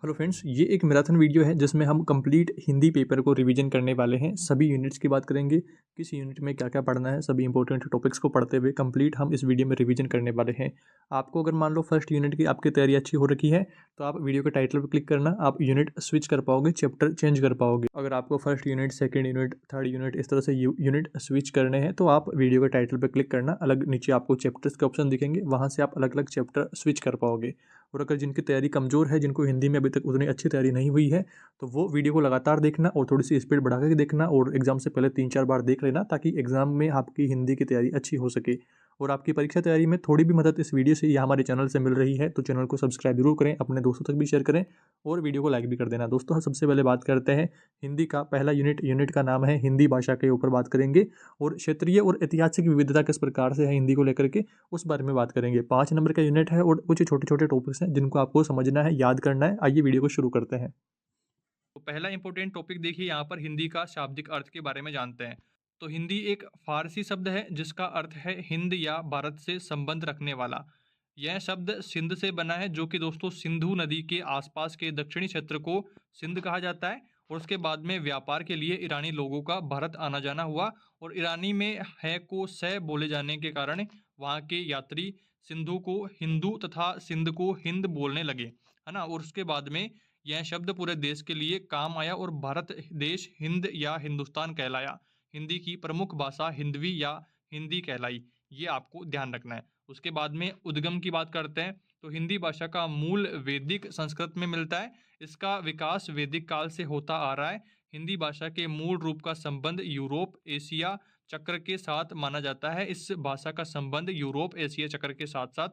Hello friends, ये एक marathon video है जिसमें हम कंप्लीट हिंदी पेपर को रिवीजन करने वाले हैं। सभी यूनिट्स की बात करेंगे, किस यूनिट में क्या-क्या पढ़ना है, सभी इंपॉर्टेंट टॉपिक्स को पढ़ते हुए कंप्लीट हम इस वीडियो में रिवीजन करने वाले हैं। आपको अगर मान लो फर्स्ट यूनिट की आपकी तैयारी अच्छी हो रखी है, तो आप वीडियो के टाइटल पर क्लिक करना, आप यूनिट स्विच कर पाओगे, चैप्टर चेंज कर पाओगे। अगर आपको first unit, second unit, third unit इस तरह से यूनिट स्विच करने हैं, तो आप वीडियो के टाइटल पर क्लिक करना, अलग नीचे आपको चैप्टर्स के ऑप्शन दिखेंगे, वहाँ से आप अलग-अलग चैप्टर स्विच कर पाओगे। और अगर जिनकी तैयारी कमज़ोर है, जिनको हिंदी में अभी तक उतनी अच्छी तैयारी नहीं हुई है, तो वो वीडियो को लगातार देखना और थोड़ी-सी स्पीड बढ़ा के देखना और एग्ज़ाम से पहले 3-4 बार देख लेना, ताकि एग्ज़ाम में आपकी हिंदी की तैयारी अच्छी हो सके। और आपकी परीक्षा तैयारी में थोड़ी भी मदद इस वीडियो से या हमारे चैनल से मिल रही है, तो चैनल को सब्सक्राइब ज़रूर करें, अपने दोस्तों तक भी शेयर करें और वीडियो को लाइक भी कर देना। दोस्तों, हम सबसे पहले बात करते हैं हिंदी का पहला यूनिट का नाम है हिंदी भाषा के ऊपर बात करेंगे और क्षेत्रीय और ऐतिहासिक विविधता किस प्रकार से है हिंदी को लेकर के, उस बारे में बात करेंगे। 5 नंबर का यूनिट है और कुछ छोटे-छोटे टॉपिक्स हैं जिनको आपको समझना है, याद करना है। आइए वीडियो को शुरू करते हैं। तो पहला इंपॉर्टेंट टॉपिक देखिए यहाँ पर हिंदी का शाब्दिक अर्थ के बारे में जानते हैं। तो हिंदी एक फारसी शब्द है जिसका अर्थ है हिंद या भारत से संबंध रखने वाला। यह शब्द सिंध से बना है, जो कि दोस्तों सिंधु नदी के आसपास के दक्षिणी क्षेत्र को सिंध कहा जाता है। और उसके बाद में व्यापार के लिए ईरानी लोगों का भारत आना जाना हुआ और ईरानी में है को से बोले जाने के कारण वहाँ के यात्री सिंधु को हिंदू तथा सिंध को हिंद बोलने लगे, है ना। और उसके बाद में यह शब्द पूरे देश के लिए काम आया और भारत देश हिंद या हिंदुस्तान कहलाया। हिंदी की प्रमुख भाषा हिंदवी या हिंदी कहलाई। ये आपको ध्यान रखना है। उसके बाद में उद्गम की बात करते हैं, तो हिंदी भाषा का मूल वैदिक संस्कृत में मिलता है। इसका विकास वैदिक काल से होता आ रहा है। हिंदी भाषा के मूल रूप का संबंध यूरोप एशिया चक्र के साथ माना जाता है। इस भाषा का संबंध यूरोप एशिया चक्र के साथ साथ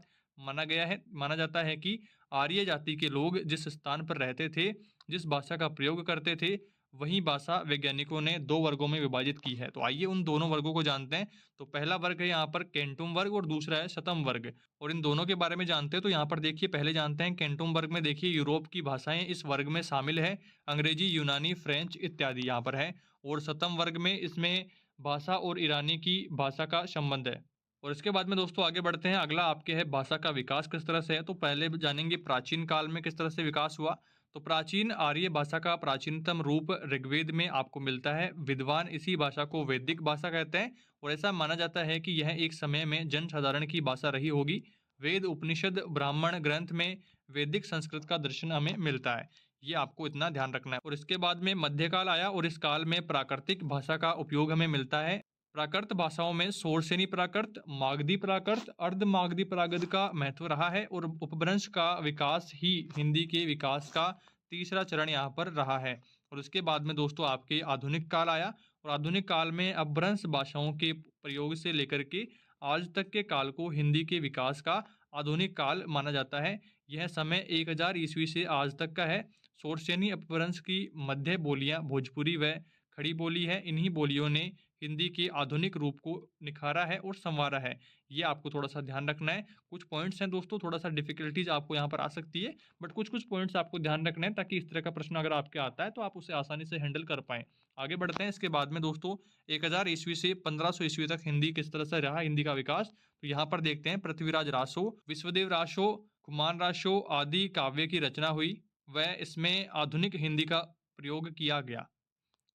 माना जाता है कि आर्य जाति के लोग जिस स्थान पर रहते थे, जिस भाषा का प्रयोग करते थे, वही भाषा वैज्ञानिकों ने 2 वर्गों में विभाजित की है। तो आइए उन दोनों वर्गों को जानते हैं। तो पहला वर्ग है यहाँ पर केंटुम वर्ग और दूसरा है शतम वर्ग। और इन दोनों के बारे में जानते हैं, तो यहाँ पर देखिए पहले जानते हैं केंटुम वर्ग में देखिए यूरोप की भाषाएँ इस वर्ग में शामिल है। अंग्रेजी, यूनानी, फ्रेंच इत्यादि यहाँ पर है। और शतम वर्ग में इसमें भाषा और ईरानी की भाषा का संबंध है। और इसके बाद में दोस्तों आगे बढ़ते हैं। अगला आपके है भाषा का विकास किस तरह से है। तो पहले जानेंगे प्राचीन काल में किस तरह से विकास हुआ। तो प्राचीन आर्य भाषा का प्राचीनतम रूप ऋग्वेद में आपको मिलता है। विद्वान इसी भाषा को वैदिक भाषा कहते हैं और ऐसा माना जाता है कि यह एक समय में जनसाधारण की भाषा रही होगी। वेद, उपनिषद, ब्राह्मण ग्रंथ में वैदिक संस्कृत का दर्शन हमें मिलता है। ये आपको इतना ध्यान रखना है। और इसके बाद में मध्यकाल आया और इस काल में प्राकृतिक भाषा का उपयोग हमें मिलता है। प्राकृत भाषाओं में शोरसेनी प्राकृत, मागधी प्राकृत, अर्ध मागधी प्राकृत का महत्व रहा है और उपभ्रंश का विकास ही हिंदी के विकास का तीसरा चरण यहाँ पर रहा है। और उसके बाद में दोस्तों आपके आधुनिक काल आया और आधुनिक काल में अपभ्रंश भाषाओं के प्रयोग से लेकर के आज तक के काल को हिंदी के विकास का आधुनिक काल माना जाता है। यह समय 1000 ईस्वी से आज तक का है। शोरसेनी अपभ्रंश की मध्य बोलियां भोजपुरी व खड़ी बोली है। इन्हीं बोलियों ने हिंदी के आधुनिक रूप को निखारा है और संवारा है। ये आपको थोड़ा-सा ध्यान रखना है। कुछ पॉइंट्स हैं दोस्तों, थोड़ा-सा डिफ़िकल्टीज़ आपको यहाँ पर आ सकती है, बट कुछ-कुछ पॉइंट्स आपको ध्यान रखना है ताकि इस तरह का प्रश्न अगर आपके आता है, तो आप उसे आसानी से हैंडल कर पाएँ। आगे बढ़ते हैं, इसके बाद में दोस्तों 1000 ईस्वी से 1500 ईस्वी तक हिंदी किस तरह से रहा, हिंदी का विकास। तो यहाँ पर देखते हैं पृथ्वीराज रासो, विश्वदेव रासो, कुमार रासो आदि काव्य की रचना हुई व इसमें आधुनिक हिंदी का प्रयोग किया गया।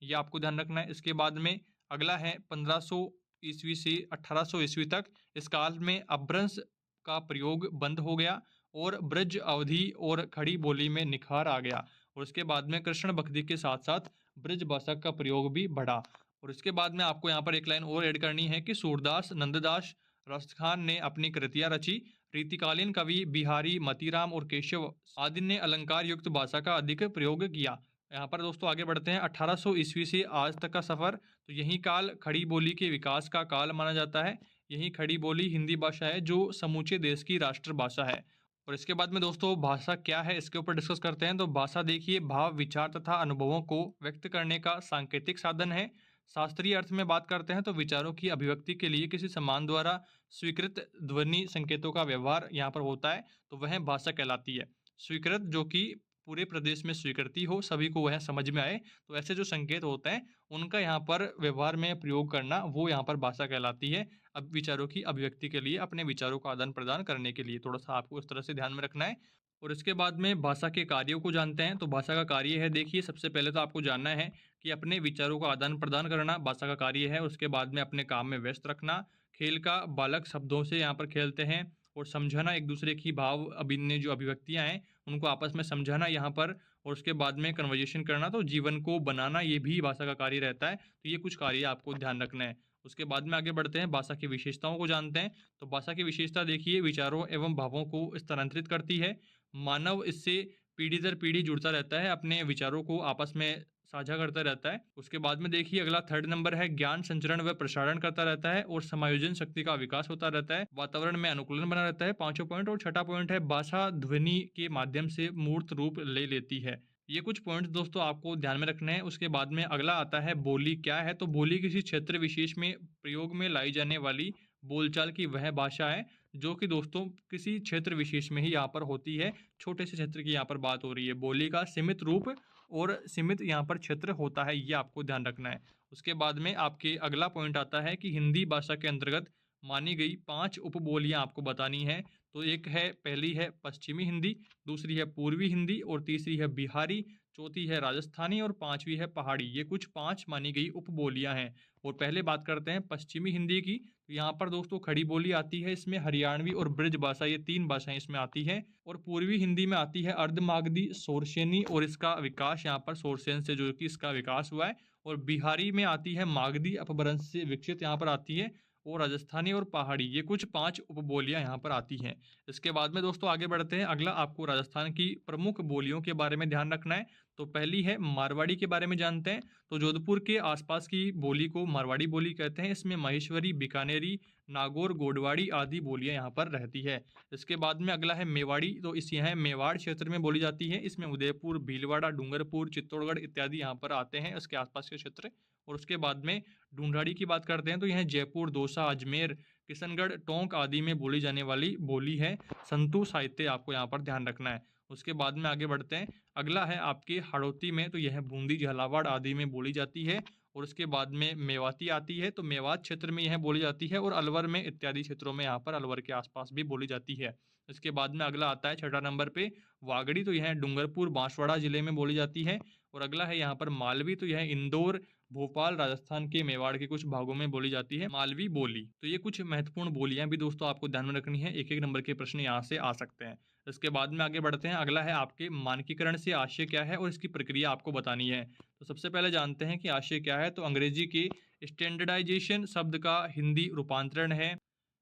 ये आपको ध्यान रखना है। इसके बाद में अगला है 1500 ईस्वी से 1800 ईस्वी तक। इस काल में अपभ्रंश का प्रयोग बंद हो गया और ब्रज अवधि और खड़ी बोली में निखार आ गया। और उसके बाद में कृष्ण भक्ति के साथ-साथ ब्रज भाषा का प्रयोग भी बढ़ा। और इसके बाद में आपको यहाँ पर एक लाइन और ऐड करनी है कि सूरदास, नंददास, रसखान ने अपनी कृतियाँ रची। रीतिकालीन कवि बिहारी, मतीराम और केशव आदि ने अलंकार युक्त भाषा का अधिक प्रयोग किया। यहाँ पर दोस्तों आगे बढ़ते हैं 1800 ईस्वी से आज तक का सफ़र। तो यही काल खड़ी बोली के विकास का काल माना जाता है। यही खड़ी बोली हिंदी भाषा है जो समूचे देश की राष्ट्रभाषा है। और इसके बाद में दोस्तों भाषा क्या है इसके ऊपर डिस्कस करते हैं। तो भाषा देखिए भाव, विचार तथा अनुभवों को व्यक्त करने का सांकेतिक साधन है। शास्त्रीय अर्थ में बात करते हैं तो विचारों की अभिव्यक्ति के लिए किसी समान द्वारा स्वीकृत ध्वनि संकेतों का व्यवहार यहाँ पर होता है, तो वह भाषा कहलाती है। स्वीकृत जो कि पूरे प्रदेश में स्वीकृति हो, सभी को वह समझ में आए, तो ऐसे जो संकेत होते हैं, उनका यहाँ पर व्यवहार में प्रयोग करना, वो यहाँ पर भाषा कहलाती है। अब विचारों की अभिव्यक्ति के लिए, अपने विचारों का आदान-प्रदान करने के लिए, थोड़ा-सा आपको इस तरह से ध्यान में रखना है। और इसके बाद में भाषा के कार्यों को जानते हैं। तो भाषा का कार्य है, देखिए सबसे पहले तो आपको जानना है कि अपने विचारों का आदान-प्रदान करना भाषा का कार्य है। उसके बाद में अपने काम में व्यस्त रखना, खेल का बालक शब्दों से यहाँ पर खेलते हैं और समझाना एक-दूसरे की भाव अभिन्न जो अभिव्यक्तियाँ हैं, उनको आपस में समझाना यहाँ पर और उसके बाद में कन्वर्जेशन करना, तो जीवन को बनाना ये भी भाषा का कार्य रहता है। तो ये कुछ कार्य आपको ध्यान रखना है। उसके बाद में आगे बढ़ते हैं, भाषा की विशेषताओं को जानते हैं। तो भाषा की विशेषता देखिए विचारों एवं भावों को स्थानांतरित करती है। मानव इससे पीढ़ी दर पीढ़ी जुड़ता रहता है, अपने विचारों को आपस में साझा करता रहता है। उसके बाद में देखिए अगला थर्ड नंबर है, ज्ञान संचरण व प्रसारण करता रहता है और समायोजन शक्ति का विकास होता रहता है। वातावरण में अनुकूलन बना रहता है, पाँचों पॉइंट। और छठा पॉइंट है, भाषा ध्वनि के माध्यम से मूर्त रूप ले लेती है। ये कुछ पॉइंट्स दोस्तों आपको ध्यान में रखने हैं। उसके बाद में अगला आता है बोली क्या है। तो बोली किसी क्षेत्र विशेष में प्रयोग में लाई जाने वाली बोलचाल की वह भाषा है जो कि दोस्तों किसी क्षेत्र विशेष में ही यहाँ पर होती है। छोटे से क्षेत्र की यहाँ पर बात हो रही है। बोली का सीमित रूप और सीमित यहाँ पर क्षेत्र होता है, ये आपको ध्यान रखना है। उसके बाद में आपके अगला पॉइंट आता है कि हिंदी भाषा के अंतर्गत मानी गई 5 उपबोलियाँ आपको बतानी है। तो एक है, पहली है पश्चिमी हिंदी, दूसरी है पूर्वी हिंदी और तीसरी है बिहारी, चौथी है राजस्थानी और पाँचवीं है पहाड़ी। ये कुछ 5 मानी गई उपबोलियाँ हैं। और पहले बात करते हैं पश्चिमी हिंदी की। तो यहाँ पर दोस्तों खड़ी बोली आती है, इसमें हरियाणवी और ब्रज भाषा, ये 3 भाषाएं इसमें आती हैं। और पूर्वी हिंदी में आती है अर्धमागधी, सोरसेनी और इसका विकास यहाँ पर सोरसेन से जो कि इसका विकास हुआ है। और बिहारी में आती है मागधी अपभ्रंश से विकसित यहाँ पर आती है। और राजस्थानी और पहाड़ी, ये कुछ 5 उपबोलियाँ यहाँ पर आती हैं। इसके बाद में दोस्तों आगे बढ़ते हैं। अगला आपको राजस्थान की प्रमुख बोलियों के बारे में ध्यान रखना है। तो पहली है मारवाड़ी के बारे में जानते हैं। तो जोधपुर के आसपास की बोली को मारवाड़ी बोली कहते हैं। इसमें महेश्वरी, बीकानेरी, नागौर, गोडवाड़ी आदि बोलियां यहाँ पर रहती है। इसके बाद में अगला है मेवाड़ी। तो इस यह मेवाड़ क्षेत्र में बोली जाती है। इसमें उदयपुर, भीलवाड़ा, डूंगरपुर, चित्तौड़गढ़ इत्यादि यहाँ पर आते हैं, इसके आसपास के क्षेत्र। और उसके बाद में ढूंढाड़ी की बात करते हैं। तो यह जयपुर, दौसा, अजमेर, किशनगढ़, टोंक आदि में बोली जाने वाली बोली है। संतु साहित्य आपको यहाँ पर ध्यान रखना है। उसके बाद में आगे बढ़ते हैं। अगला है आपके हाड़ौती में। तो यह बूंदी, झालावाड़ आदि में बोली जाती है। और उसके बाद में मेवाती आती है। तो मेवात क्षेत्र में यह बोली जाती है और अलवर में इत्यादि क्षेत्रों में यहाँ पर अलवर के आसपास भी बोली जाती है। इसके बाद में अगला आता है छठा नंबर पे वागड़ी। तो यह डूंगरपुर, बांसवाड़ा जिले में बोली जाती है। और अगला है यहाँ पर मालवी। तो यह इंदौर, भोपाल, राजस्थान के मेवाड़ के कुछ भागों में बोली जाती है मालवी बोली। तो ये कुछ महत्वपूर्ण बोलियां भी दोस्तों आपको ध्यान में रखनी है। एक एक नंबर के प्रश्न यहाँ से आ सकते हैं। इसके बाद में आगे बढ़ते हैं। अगला है आपके मानकीकरण से आशय क्या है और इसकी प्रक्रिया आपको बतानी है। तो सबसे पहले जानते हैं कि आशय क्या है। तो अंग्रेजी के स्टैंडर्डाइजेशन शब्द का हिंदी रूपांतरण है।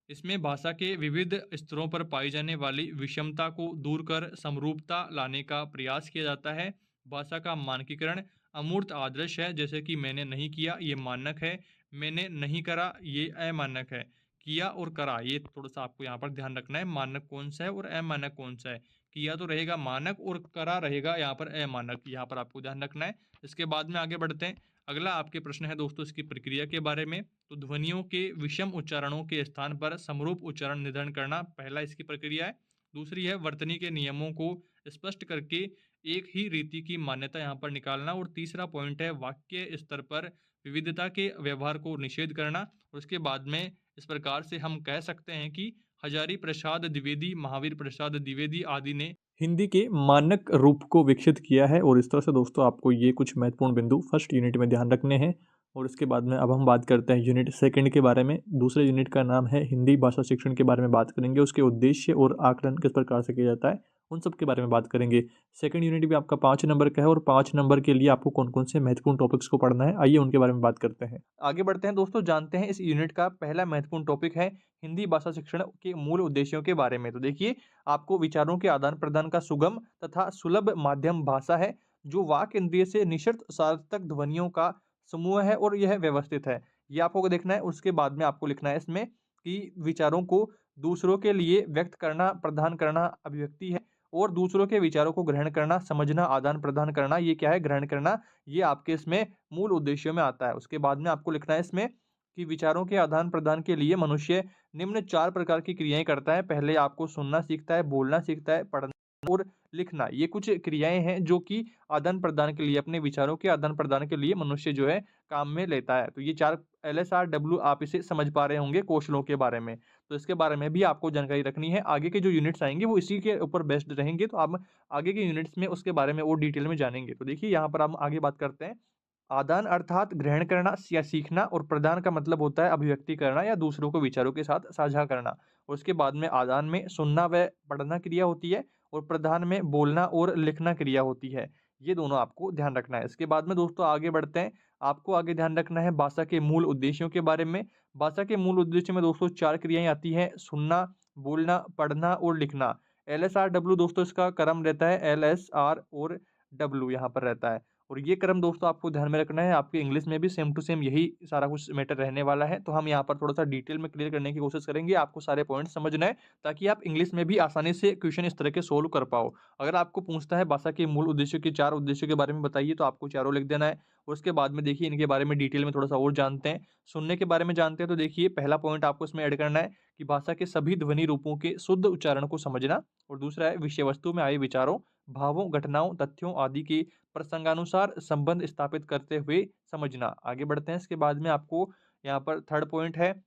इसमें भाषा के विविध स्तरों पर पाई जाने वाली विषमता को दूर कर समरूपता लाने का प्रयास किया जाता है। भाषा का मानकीकरण अमूर्त आदर्श है, जैसे कि मैंने नहीं किया ये मानक है, मैंने नहीं करा ये अमानक है, किया और करा ये थोड़ा सा आपको यहाँ पर ध्यान रखना है, मानक कौन सा है और अमानक कौन सा है। किया तो रहेगा मानक और करा रहेगा यहाँ पर अमानक, यहाँ पर आपको ध्यान रखना है। इसके बाद में आगे बढ़ते हैं। अगला आपके प्रश्न है दोस्तों इसकी प्रक्रिया के बारे में। तो ध्वनियों के विषम उच्चारणों के स्थान पर समरूप उच्चारण निर्धारण करना पहला इसकी प्रक्रिया है। दूसरी है वर्तनी के नियमों को स्पष्ट करके एक ही रीति की मान्यता यहाँ पर निकालना। और तीसरा पॉइंट है वाक्य स्तर पर विविधता के व्यवहार को निषेध करना। और उसके बाद में इस प्रकार से हम कह सकते हैं कि हजारी प्रसाद द्विवेदी, महावीर प्रसाद द्विवेदी आदि ने हिंदी के मानक रूप को विकसित किया है। और इस तरह से दोस्तों आपको ये कुछ महत्वपूर्ण बिंदु फर्स्ट यूनिट में ध्यान रखने हैं। और इसके बाद में अब हम बात करते हैं यूनिट सेकंड के बारे में। दूसरे यूनिट का नाम है हिंदी भाषा शिक्षण के बारे में बात करेंगे। उसके उद्देश्य और आकलन किस प्रकार से किया जाता है उन सब के बारे में बात करेंगे। सेकंड यूनिट भी आपका 5 नंबर का है और 5 नंबर के लिए आपको कौन कौन से महत्वपूर्ण टॉपिक्स को पढ़ना है, आइए उनके बारे में बात करते हैं। आगे बढ़ते हैं दोस्तों, जानते हैं इस यूनिट का पहला महत्वपूर्ण टॉपिक है हिंदी भाषा शिक्षण के मूल उद्देश्यों के बारे में। तो देखिए, आपको विचारों के आदान प्रदान का सुगम तथा सुलभ माध्यम भाषा है जो वाक इंद्रिय से निश्चित सार्थक ध्वनियों का समूह है और यह व्यवस्थित है, ये आपको देखना है। उसके बाद में आपको लिखना है इसमें कि विचारों को दूसरों के लिए व्यक्त करना, प्रदान करना अभिव्यक्ति है। और दूसरों के विचारों को ग्रहण करना, समझना, आदान प्रदान करना, ये क्या है, ग्रहण करना, ये आपके इसमें मूल उद्देश्यों में आता है। उसके बाद में आपको लिखना है इसमें कि विचारों के आदान प्रदान के लिए मनुष्य निम्न 4 प्रकार की क्रियाएं करता है। पहले आपको सुनना सीखता है, बोलना सीखता है, पढ़ना और लिखना, ये कुछ क्रियाएँ हैं जो कि आदान-प्रदान के लिए, अपने विचारों के आदान-प्रदान के लिए मनुष्य जो है काम में लेता है। तो ये 4 LSRW आप इसे समझ पा रहे होंगे कौशलों के बारे में। तो इसके बारे में भी आपको जानकारी रखनी है। आगे के जो यूनिट्स आएँगे वो इसी के ऊपर बेस्ड रहेंगे, तो आप आगे के यूनिट्स में उसके बारे में और डिटेल में जानेंगे। तो देखिए यहाँ पर हम आगे बात करते हैं। आदान अर्थात ग्रहण करना या सीखना, और प्रदान का मतलब होता है अभिव्यक्ति करना या दूसरों को विचारों के साथ साझा करना। और उसके बाद में आदान में सुनना व पढ़ना क्रिया होती है, और प्रदान में बोलना और लिखना क्रिया होती है। ये दोनों आपको ध्यान रखना है। इसके बाद में दोस्तों आगे बढ़ते हैं। आपको आगे ध्यान रखना है भाषा के मूल उद्देश्यों के बारे में। भाषा के मूल उद्देश्य में दोस्तों 4 क्रियाएँ आती हैं: सुनना, बोलना, पढ़ना और लिखना। LSRW दोस्तों इसका क्रम रहता है, LSR और W यहाँ पर रहता है। और ये क्रम दोस्तों आपको ध्यान में रखना है, आपके इंग्लिश में भी सेम टू सेम यही सारा कुछ मैटर रहने वाला है। तो हम यहाँ पर थोड़ा-सा डिटेल में क्लियर करने की कोशिश करेंगे, आपको सारे पॉइंट्स समझना है, ताकि आप इंग्लिश में भी आसानी से क्वेश्चन इस तरह के सोल्व कर पाओ। अगर आपको पूछता है भाषा के मूल उद्देश्यों के 4 उद्देश्यों के बारे में बताइए, तो आपको चारों लिख देना है। उसके बाद में देखिए इनके बारे में डिटेल में थोड़ा-सा और जानते हैं। सुनने के बारे में जानते हैं, तो देखिए पहला पॉइंट आपको इसमें ऐड करना है कि भाषा के सभी ध्वनि रूपों के शुद्ध उच्चारण को समझना। और दूसरा है विषय वस्तु में आए विचारों, भावों, घटनाओं, तथ्यों आदि के प्रसंगानुसार संबंध स्थापित करते हुए समझना। आगे बढ़ते हैं, इसके बाद में आपको यहाँ पर थर्ड पॉइंट है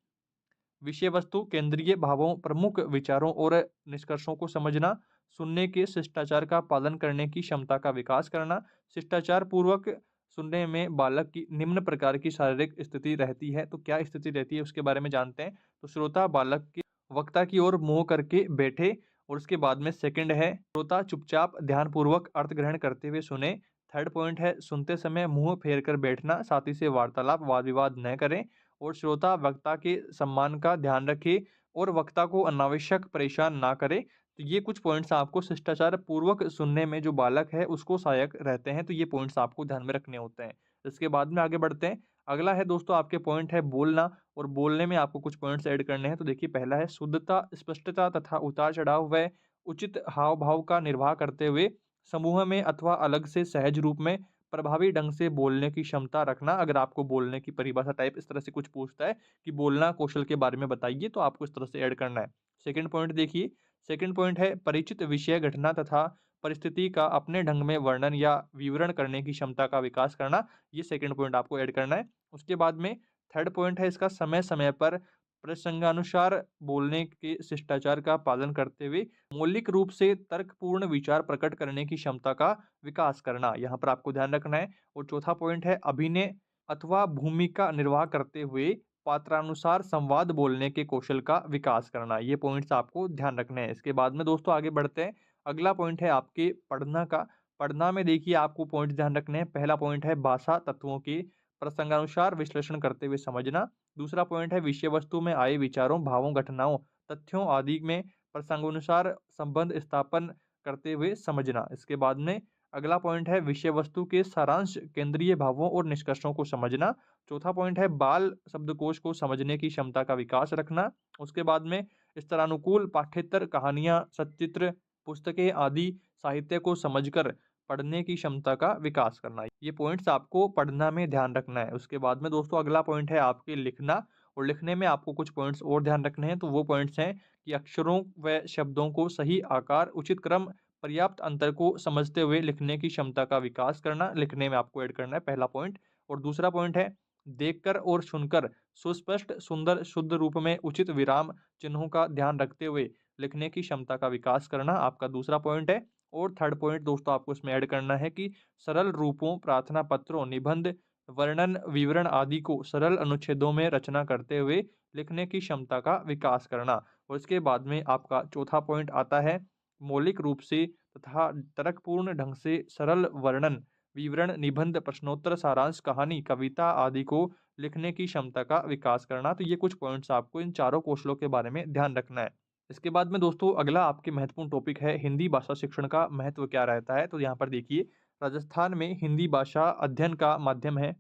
विषय वस्तु, केंद्रीय भावों, प्रमुख विचारों और निष्कर्षों को समझना। सुनने के शिष्टाचार का पालन करने की क्षमता का विकास करना। शिष्टाचार पूर्वक सुनने में बालक की निम्न प्रकार की शारीरिक स्थिति रहती है। तो क्या स्थिति रहती है उसके बारे में जानते हैं। तो श्रोता बालक के वक्ता की ओर मुंह करके बैठे। और उसके बाद में सेकंड है श्रोता चुपचाप ध्यानपूर्वक अर्थ ग्रहण करते हुए सुने। थर्ड पॉइंट है सुनते समय मुंह फेर कर बैठना, साथ ही से वार्तालाप वाद विवाद न करें। और श्रोता वक्ता के सम्मान का ध्यान रखे और वक्ता को अनावश्यक परेशान ना करे। तो ये कुछ पॉइंट्स आपको शिष्टाचार पूर्वक सुनने में जो बालक है उसको सहायक रहते हैं, तो ये पॉइंट्स आपको ध्यान में रखने होते हैं। इसके बाद में आगे बढ़ते हैं। अगला है दोस्तों आपके पॉइंट है बोलना, और बोलने में आपको कुछ पॉइंट्स ऐड करने हैं। तो देखिए पहला है शुद्धता, स्पष्टता तथा उतार चढ़ाव व उचित हाव भाव का निर्वाह करते हुए समूह में अथवा अलग से सहज रूप में प्रभावी ढंग से बोलने की क्षमता रखना। अगर आपको बोलने की परिभाषा टाइप इस तरह से कुछ पूछता है कि बोलना कौशल के बारे में बताइए, तो आपको इस तरह से ऐड करना है। सेकंड पॉइंट देखिए, सेकंड पॉइंट है परिचित विषय, घटना तथा परिस्थिति का अपने ढंग में वर्णन या विवरण करने की क्षमता का विकास करना। ये सेकंड पॉइंट आपको ऐड करना है। उसके बाद में थर्ड पॉइंट है इसका समय समय पर प्रसंगानुसार बोलने के शिष्टाचार का पालन करते हुए मौलिक रूप से तर्कपूर्ण विचार प्रकट करने की क्षमता का विकास करना। यहाँ पर आपको ध्यान रखना है। और चौथा पॉइंट है अभिनय अथवा भूमिका निर्वाह करते हुए पात्रानुसार संवाद बोलने के कौशल का विकास करना। ये पॉइंट्स आपको ध्यान रखने हैं। इसके बाद में दोस्तों आगे बढ़ते हैं। अगला पॉइंट है आपके पढ़ना का। पढ़ना में देखिए आपको पॉइंट ध्यान रखने हैं। पहला पॉइंट है भाषा तत्वों के प्रसंगानुसार विश्लेषण करते हुए समझना। दूसरा पॉइंट है विषय वस्तु में आए विचारों, भावों, घटनाओं, तथ्यों आदि में प्रसंगानुसार संबंध स्थापन करते हुए समझना। इसके बाद में अगला पॉइंट है विषय वस्तु के सारांश, केंद्रीय भावों और निष्कर्षों को समझना। चौथा पॉइंट है बाल शब्दकोश को समझने की क्षमता का विकास रखना। उसके बाद में स्तरानुकूल पाठ्येतर, कहानियां, सचित्र, पुस्तकें आदि साहित्य को समझकर पढ़ने की क्षमता का विकास करना। ये पॉइंट्स आपको पढ़ना में ध्यान रखना है। उसके बाद में दोस्तों अगला पॉइंट है आपके लिखना, और लिखने में आपको कुछ पॉइंट्स और ध्यान रखने हैं। तो वो पॉइंट्स हैं कि अक्षरों व शब्दों को सही आकार, उचित क्रम, पर्याप्त अंतर को समझते हुए लिखने की क्षमता का विकास करना। लिखने में आपको ऐड करना है पहला पॉइंट। और दूसरा पॉइंट है देखकर और सुनकर सुस्पष्ट, सुंदर, शुद्ध रूप में उचित विराम चिन्हों का ध्यान रखते हुए लिखने की क्षमता का विकास करना आपका दूसरा पॉइंट है। और थर्ड पॉइंट दोस्तों आपको इसमें ऐड करना है कि सरल रूपों, प्रार्थना पत्रों, निबंध, वर्णन, विवरण आदि को सरल अनुच्छेदों में रचना करते हुए लिखने की क्षमता का विकास करना। और इसके बाद में आपका चौथा पॉइंट आता है मौलिक रूप से तथा तर्कपूर्ण ढंग से सरल वर्णन, विवरण, निबंध, प्रश्नोत्तर, सारांश, कहानी, कविता आदि को लिखने की क्षमता का विकास करना। तो ये कुछ पॉइंट्स आपको इन चारों कौशलों के बारे में ध्यान रखना है। इसके बाद में दोस्तों अगला आपके महत्वपूर्ण टॉपिक है हिंदी भाषा शिक्षण का महत्व क्या रहता है। तो यहाँ पर देखिए राजस्थान में हिंदी भाषा अध्ययन का माध्यम है।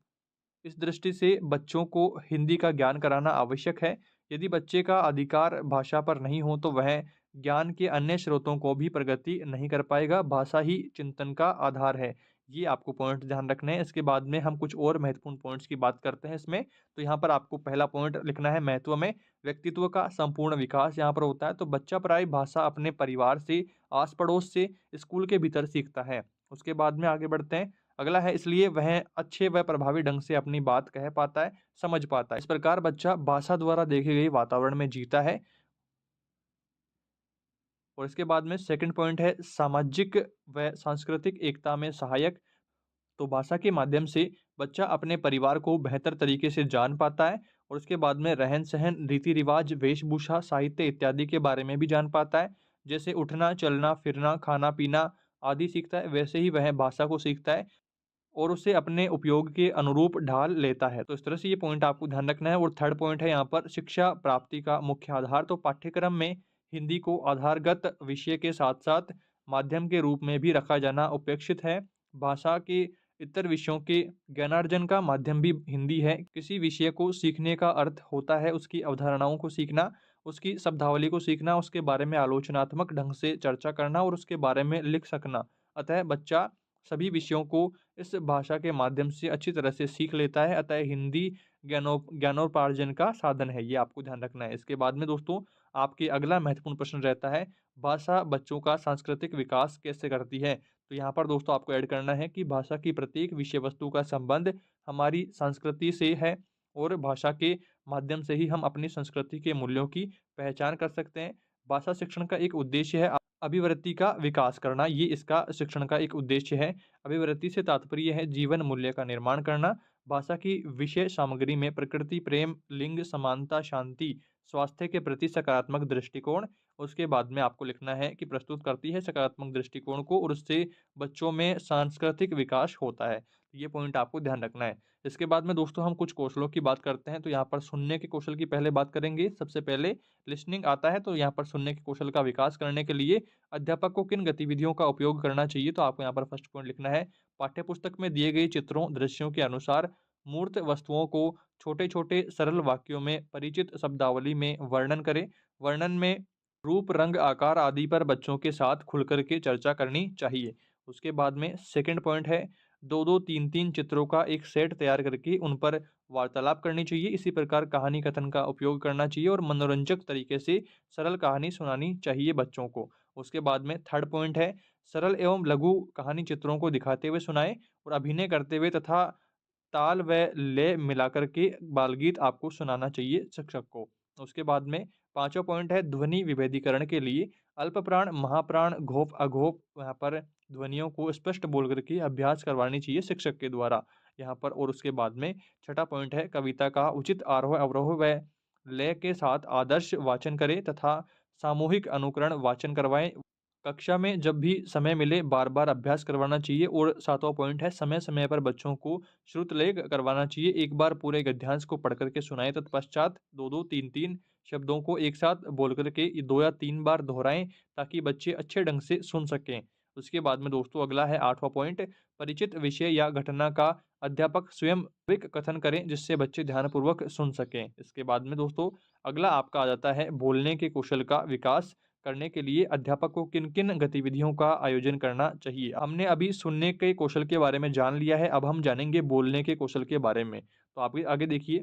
इस दृष्टि से बच्चों को हिंदी का ज्ञान कराना आवश्यक है। यदि बच्चे का अधिकार भाषा पर नहीं हो तो वह ज्ञान के अन्य स्रोतों को भी प्रगति नहीं कर पाएगा। भाषा ही चिंतन का आधार है। ये आपको पॉइंट ध्यान रखने हैं। इसके बाद में हम कुछ और महत्वपूर्ण पॉइंट्स की बात करते हैं इसमें। तो यहाँ पर आपको पहला पॉइंट लिखना है महत्व में, व्यक्तित्व का संपूर्ण विकास यहाँ पर होता है। तो बच्चा पराई भाषा अपने परिवार से, आस-पड़ोस से, स्कूल के भीतर सीखता है। उसके बाद में आगे बढ़ते हैं। अगला है इसलिए वह अच्छे व प्रभावी ढंग से अपनी बात कह पाता है, समझ पाता है। इस प्रकार बच्चा भाषा द्वारा देखे गए वातावरण में जीता है। और इसके बाद में सेकंड पॉइंट है सामाजिक व सांस्कृतिक एकता में सहायक। तो भाषा के माध्यम से बच्चा अपने परिवार को बेहतर तरीके से जान पाता है और उसके बाद में रहन-सहन, रीति-रिवाज, वेशभूषा, साहित्य इत्यादि के बारे में भी जान पाता है। जैसे उठना, चलना, फिरना, खाना-पीना आदि सीखता है, वैसे ही वह भाषा को सीखता है और उसे अपने उपयोग के अनुरूप ढाल लेता है। तो इस तरह से ये पॉइंट आपको ध्यान रखना है। और थर्ड पॉइंट है यहाँ पर शिक्षा प्राप्ति का मुख्य आधार। तो पाठ्यक्रम में हिंदी को आधारगत विषय के साथ-साथ माध्यम के रूप में भी रखा जाना अपेक्षित है। भाषा के इतर विषयों के ज्ञानार्जन का माध्यम भी हिंदी है। किसी विषय को सीखने का अर्थ होता है उसकी अवधारणाओं को सीखना, उसकी शब्दावली को सीखना, उसके बारे में आलोचनात्मक ढंग से चर्चा करना और उसके बारे में लिख सकना। अतः बच्चा सभी विषयों को इस भाषा के माध्यम से अच्छी तरह से सीख लेता है। अतः हिंदी ज्ञानोपार्जन का साधन है, ये आपको ध्यान रखना है। इसके बाद में दोस्तों आपके अगला महत्वपूर्ण प्रश्न रहता है, भाषा बच्चों का सांस्कृतिक विकास कैसे करती है? तो यहाँ पर दोस्तों आपको ऐड करना है कि भाषा की प्रत्येक विषय वस्तु का संबंध हमारी संस्कृति से है और भाषा के माध्यम से ही हम अपनी संस्कृति के मूल्यों की पहचान कर सकते हैं। भाषा शिक्षण का एक उद्देश्य है अभिवृत्ति का विकास करना, ये इसका शिक्षण का एक उद्देश्य है। अभिवृत्ति से तात्पर्य है जीवन मूल्य का निर्माण करना। भाषा की विषय सामग्री में प्रकृति, प्रेम, लिंग समानता, शांति, स्वास्थ्य के प्रति सकारात्मक दृष्टिकोण, उसके बाद में आपको लिखना है कि प्रस्तुत करती है सकारात्मक दृष्टिकोण को और उससे बच्चों में सांस्कृतिक विकास होता है। ये पॉइंट आपको ध्यान रखना है। इसके बाद में दोस्तों हम कुछ कौशलों की बात करते हैं। तो यहाँ पर सुनने के कौशल की पहले बात करेंगे। सबसे पहले लिसनिंग आता है। तो यहाँ पर सुनने के कौशल का विकास करने के लिए अध्यापक को किन गतिविधियों का उपयोग करना चाहिए? तो आपको यहाँ पर फर्स्ट पॉइंट लिखना है, पाठ्यपुस्तक में दिए गए चित्रों, दृश्यों के अनुसार मूर्त वस्तुओं को छोटे-छोटे सरल वाक्यों में परिचित शब्दावली में वर्णन करें। वर्णन में रूप, रंग, आकार आदि पर बच्चों के साथ खुल कर के चर्चा करनी चाहिए। उसके बाद में सेकंड पॉइंट है, 2-2, 3-3 चित्रों का एक सेट तैयार करके उन पर वार्तालाप करनी चाहिए। इसी प्रकार कहानी कथन का उपयोग करना चाहिए और मनोरंजक तरीके से सरल कहानी सुनानी चाहिए बच्चों को। उसके बाद में थर्ड पॉइंट है, सरल एवं लघु कहानी चित्रों को दिखाते हुए सुनाएँ और अभिनय करते हुए तथा ताल व लय मिलाकर के बालगीत आपको सुनाना चाहिए शिक्षक को। उसके बाद में पाँचवाँ पॉइंट है ध्वनि विभेदीकरण के लिए अल्प प्राण, महाप्राण, घोप, अघोप यहाँ पर ध्वनियों को स्पष्ट बोल कर के अभ्यास करवानी चाहिए शिक्षक के द्वारा यहाँ पर। और उसके बाद में छठा पॉइंट है कविता का उचित आरोह अवरोह व लय के साथ आदर्श वाचन करें तथा सामूहिक अनुकरण वाचन करवाएं। कक्षा में जब भी समय मिले बार-बार अभ्यास करवाना चाहिए। और सातवाँ पॉइंट है समय-समय पर बच्चों को श्रुतलेख करवाना चाहिए। एक बार पूरे गद्यांश को पढ़ कर के सुनाएँ तत्पश्चात 2-2, 3-3 शब्दों को एक साथ बोल कर के 2 या 3 बार दोहराएँ ताकि बच्चे अच्छे ढंग से सुन सकें। उसके बाद में दोस्तों अगला है 8वाँ पॉइंट, परिचित विषय या घटना का अध्यापक स्वयं विक कथन करें जिससे बच्चे ध्यानपूर्वक सुन सकें। इसके बाद में दोस्तों अगला आपका आ जाता है बोलने के कौशल का विकास करने के लिए अध्यापक को किन-किन गतिविधियों का आयोजन करना चाहिए? हमने अभी सुनने के कौशल के बारे में जान लिया है, अब हम जानेंगे बोलने के कौशल के बारे में। तो आप भी आगे देखिए।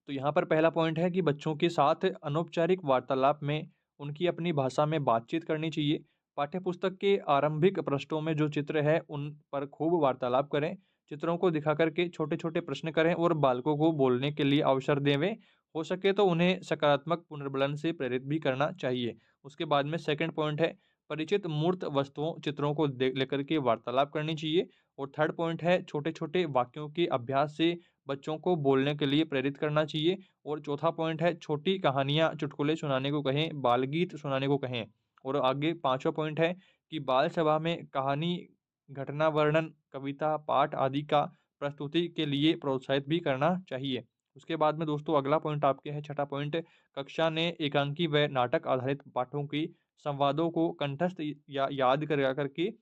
तो यहाँ पर पहला पॉइंट है कि बच्चों के साथ अनौपचारिक वार्तालाप में उनकी अपनी भाषा में बातचीत करनी चाहिए। पाठ्यपुस्तक के आरंभिक पृष्ठों में जो चित्र है उन पर खूब वार्तालाप करें। चित्रों को दिखा कर के छोटे-छोटे प्रश्न करें और बालकों को बोलने के लिए अवसर देवें। हो सके तो उन्हें सकारात्मक पुनर्बलन से प्रेरित भी करना चाहिए। उसके बाद में सेकंड पॉइंट है परिचित मूर्त वस्तुओं, चित्रों को दे लेकर के वार्तालाप करनी चाहिए। और थर्ड पॉइंट है छोटे-छोटे वाक्यों के अभ्यास से बच्चों को बोलने के लिए प्रेरित करना चाहिए। और चौथा पॉइंट है छोटी कहानियाँ, चुटकुले सुनाने को कहें, बाल गीत सुनाने को कहें। और आगे पाँचवा पॉइंट है कि बाल सभा में कहानी, घटना वर्णन, कविता, पाठ आदि का प्रस्तुति के लिए प्रोत्साहित भी करना चाहिए। उसके बाद में दोस्तों अगला पॉइंट आपके है छठा पॉइंट, कक्षा ने एकांकी व नाटक आधारित पाठों की संवादों को कंठस्थ या याद करा करके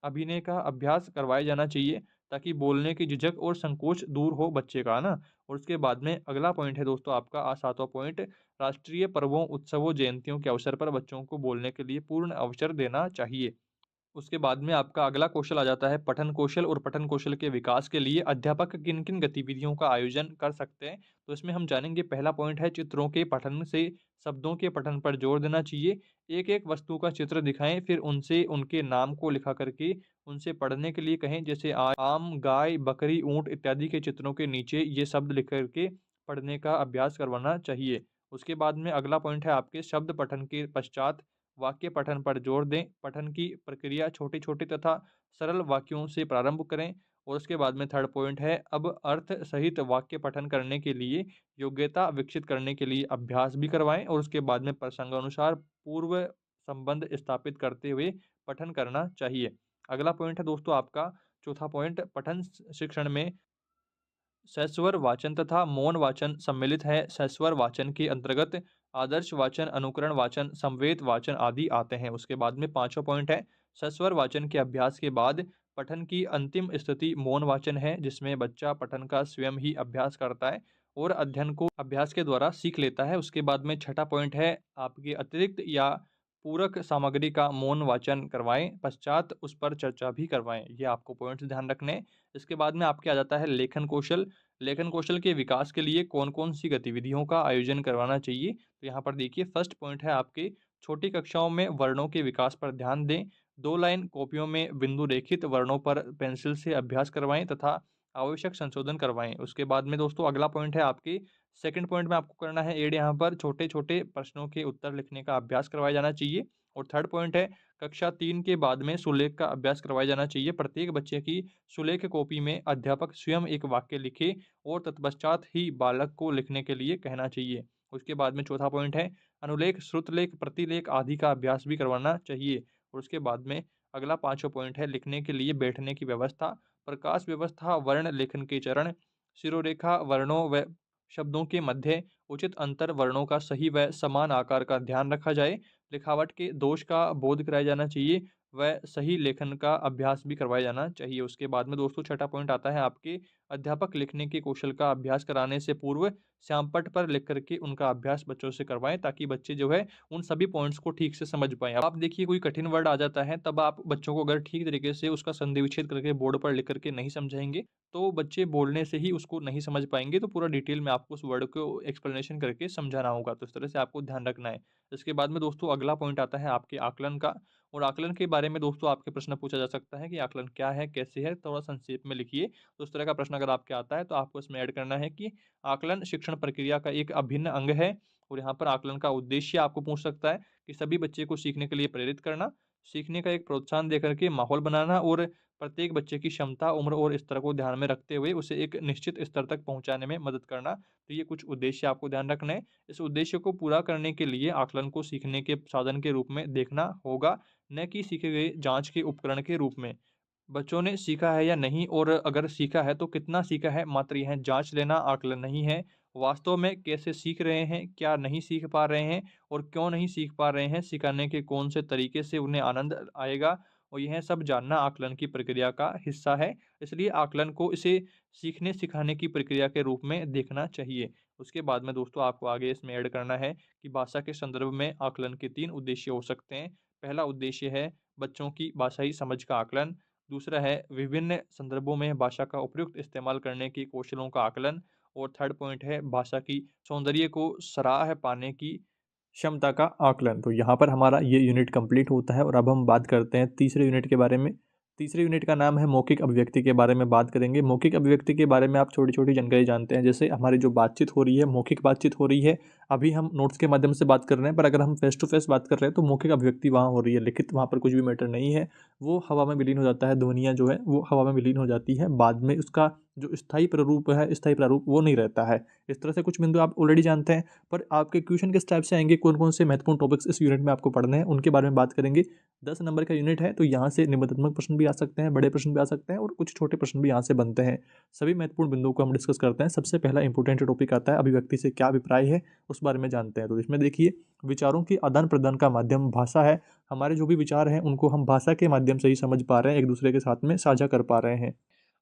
अभिनय का अभ्यास करवाया जाना चाहिए ताकि बोलने की झिझक और संकोच दूर हो बच्चे का ना। और उसके बाद में अगला पॉइंट है दोस्तों आपका सातवां पॉइंट, राष्ट्रीय पर्वों, उत्सवों, जयंतियों के अवसर पर बच्चों को बोलने के लिए पूर्ण अवसर देना चाहिए। उसके बाद में आपका अगला कौशल आ जाता है पठन कौशल, और पठन कौशल के विकास के लिए अध्यापक किन-किन गतिविधियों का आयोजन कर सकते हैं। तो इसमें हम जानेंगे, पहला पॉइंट है चित्रों के पठन से शब्दों के पठन पर जोर देना चाहिए। एक-एक वस्तु का चित्र दिखाएँ, फिर उनसे उनके नाम को लिखा करके उनसे पढ़ने के लिए कहें। जैसे आम, गाय, बकरी, ऊँट इत्यादि के चित्रों के नीचे ये शब्द लिख कर के पढ़ने का अभ्यास करवाना चाहिए। उसके बाद में अगला पॉइंट है आपके शब्द पठन के पश्चात वाक्य पठन पर जोर दें। पठन की प्रक्रिया छोटे-छोटे तथा सरल वाक्यों से प्रारंभ करें। और उसके बाद में थर्ड पॉइंट है, अब अर्थ सहित वाक्य पठन करने के लिए योग्यता विकसित करने के लिए अभ्यास भी करवाएँ, और उसके बाद में प्रसंगानुसार पूर्व संबंध स्थापित करते हुए पठन करना चाहिए। अगला पॉइंट है दोस्तों आपका चौथा पॉइंट, पठन शिक्षण में सस्वर वाचन तथा मौन वाचन सम्मिलित है। सस्वर वाचन के अंतर्गत आदर्श वाचन, अनुकरण वाचन, समवेत वाचन आदि आते हैं। उसके बाद में पांचवा पॉइंट है, सस्वर वाचन के अभ्यास के बाद पठन की अंतिम स्थिति मौन वाचन है, जिसमें बच्चा पठन का स्वयं ही अभ्यास करता है और अध्ययन को अभ्यास के द्वारा सीख लेता है। उसके बाद में छठा पॉइंट है, आपके अतिरिक्त या पूरक सामग्री का मौन वाचन करवाएं, पश्चात उस पर चर्चा भी करवाएं। ये आपको पॉइंट्स ध्यान रखने हैं। इसके बाद में आपके आ जाता है लेखन कौशल। लेखन कौशल के विकास के लिए कौन-कौन सी गतिविधियों का आयोजन करवाना चाहिए? तो यहाँ पर देखिए, फर्स्ट पॉइंट है आपके छोटी कक्षाओं में वर्णों के विकास पर ध्यान दें। 2 लाइन कॉपियों में बिंदु रेखित वर्णों पर पेंसिल से अभ्यास करवाएँ तथा आवश्यक संशोधन करवाएँ। उसके बाद में दोस्तों अगला पॉइंट है आपके सेकंड पॉइंट में आपको करना है ऐड, यहाँ पर छोटे-छोटे प्रश्नों के उत्तर लिखने का अभ्यास करवाया जाना चाहिए। और थर्ड पॉइंट है, कक्षा 3 के बाद में सुलेख का अभ्यास करवाया जाना चाहिए। प्रत्येक बच्चे की सुलेख कॉपी में अध्यापक स्वयं एक वाक्य लिखे और तत्पश्चात ही बालक को लिखने के लिए कहना चाहिए। उसके बाद में चौथा पॉइंट है, अनुलेख, श्रुतलेख, प्रतिलेख आदि का अभ्यास भी करवाना चाहिए। और उसके बाद में अगला पांचवा पॉइंट है, लिखने के लिए बैठने की व्यवस्था, प्रकाश व्यवस्था, वर्ण लेखन के चरण, शिरोरेखा, वर्णों व शब्दों के मध्य उचित अंतर, वर्णों का सही व समान आकार का ध्यान रखा जाए, लिखावट के दोष का बोध कराया जाना चाहिए व सही लेखन का अभ्यास भी करवाया जाना चाहिए। उसके बाद में दोस्तों छठा पॉइंट आता है आपके अध्यापक लिखने के कौशल का अभ्यास कराने से पूर्व श्यामपट्ट पर लिख करके उनका अभ्यास बच्चों से करवाएं, ताकि बच्चे जो है उन सभी पॉइंट्स को ठीक से समझ पाएं। अब आप देखिए, कोई कठिन वर्ड आ जाता है, तब आप बच्चों को अगर ठीक तरीके से उसका संधि विच्छेद करके बोर्ड पर लिख करके नहीं समझाएंगे, तो बच्चे बोलने से ही उसको नहीं समझ पाएंगे। तो पूरा डिटेल में आपको उस वर्ड को एक्सप्लेनेशन करके समझाना होगा। तो इस तरह से आपको ध्यान रखना है। इसके बाद में दोस्तों अगला पॉइंट आता है आपके आकलन का। और आकलन के बारे में दोस्तों आपके प्रश्न पूछा जा सकता है कि आकलन क्या है, कैसे है, थोड़ा संक्षेप में लिखिए। तो उस तरह का प्रश्न अगर आपके आता है, तो आपको इसमें ऐड करना है कि आकलन शिक्षण प्रक्रिया का एक अभिन्न अंग है। और यहाँ पर आकलन का उद्देश्य आपको पूछ सकता है कि सभी बच्चे को सीखने के लिए प्रेरित करना, सीखने का एक प्रोत्साहन देकर के माहौल बनाना, और प्रत्येक बच्चे की क्षमता, उम्र और स्तर को ध्यान में रखते हुए उसे एक निश्चित स्तर तक पहुंचाने में मदद करना। तो ये कुछ उद्देश्य आपको ध्यान रखना है। इस उद्देश्य को पूरा करने के लिए आकलन को सीखने के साधन के रूप में देखना होगा, न कि सीखे गए जांच के उपकरण के रूप में। बच्चों ने सीखा है या नहीं, और अगर सीखा है तो कितना सीखा है, मात्र यह जांच लेना आकलन नहीं है। वास्तव में कैसे सीख रहे हैं, क्या नहीं सीख पा रहे हैं और क्यों नहीं सीख पा रहे हैं, सिखाने के कौन से तरीके से उन्हें आनंद आएगा, और यह सब जानना आकलन की प्रक्रिया का हिस्सा है। इसलिए आकलन को इसे सीखने सिखाने की प्रक्रिया के रूप में देखना चाहिए। उसके बाद में दोस्तों आपको आगे इसमें ऐड करना है कि भाषा के संदर्भ में आकलन के 3 उद्देश्य हो सकते हैं। पहला उद्देश्य है बच्चों की भाषाई समझ का आकलन। दूसरा है विभिन्न संदर्भों में भाषा का उपयुक्त इस्तेमाल करने के कौशलों का आकलन। और थर्ड पॉइंट है भाषा की सौंदर्य को सराह पाने की क्षमता का आकलन। तो यहाँ पर हमारा ये यूनिट कंप्लीट होता है, और अब हम बात करते हैं तीसरे यूनिट के बारे में। तीसरे यूनिट का नाम है मौखिक अभिव्यक्ति के बारे में बात करेंगे। मौखिक अभिव्यक्ति के बारे में आप छोटी छोटी जानकारी जानते हैं, जैसे हमारी जो बातचीत हो रही है, मौखिक बातचीत हो रही है। अभी हम नोट्स के माध्यम से बात कर रहे हैं, पर अगर हम फेस टू फेस बात कर रहे हैं तो मौखिक अभिव्यक्ति वहाँ हो रही है, लिखित वहाँ पर कुछ भी मैटर नहीं है। वो हवा में विलीन हो जाता है, ध्वनियाँ जो है वो हवा में विलीन हो जाती है, बाद में उसका जो स्थायी प्रारूप है, स्थायी प्रारूप वो नहीं रहता है। इस तरह से कुछ बिंदु आप ऑलरेडी जानते हैं, पर आपके क्वेश्चन किस टाइप से आएंगे, कौन कौन से महत्वपूर्ण टॉपिक्स इस यूनिट में आपको पढ़ने हैं, उनके बारे में बात करेंगे। 10 नंबर का यूनिट है, तो यहाँ से निबंधात्मक प्रश्न भी आ सकते हैं, बड़े प्रश्न भी आ सकते हैं, और कुछ छोटे प्रश्न भी यहाँ से बनते हैं। सभी महत्वपूर्ण बिंदुओं को हम डिस्कस करते हैं। सबसे पहला इंपॉर्टेंट टॉपिक आता है अभिव्यक्ति से क्या अभिप्राय है, उस बारे में जानते हैं। तो इसमें देखिए, विचारों की आदान प्रदान का माध्यम भाषा है। हमारे जो भी विचार हैं उनको हम भाषा के माध्यम से ही समझ पा रहे हैं, एक दूसरे के साथ में साझा कर पा रहे हैं।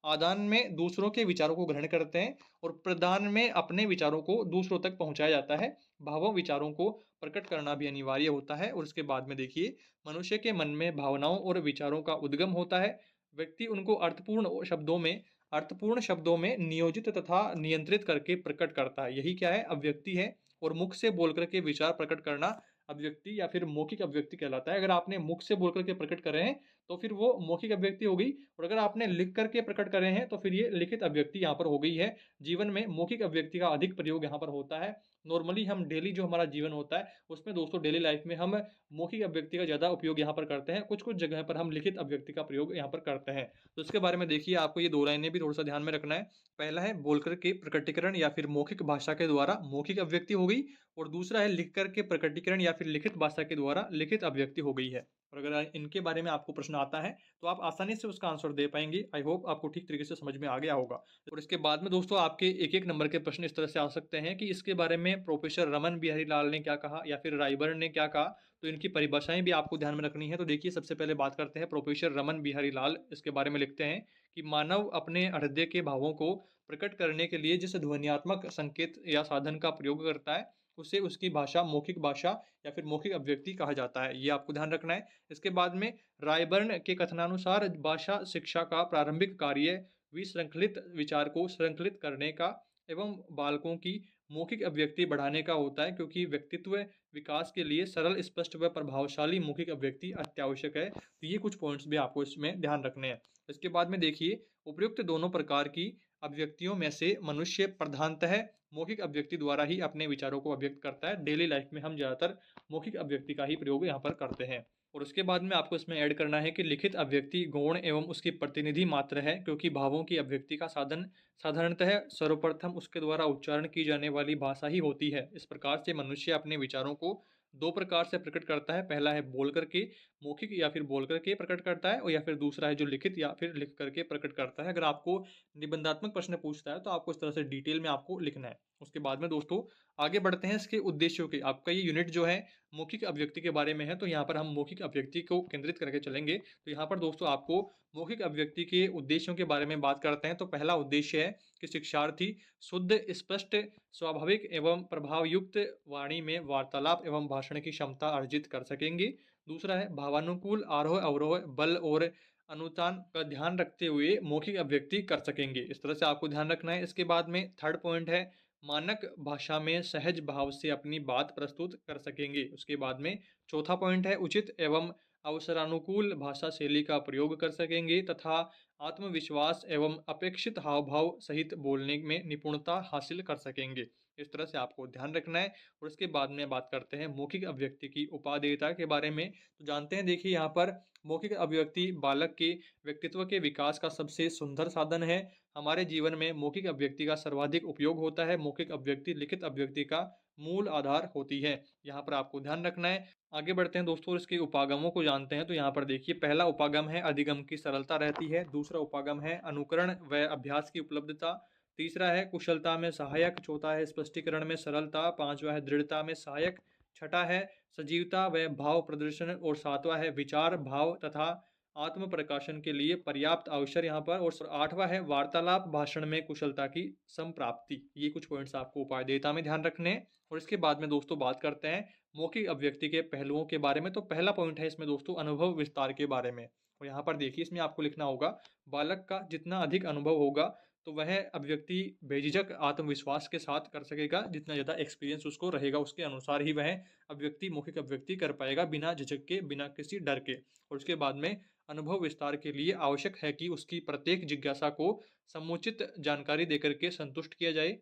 आदान में दूसरों के विचारों को ग्रहण करते हैं और प्रदान में अपने विचारों को दूसरों तक पहुँचाया जाता है। भावों विचारों को प्रकट करना भी अनिवार्य होता है और उसके बाद में देखिए मनुष्य के मन में भावनाओं और विचारों का उद्गम होता है। व्यक्ति उनको अर्थपूर्ण शब्दों में नियोजित तथा नियंत्रित करके प्रकट करता है। यही क्या है? अभिव्यक्ति है। और मुख से बोल कर के विचार प्रकट करना अभिव्यक्ति या फिर मौखिक अभिव्यक्ति कहलाता है। अगर आपने मुख से बोल करके प्रकट कर रहे हैं तो फिर वो मौखिक अभिव्यक्ति हो गई और अगर आपने लिख करके प्रकट कर रहे हैं तो फिर ये लिखित अभिव्यक्ति यहाँ पर हो गई है। जीवन में मौखिक अभिव्यक्ति का अधिक प्रयोग यहाँ पर होता है। नॉर्मली हम डेली जो हमारा जीवन होता है उसमें दोस्तों डेली लाइफ में हम मौखिक अभिव्यक्ति का ज़्यादा उपयोग यहाँ पर करते हैं। कुछ-कुछ जगह पर हम लिखित अभिव्यक्ति का प्रयोग यहाँ पर करते हैं। तो इसके बारे में देखिए आपको ये 2 लाइनें भी थोड़ा-सा ध्यान में रखना है। पहला है बोलकर के प्रकटीकरण या फिर मौखिक भाषा के द्वारा मौखिक अभिव्यक्ति हो गई और दूसरा है लिख कर के प्रकटीकरण या फिर लिखित भाषा के द्वारा लिखित अभिव्यक्ति हो गई है। और अगर इनके बारे में आपको प्रश्न आता है तो आप आसानी से उसका आंसर दे पाएंगे। आई होप आपको ठीक तरीके से समझ में आ गया होगा। और इसके बाद में दोस्तों आपके एक-एक नंबर के प्रश्न इस तरह से आ सकते हैं कि इसके बारे में प्रोफेसर रमन बिहारी लाल ने क्या कहा या फिर रायबर्न ने क्या कहा, तो इनकी परिभाषाएं भी आपको ध्यान में रखनी है। तो देखिए सबसे पहले बात करते हैं प्रोफेसर रमन बिहारी लाल। इसके बारे में लिखते हैं कि मानव अपने हृदय के भावों को प्रकट करने के लिए जिस ध्वन्यात्मक संकेत या साधन का प्रयोग करता है उसे उसकी भाषा मौखिक भाषा या फिर मौखिक अभिव्यक्ति कहा जाता है। ये आपको ध्यान रखना है। इसके बाद में रायबर्न के कथनानुसार भाषा शिक्षा का प्रारंभिक कार्य विश्रृंखलित विचार को श्रृंखलित करने का एवं बालकों की मौखिक अभिव्यक्ति बढ़ाने का होता है, क्योंकि व्यक्तित्व विकास के लिए सरल, स्पष्ट व प्रभावशाली मौखिक अभिव्यक्ति अत्यावश्यक है। तो ये कुछ पॉइंट्स भी आपको इसमें ध्यान रखने हैं। इसके बाद में देखिए उपयुक्त दोनों प्रकार की अभिव्यक्तियों में से मनुष्य प्रधानतः मौखिक अभिव्यक्ति द्वारा ही अपने विचारों को अभिव्यक्त करता है। डेली लाइफ में हम ज़्यादातर मौखिक अभिव्यक्ति का ही प्रयोग यहाँ पर करते हैं। और उसके बाद में आपको इसमें ऐड करना है कि लिखित अभिव्यक्ति गौण एवं उसकी प्रतिनिधि मात्र है, क्योंकि भावों की अभिव्यक्ति का साधन साधारणतः सर्वप्रथम उसके द्वारा उच्चारण की जाने वाली भाषा ही होती है। इस प्रकार से मनुष्य अपने विचारों को 2 प्रकार से प्रकट करता है। पहला है बोल करके, मौखिक या फिर बोल करके प्रकट करता है और या फिर दूसरा है जो लिखित या फिर लिख करके प्रकट करता है। अगर आपको निबंधात्मक प्रश्न पूछता है तो आपको इस तरह से डिटेल में आपको लिखना है। उसके बाद में दोस्तों आगे बढ़ते हैं इसके उद्देश्यों के। आपका ये यूनिट जो है मौखिक अभिव्यक्ति के बारे में है, तो यहाँ पर हम मौखिक अभिव्यक्ति को केंद्रित करके चलेंगे। तो यहाँ पर दोस्तों आपको मौखिक अभिव्यक्ति के उद्देश्यों के बारे में बात करते हैं। तो पहला उद्देश्य है कि शिक्षार्थी शुद्ध, स्पष्ट, स्वाभाविक एवं प्रभावयुक्त वाणी में वार्तालाप एवं भाषण की क्षमता अर्जित कर सकेंगे। दूसरा है भावानुकूल आरोह अवरोह बल और अनुतान का ध्यान रखते हुए मौखिक अभिव्यक्ति कर सकेंगे। इस तरह से आपको ध्यान रखना है। इसके बाद में थर्ड पॉइंट है मानक भाषा में सहज भाव से अपनी बात प्रस्तुत कर सकेंगे। उसके बाद में चौथा पॉइंट है उचित एवं अवसरानुकूल भाषा शैली का प्रयोग कर सकेंगे तथा आत्मविश्वास एवं अपेक्षित हाव भाव सहित बोलने में निपुणता हासिल कर सकेंगे। इस तरह से आपको ध्यान रखना है। और इसके बाद में बात करते हैं मौखिक अभिव्यक्ति की उपादेयता के बारे में। तो जानते हैं देखिए यहाँ पर मौखिक अभिव्यक्ति बालक के व्यक्तित्व के विकास का सबसे सुंदर साधन है। हमारे जीवन में मौखिक अभिव्यक्ति का सर्वाधिक उपयोग होता है। मौखिक अभिव्यक्ति लिखित अभिव्यक्ति का मूल आधार होती है। यहाँ पर आपको ध्यान रखना है। आगे बढ़ते हैं दोस्तों और इसके उपागमों को जानते हैं। तो यहाँ पर देखिए पहला उपागम है अधिगम की सरलता रहती है। दूसरा उपागम है अनुकरण व अभ्यास की उपलब्धता। तीसरा है कुशलता में सहायक। चौथा है स्पष्टीकरण में सरलता। पांचवा है दृढ़ता में सहायक। छठा है सजीवता व भाव प्रदर्शन और सातवां है विचार भाव तथा आत्म प्रकाशन के लिए पर्याप्त अवसर यहाँ पर। और आठवां है वार्तालाप भाषण में कुशलता की संप्राप्ति। ये कुछ पॉइंट्स आपको उपादेयता में ध्यान रखने हैं। और इसके बाद में दोस्तों बात करते हैं मौखिक अभिव्यक्ति के पहलुओं के बारे में। तो पहला पॉइंट है इसमें दोस्तों अनुभव विस्तार के बारे में। और यहाँ पर देखिए इसमें आपको लिखना होगा बालक का जितना अधिक अनुभव होगा तो वह अभिव्यक्ति बेझिझक आत्मविश्वास के साथ कर सकेगा। जितना ज़्यादा एक्सपीरियंस उसको रहेगा उसके अनुसार ही वह अभिव्यक्ति मौखिक अभिव्यक्ति कर पाएगा बिना झिझक के, बिना किसी डर के। और उसके बाद में अनुभव विस्तार के लिए आवश्यक है कि उसकी प्रत्येक जिज्ञासा को समुचित जानकारी देकर के संतुष्ट किया जाए।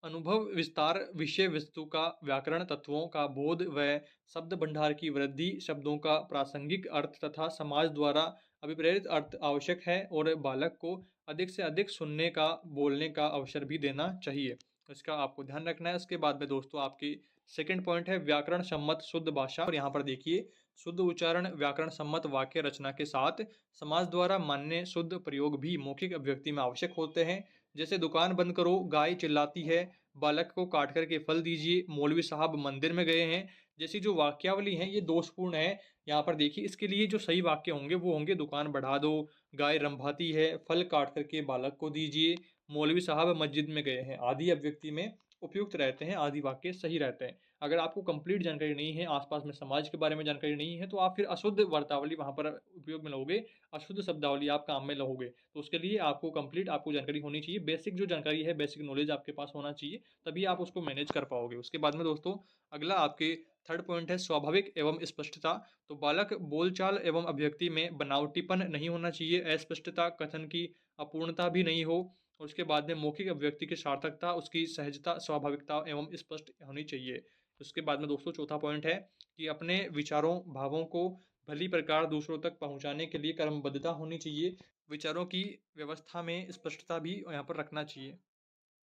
अनुभव विस्तार विषय वस्तु का व्याकरण तत्वों का बोध व शब्द भंडार की वृद्धि, शब्दों का प्रासंगिक अर्थ तथा समाज द्वारा अभिप्रेरित अर्थ आवश्यक है और बालक को अधिक से अधिक सुनने का, बोलने का अवसर भी देना चाहिए। इसका आपको ध्यान रखना है। इसके बाद में दोस्तों आपकी सेकंड पॉइंट है व्याकरण सम्मत शुद्ध भाषा। और यहाँ पर देखिए शुद्ध उच्चारण, व्याकरण सम्मत वाक्य रचना के साथ समाज द्वारा मान्य शुद्ध प्रयोग भी मौखिक अभिव्यक्ति में आवश्यक होते हैं। जैसे दुकान बंद करो, गाय चिल्लाती है, बालक को काट कर के फल दीजिए, मौलवी साहब मंदिर में गए हैं। जैसी जो वाक्यावली है ये दोषपूर्ण है। यहाँ पर देखिए इसके लिए जो सही वाक्य होंगे वो होंगे दुकान बढ़ा दो, गाय रंभाती है, फल काट कर के बालक को दीजिए, मौलवी साहब मस्जिद में गए हैं, आदि अभिव्यक्ति में उपयुक्त रहते हैं, आदि वाक्य सही रहते हैं। अगर आपको कंप्लीट जानकारी नहीं है, आस-पास में समाज के बारे में जानकारी नहीं है, तो आप फिर अशुद्ध वर्तावली वहाँ पर उपयोग में लोगे, अशुद्ध शब्दावली आप काम में लोगे। तो उसके लिए आपको कंप्लीट आपको जानकारी होनी चाहिए। बेसिक जो जानकारी है, बेसिक नॉलेज आपके पास होना चाहिए, तभी आप उसको मैनेज कर पाओगे। उसके बाद में दोस्तों अगला आपके थर्ड पॉइंट है स्वाभाविक एवं स्पष्टता। तो बालक बोलचाल एवं अभिव्यक्ति में बनावटीपन नहीं होना चाहिए, अस्पष्टता, कथन की अपूर्णता भी नहीं हो। और उसके बाद में मौखिक अभिव्यक्ति की सार्थकता, उसकी सहजता, स्वाभाविकता एवं स्पष्ट होनी चाहिए। उसके बाद में दोस्तों चौथा पॉइंट है कि अपने विचारों, भावों को भली प्रकार दूसरों तक पहुँचाने के लिए क्रमबद्धता होनी चाहिए। विचारों की व्यवस्था में स्पष्टता भी यहाँ पर रखना चाहिए।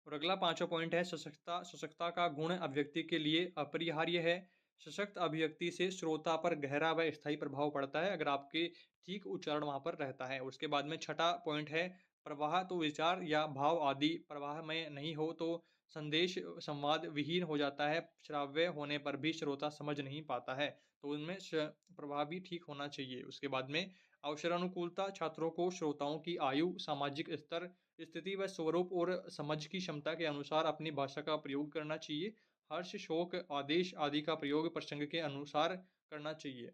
और अगला पाँचवाँ पॉइंट है सशक्तता। सशक्तता का गुण अभिव्यक्ति के लिए अपरिहार्य है। सशक्त अभिव्यक्ति से श्रोता पर गहरा व स्थायी प्रभाव पड़ता है अगर आपके ठीक उच्चारण वहाँ पर रहता है। और उसके बाद में छठा पॉइंट है प्रवाह। तो विचार या भाव आदि प्रवाह में नहीं हो तो संदेश संवाद विहीन हो जाता है। श्राव्य होने पर भी श्रोता समझ नहीं पाता है। तो उनमें प्रवाह भी ठीक होना चाहिए। उसके बाद में अवसरानुकूलता। छात्रों को श्रोताओं की आयु, सामाजिक स्तर, स्थिति व स्वरूप और समझ की क्षमता के अनुसार अपनी भाषा का प्रयोग करना चाहिए। हर्ष, शोक, आदेश आदि का प्रयोग प्रसंग के अनुसार करना चाहिए।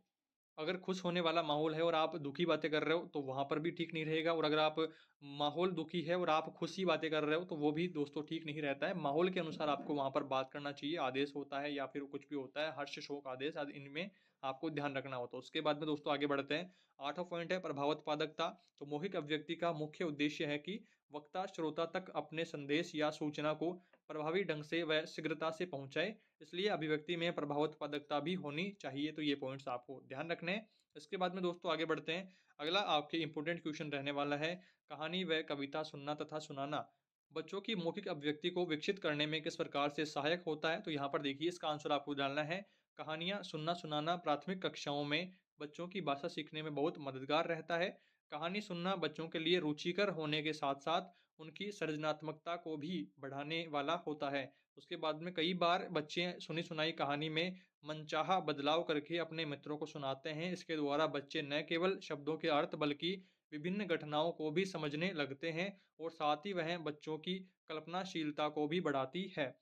अगर खुश होने वाला माहौल है और आप दुखी बातें कर रहे हो तो वहाँ पर भी ठीक नहीं रहेगा। और अगर आप माहौल दुखी है और आप खुशी बातें कर रहे हो तो वो भी दोस्तों ठीक नहीं रहता है। माहौल के अनुसार आपको वहाँ पर बात करना चाहिए। आदेश होता है या फिर कुछ भी होता है, हर्ष, शोक, आदेश आदि इनमें आपको ध्यान रखना होता है। उसके बाद में दोस्तों आगे बढ़ते हैं। आठवां पॉइंट है प्रभावोत्पादकता। तो मौखिक अभिव्यक्ति का मुख्य उद्देश्य है कि वक्ता श्रोता तक अपने संदेश या सूचना को प्रभावी ढंग से व शीघ्रता से पहुंचाए। इसलिए अभिव्यक्ति में प्रभावोत्पादकता भी होनी चाहिए। तो ये पॉइंट्स आपको ध्यान रखने हैं। इसके बाद में दोस्तों आगे बढ़ते हैं। अगला आपके इंपॉर्टेंट क्वेश्चन रहने वाला है कहानी व कविता सुनना तथा सुनाना बच्चों की मौखिक अभिव्यक्ति को विकसित करने में किस प्रकार से सहायक होता है। तो यहाँ पर देखिए इसका आंसर आपको डालना है। कहानियाँ सुनना सुनाना प्राथमिक कक्षाओं में बच्चों की भाषा सीखने में बहुत मददगार रहता है। कहानी सुनना बच्चों के लिए रुचिकर होने के साथ साथ उनकी सृजनात्मकता को भी बढ़ाने वाला होता है। उसके बाद में कई बार बच्चे सुनी सुनाई कहानी में मनचाहा बदलाव करके अपने मित्रों को सुनाते हैं। इसके द्वारा बच्चे न केवल शब्दों के अर्थ बल्कि विभिन्न घटनाओं को भी समझने लगते हैं और साथ ही वह बच्चों की कल्पनाशीलता को भी बढ़ाती है।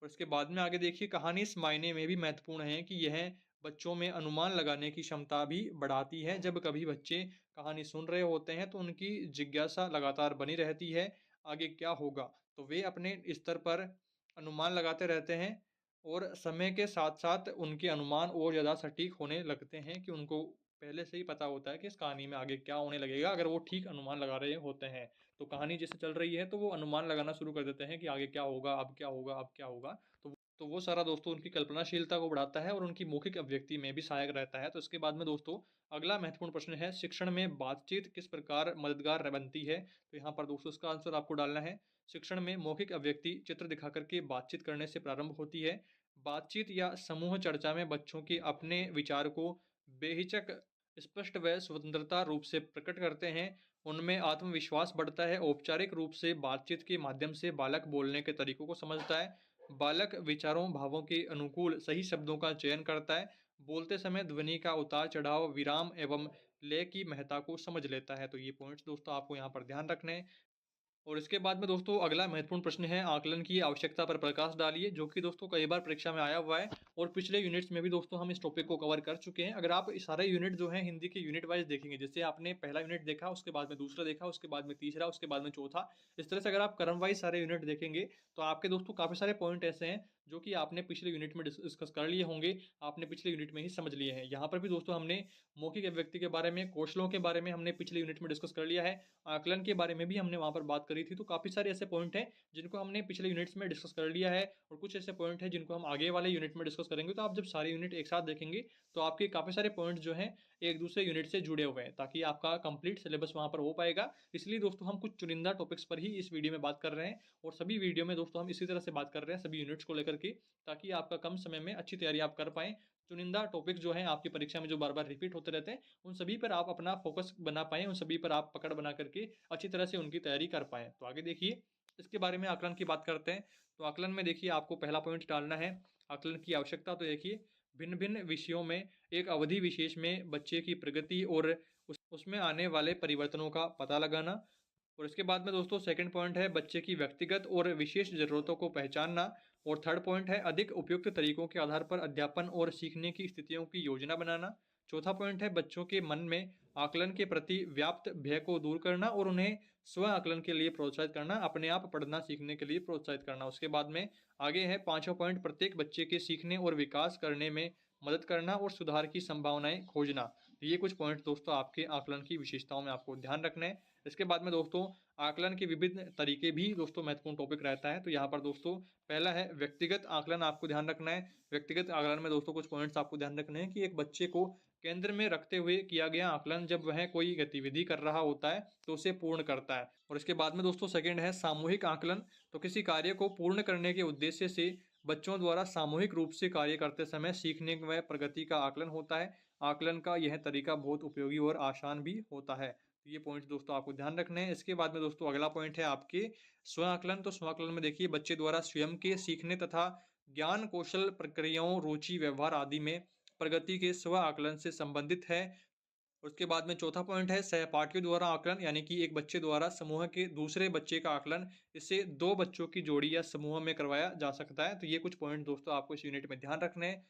उसके बाद में आगे देखिए कहानी इस मायने में भी महत्वपूर्ण है कि यह बच्चों में अनुमान लगाने की क्षमता भी बढ़ाती है। जब कभी बच्चे कहानी सुन रहे होते हैं तो उनकी जिज्ञासा लगातार बनी रहती है, आगे क्या होगा? तो वे अपने स्तर पर अनुमान लगाते रहते हैं और समय के साथ-साथ उनके अनुमान और ज़्यादा सटीक होने लगते हैं कि उनको पहले से ही पता होता है कि इस कहानी में आगे क्या होने लगेगा, अगर वो ठीक अनुमान लगा रहे होते हैं। तो कहानी जैसे चल रही है तो वो अनुमान लगाना शुरू कर देते हैं कि आगे क्या होगा, अब क्या होगा, अब क्या होगा? तो वो सारा दोस्तों उनकी कल्पनाशीलता को बढ़ाता है और उनकी मौखिक अभिव्यक्ति में भी सहायक रहता है। तो इसके बाद में दोस्तों अगला महत्वपूर्ण प्रश्न है शिक्षण में बातचीत किस प्रकार मददगार बनती है? तो यहाँ पर दोस्तों इसका आंसर आपको डालना है। शिक्षण में मौखिक अभिव्यक्ति चित्र दिखा कर के बातचीत करने से प्रारंभ होती है। बातचीत या समूह चर्चा में बच्चों के अपने विचार को बेहिचक, स्पष्ट व स्वतंत्रता रूप से प्रकट करते हैं। उनमें आत्मविश्वास बढ़ता है। औपचारिक रूप से बातचीत के माध्यम से बालक बोलने के तरीकों को समझता है। बालक विचारों, भावों के अनुकूल सही शब्दों का चयन करता है। बोलते समय ध्वनि का उतार-चढ़ाव, विराम एवं लय की महत्ता को समझ लेता है। तो ये पॉइंट्स दोस्तों आपको यहाँ पर ध्यान रखने हैं। और इसके बाद में दोस्तों अगला महत्वपूर्ण प्रश्न है आकलन की आवश्यकता पर प्रकाश डालिए, जो कि दोस्तों कई बार परीक्षा में आया हुआ है और पिछले यूनिट्स में भी दोस्तों हम इस टॉपिक को कवर कर चुके हैं। अगर आप इस सारे यूनिट जो हैं हिंदी के यूनिट वाइज देखेंगे, जैसे आपने पहला यूनिट देखा, उसके बाद में दूसरा देखा, उसके बाद में तीसरा, उसके बाद में चौथा, इस तरह से अगर आप क्रम वाइज सारे यूनिट देखेंगे तो आपके दोस्तों काफ़ी सारे पॉइंट ऐसे हैं जो कि आपने पिछले यूनिट में डिस्कस कर लिए होंगे, आपने पिछले यूनिट में ही समझ लिए हैं। यहाँ पर भी दोस्तों हमने मौखिक अभिव्यक्ति के बारे में, कौशलों के बारे में हमने पिछले यूनिट में डिस्कस कर लिया है। आकलन के बारे में भी हमने वहाँ पर बात करी थी। तो काफ़ी सारे ऐसे पॉइंट हैं जिनको हमने पिछले यूनिट्स में डिस्कस कर लिया है और कुछ ऐसे पॉइंट हैं जिनको हम आगे वाले यूनिट में डिस्कस करेंगे। तो आप जब सारे यूनिट एक साथ देखेंगे तो आपके काफ़ी सारे पॉइंट जो हैं एक दूसरे यूनिट से जुड़े हुए हैं, ताकि आपका कंप्लीट सिलेबस वहाँ पर हो पाएगा। इसलिए दोस्तों हम कुछ चुनिंदा टॉपिक्स पर ही इस वीडियो में बात कर रहे हैं और सभी वीडियो में दोस्तों हम इसी तरह से बात कर रहे हैं सभी यूनिट्स को लेकर के, ताकि आपका कम समय में अच्छी तैयारी आप कर पाएँ। चुनिंदा टॉपिक जो हैं आपकी परीक्षा में जो बार-बार रिपीट होते रहते हैं, उन सभी पर आप अपना फ़ोकस बना पाएँ, उन सभी पर आप पकड़ बना करके अच्छी तरह से उनकी तैयारी कर पाएँ। तो आगे देखिए, इसके बारे में आकलन की बात करते हैं। तो आकलन में देखिए आपको पहला पॉइंट डालना है, आकलन की आवश्यकता। तो देखिए, भिन्न भिन्न विषयों में एक अवधि विशेष में बच्चे की प्रगति और उसमें आने वाले परिवर्तनों का पता लगाना। और इसके बाद में दोस्तों सेकंड पॉइंट है बच्चे की व्यक्तिगत और विशेष ज़रूरतों को पहचानना। और थर्ड पॉइंट है अधिक उपयुक्त तरीकों के आधार पर अध्यापन और सीखने की स्थितियों की योजना बनाना। चौथा पॉइंट है बच्चों के मन में आकलन के प्रति व्याप्त भय को दूर करना और उन्हें स्व आकलन के लिए प्रोत्साहित करना, अपने आप पढ़ना सीखने के लिए प्रोत्साहित करना। उसके बाद में आगे है पांचवा पॉइंट प्रत्येक बच्चे के सीखने और विकास करने में मदद करना और सुधार की संभावनाएं खोजना। तो ये कुछ पॉइंट दोस्तों आपके आकलन की विशेषताओं में आपको ध्यान रखना है। इसके बाद में दोस्तों आकलन के विभिन्न तरीके भी दोस्तों महत्वपूर्ण टॉपिक रहता है। तो यहाँ पर दोस्तों पहला है व्यक्तिगत आकलन, आपको ध्यान रखना है। व्यक्तिगत आकलन में दोस्तों कुछ पॉइंट्स आपको ध्यान रखने हैं कि एक बच्चे को केंद्र में रखते हुए किया गया आकलन, जब वह कोई गतिविधि कर रहा होता है तो उसे पूर्ण करता है। और इसके बाद में दोस्तों सेकंड है सामूहिक आकलन। तो किसी कार्य को पूर्ण करने के उद्देश्य से बच्चों द्वारा सामूहिक रूप से कार्य करते समय सीखने व प्रगति का आकलन होता है। आकलन का यह तरीका बहुत उपयोगी और आसान भी होता है। तो ये पॉइंट दोस्तों आपको ध्यान रखने हैं। इसके बाद में दोस्तों अगला पॉइंट है आपके स्व आकलन। तो स्व आकलन में देखिए बच्चे द्वारा स्वयं के सीखने तथा ज्ञान कौशल प्रक्रियाओं रुचि व्यवहार आदि में प्रगति के स्व आकलन से संबंधित है। उसके बाद में चौथा पॉइंट है सहपाठियों द्वारा आकलन, यानी कि एक बच्चे द्वारा समूह के दूसरे बच्चे का आकलन। इससे दो बच्चों की जोड़ी या समूह में करवाया जा सकता है। तो ये कुछ पॉइंट दोस्तों आपको इस यूनिट में ध्यान रखने हैं।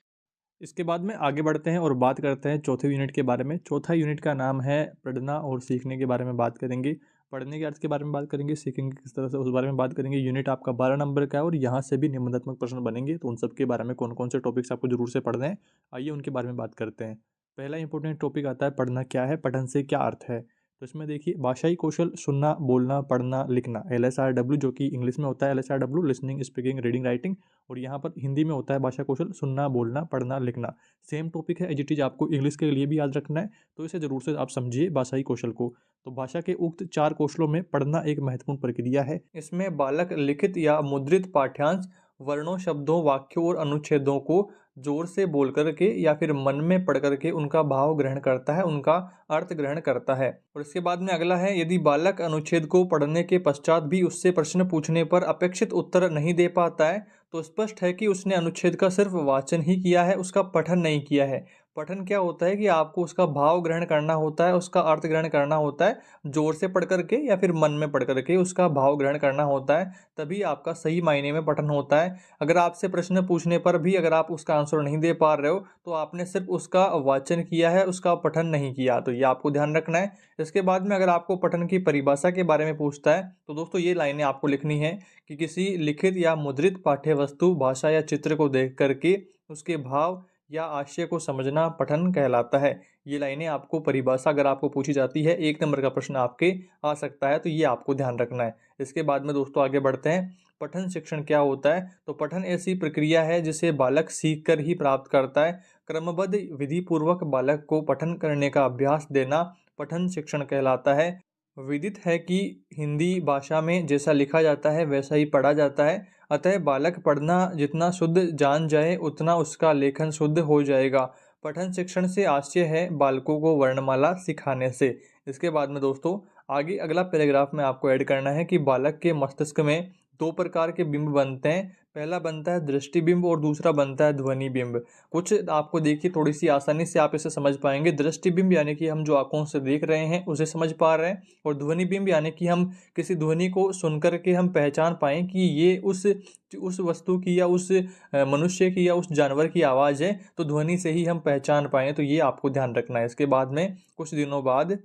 इसके बाद में आगे बढ़ते हैं और बात करते हैं चौथे यूनिट के बारे में। चौथा यूनिट का नाम है पढ़ना और सीखने के बारे में बात करेंगे। पढ़ने के अर्थ के बारे में बात करेंगे, सीखेंगे किस तरह से उस बारे में बात करेंगे। यूनिट आपका 12 नंबर का है और यहाँ से भी निबंधात्मक प्रश्न बनेंगे, तो उन सब के बारे में कौन कौन से टॉपिक्स आपको जरूर से पढ़ने हैं, आइए उनके बारे में बात करते हैं। पहला इंपॉर्टेंट टॉपिक आता है पढ़ना क्या है, पठन से क्या अर्थ है। तो इसमें देखिए भाषाई कौशल सुनना बोलना पढ़ना लिखना, LSRW जो कि इंग्लिश में होता है LSRW listening speaking reading writing, और यहाँ पर हिंदी में होता है भाषा कौशल सुनना बोलना पढ़ना लिखना। सेम टॉपिक है, एज इट इज आपको इंग्लिश के लिए भी याद रखना है, तो इसे जरूर से आप समझिए भाषाई कौशल को। तो भाषा के उक्त 4 कौशलों में पढ़ना एक महत्वपूर्ण प्रक्रिया है। इसमें बालक लिखित या मुद्रित पाठ्यांश वर्णों शब्दों वाक्यों और अनुच्छेदों को जोर से बोल करके या फिर मन में पढ़ करके उनका भाव ग्रहण करता है, उनका अर्थ ग्रहण करता है। और इसके बाद में अगला है यदि बालक अनुच्छेद को पढ़ने के पश्चात भी उससे प्रश्न पूछने पर अपेक्षित उत्तर नहीं दे पाता है तो स्पष्ट है कि उसने अनुच्छेद का सिर्फ वाचन ही किया है, उसका पठन नहीं किया है। पठन क्या होता है कि आपको उसका भाव ग्रहण करना होता है, उसका अर्थ ग्रहण करना होता है, जोर से पढ़ करके या फिर मन में पढ़ करके उसका भाव ग्रहण करना होता है, तभी आपका सही मायने में पठन होता है। अगर आपसे प्रश्न पूछने पर भी अगर आप उसका आंसर नहीं दे पा रहे हो तो आपने सिर्फ उसका वाचन किया है, उसका पठन नहीं किया, तो ये आपको ध्यान रखना है। इसके बाद में अगर आपको पठन की परिभाषा के बारे में पूछता है तो दोस्तों ये लाइनें आपको लिखनी है कि किसी लिखित या मुद्रित पाठ्य वस्तु भाषा या चित्र को देख करके उसके भाव या आशय को समझना पठन कहलाता है। ये लाइनें आपको परिभाषा अगर आपको पूछी जाती है, 1 नंबर का प्रश्न आपके आ सकता है, तो ये आपको ध्यान रखना है। इसके बाद में दोस्तों आगे बढ़ते हैं। पठन शिक्षण क्या होता है, तो पठन ऐसी प्रक्रिया है जिसे बालक सीख कर ही प्राप्त करता है। क्रमबद्ध विधि पूर्वक बालक को पठन करने का अभ्यास देना पठन शिक्षण कहलाता है। विदित है कि हिंदी भाषा में जैसा लिखा जाता है वैसा ही पढ़ा जाता है, अतः बालक पढ़ना जितना शुद्ध जान जाए उतना उसका लेखन शुद्ध हो जाएगा। पठन शिक्षण से आशय है बालकों को वर्णमाला सिखाने से। इसके बाद में दोस्तों आगे अगला पैराग्राफ में आपको ऐड करना है कि बालक के मस्तिष्क में 2 प्रकार के बिंब बनते हैं। पहला बनता है दृष्टि बिंब और दूसरा बनता है ध्वनि बिंब। कुछ आपको देखिए थोड़ी सी आसानी से आप इसे समझ पाएंगे। दृष्टि बिंब यानी कि हम जो आंखों से देख रहे हैं उसे समझ पा रहे हैं, और ध्वनि बिंब यानी कि हम किसी ध्वनि को सुनकर के हम पहचान पाएँ कि ये उस वस्तु की या उस मनुष्य की या उस जानवर की आवाज़ है, तो ध्वनि से ही हम पहचान पाएँ, तो ये आपको ध्यान रखना है। इसके बाद में कुछ दिनों बाद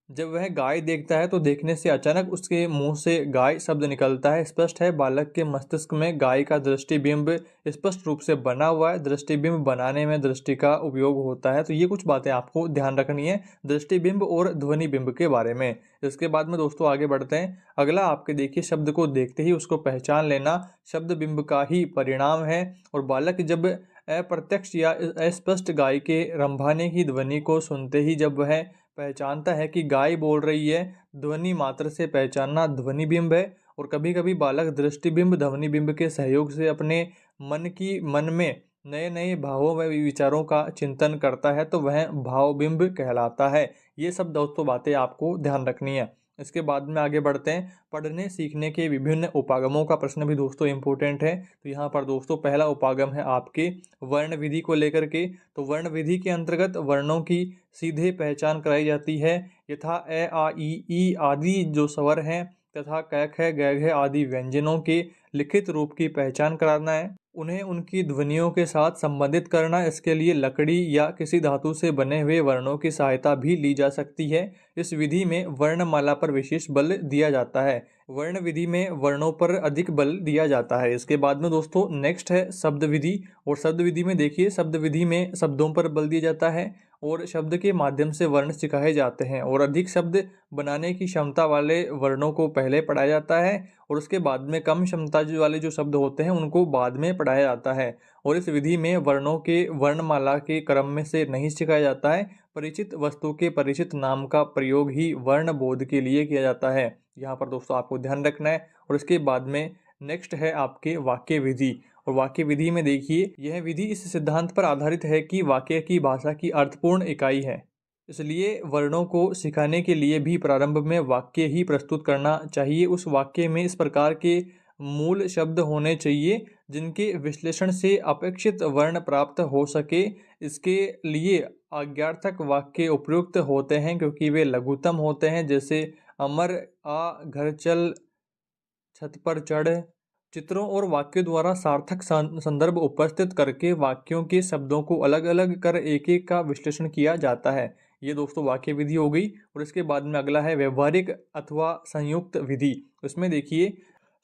जब वह गाय देखता है तो देखने से अचानक उसके मुंह से गाय शब्द निकलता है। स्पष्ट है बालक के मस्तिष्क में गाय का दृष्टिबिंब स्पष्ट रूप से बना हुआ है। दृष्टिबिंब बनाने में दृष्टि का उपयोग होता है। तो ये कुछ बातें आपको ध्यान रखनी है दृष्टिबिंब और ध्वनि बिंब के बारे में। इसके बाद में दोस्तों आगे बढ़ते हैं। अगला आपके देखिए शब्द को देखते ही उसको पहचान लेना शब्द बिंब का ही परिणाम है, और बालक जब अप्रत्यक्ष या अस्पष्ट गाय के रंभाने की ध्वनि को सुनते ही जब वह पहचानता है कि गाय बोल रही है, ध्वनि मात्र से पहचानना ध्वनि बिंब है। और कभी कभी बालक दृष्टिबिंब ध्वनि बिंब के सहयोग से अपने मन में नए नए भावों व विचारों का चिंतन करता है, तो वह भाव बिंब कहलाता है। ये सब दोस्तों बातें आपको ध्यान रखनी है। इसके बाद में आगे बढ़ते हैं। पढ़ने सीखने के विभिन्न उपागमों का प्रश्न भी दोस्तों इम्पोर्टेंट है। तो यहाँ पर दोस्तों पहला उपागम है आपके वर्ण विधि को लेकर के। तो वर्ण विधि के अंतर्गत वर्णों की सीधे पहचान कराई जाती है, यथा अ आ इ ई आदि जो स्वर हैं तथा क ख ग घ आदि व्यंजनों के लिखित रूप की पहचान कराना है। उन्हें उनकी ध्वनियों के साथ संबंधित करना, इसके लिए लकड़ी या किसी धातु से बने हुए वर्णों की सहायता भी ली जा सकती है। इस विधि में वर्णमाला पर विशेष बल दिया जाता है। वर्ण विधि में वर्णों पर अधिक बल दिया जाता है। इसके बाद में दोस्तों नेक्स्ट है शब्द विधि। और शब्द विधि में देखिए, शब्द विधि में शब्दों पर बल दिया जाता है और शब्द के माध्यम से वर्ण सिखाए जाते हैं और अधिक शब्द बनाने की क्षमता वाले वर्णों को पहले पढ़ाया जाता है और उसके बाद में कम क्षमता वाले जो शब्द होते हैं उनको बाद में पढ़ाया जाता है। और इस विधि में वर्णों के वर्णमाला के क्रम में से नहीं सिखाया जाता है। परिचित वस्तु के परिचित नाम का प्रयोग ही वर्ण बोध के लिए किया जाता है। यहाँ पर दोस्तों आपको ध्यान रखना है। और इसके बाद में नेक्स्ट है आपके वाक्य विधि। और वाक्य विधि में देखिए, यह विधि इस सिद्धांत पर आधारित है कि वाक्य की भाषा की अर्थपूर्ण इकाई है, इसलिए वर्णों को सिखाने के लिए भी प्रारंभ में वाक्य ही प्रस्तुत करना चाहिए। उस वाक्य में इस प्रकार के मूल शब्द होने चाहिए जिनके विश्लेषण से अपेक्षित वर्ण प्राप्त हो सके। इसके लिए आज्ञार्थक वाक्य उपयुक्त होते हैं क्योंकि वे लघुतम होते हैं, जैसे अमर, आ, घर चल, छत पर चढ़। चित्रों और वाक्यों द्वारा सार्थक संदर्भ उपस्थित करके वाक्यों के शब्दों को अलग अलग कर एक एक का विश्लेषण किया जाता है। ये दोस्तों वाक्य विधि हो गई। और इसके बाद में अगला है व्यवहारिक अथवा संयुक्त विधि। इसमें देखिए,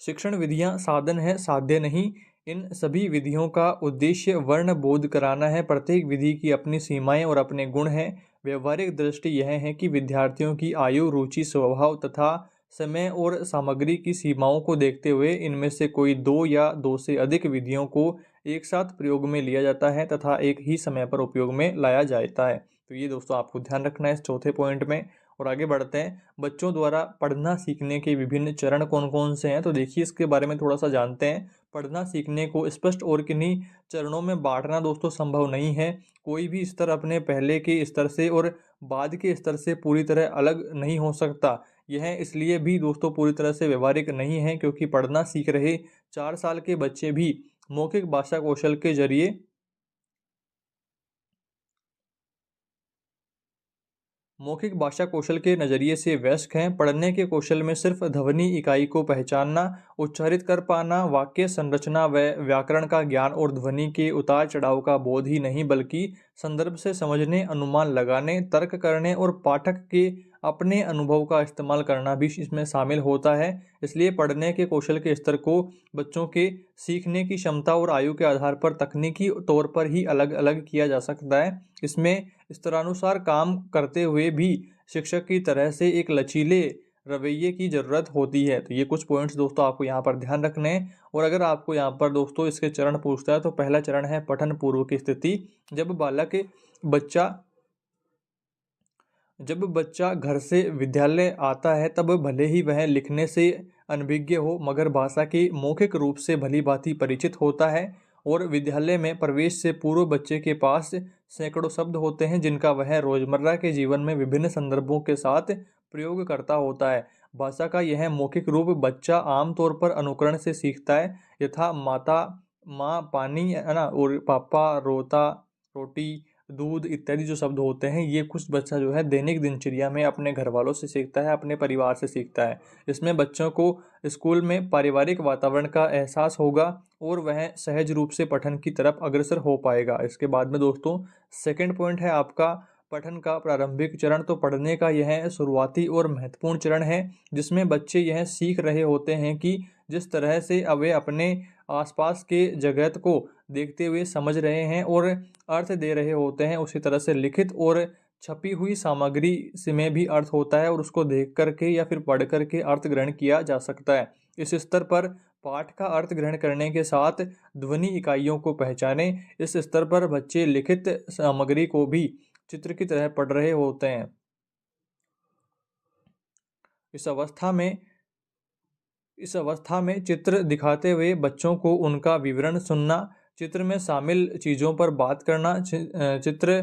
शिक्षण विधियां साधन है, साध्य नहीं। इन सभी विधियों का उद्देश्य वर्ण बोध कराना है। प्रत्येक विधि की अपनी सीमाएं और अपने गुण हैं। व्यवहारिक दृष्टि यह है कि विद्यार्थियों की आयु, रुचि, स्वभाव तथा समय और सामग्री की सीमाओं को देखते हुए इनमें से कोई दो या दो से अधिक विधियों को एक साथ प्रयोग में लिया जाता है तथा एक ही समय पर उपयोग में लाया जाता है। तो ये दोस्तों आपको ध्यान रखना है इस चौथे पॉइंट में। और आगे बढ़ते हैं। बच्चों द्वारा पढ़ना सीखने के विभिन्न चरण कौन कौन से हैं, तो देखिए इसके बारे में थोड़ा सा जानते हैं। पढ़ना सीखने को स्पष्ट और किन्हीं चरणों में बांटना दोस्तों संभव नहीं है। कोई भी स्तर अपने पहले के स्तर से और बाद के स्तर से पूरी तरह अलग नहीं हो सकता। यह इसलिए भी दोस्तों पूरी तरह से व्यवहारिक नहीं है क्योंकि पढ़ना सीख रहे 4 साल के बच्चे भी मौखिक भाषा कौशल के जरिए मौखिक भाषा कौशल के नज़रिए से वयस्क हैं। पढ़ने के कौशल में सिर्फ ध्वनि इकाई को पहचानना, उच्चारित कर पाना, वाक्य संरचना व व्याकरण का ज्ञान और ध्वनि के उतार चढ़ाव का बोध ही नहीं बल्कि संदर्भ से समझने, अनुमान लगाने, तर्क करने और पाठक के अपने अनुभव का इस्तेमाल करना भी इसमें शामिल होता है। इसलिए पढ़ने के कौशल के स्तर को बच्चों के सीखने की क्षमता और आयु के आधार पर तकनीकी तौर पर ही अलग अलग किया जा सकता है। इसमें स्तरानुसार काम करते हुए भी शिक्षक की तरह से एक लचीले रवैये की ज़रूरत होती है। तो ये कुछ पॉइंट्स दोस्तों आपको यहाँ पर ध्यान रखने हैं। और अगर आपको यहाँ पर दोस्तों इसके चरण पूछता है तो पहला चरण है पठन पूर्व की स्थिति। जब बच्चा घर से विद्यालय आता है तब भले ही वह लिखने से अनभिज्ञ हो मगर भाषा के मौखिक रूप से भली भांति परिचित होता है। और विद्यालय में प्रवेश से पूर्व बच्चे के पास सैकड़ों शब्द होते हैं जिनका वह रोजमर्रा के जीवन में विभिन्न संदर्भों के साथ प्रयोग करता होता है। भाषा का यह मौखिक रूप बच्चा आमतौर पर अनुकरण से सीखता है, यथा माता, माँ, पानी, है ना, और पापा, रोता, रोटी, दूध इत्यादि जो शब्द होते हैं ये कुछ बच्चा जो है दैनिक दिनचर्या में अपने घर वालों से सीखता है, अपने परिवार से सीखता है। इसमें बच्चों को स्कूल में पारिवारिक वातावरण का एहसास होगा और वह सहज रूप से पठन की तरफ अग्रसर हो पाएगा। इसके बाद में दोस्तों सेकंड पॉइंट है आपका पठन का प्रारंभिक चरण। तो पढ़ने का यह शुरुआती और महत्वपूर्ण चरण है जिसमें बच्चे यह सीख रहे होते हैं कि जिस तरह से अब वे अपने आसपास के जगत को देखते हुए समझ रहे हैं और अर्थ दे रहे होते हैं, उसी तरह से लिखित और छपी हुई सामग्री से में भी अर्थ होता है और उसको देख करके या फिर पढ़ करके अर्थ ग्रहण किया जा सकता है। इस स्तर पर पाठ का अर्थ ग्रहण करने के साथ ध्वनि इकाइयों को पहचाने। इस स्तर पर बच्चे लिखित सामग्री को भी चित्र की तरह पढ़ रहे होते हैं। इस अवस्था में चित्र दिखाते हुए बच्चों को उनका विवरण सुनना, चित्र में शामिल चीज़ों पर बात करना, चित्र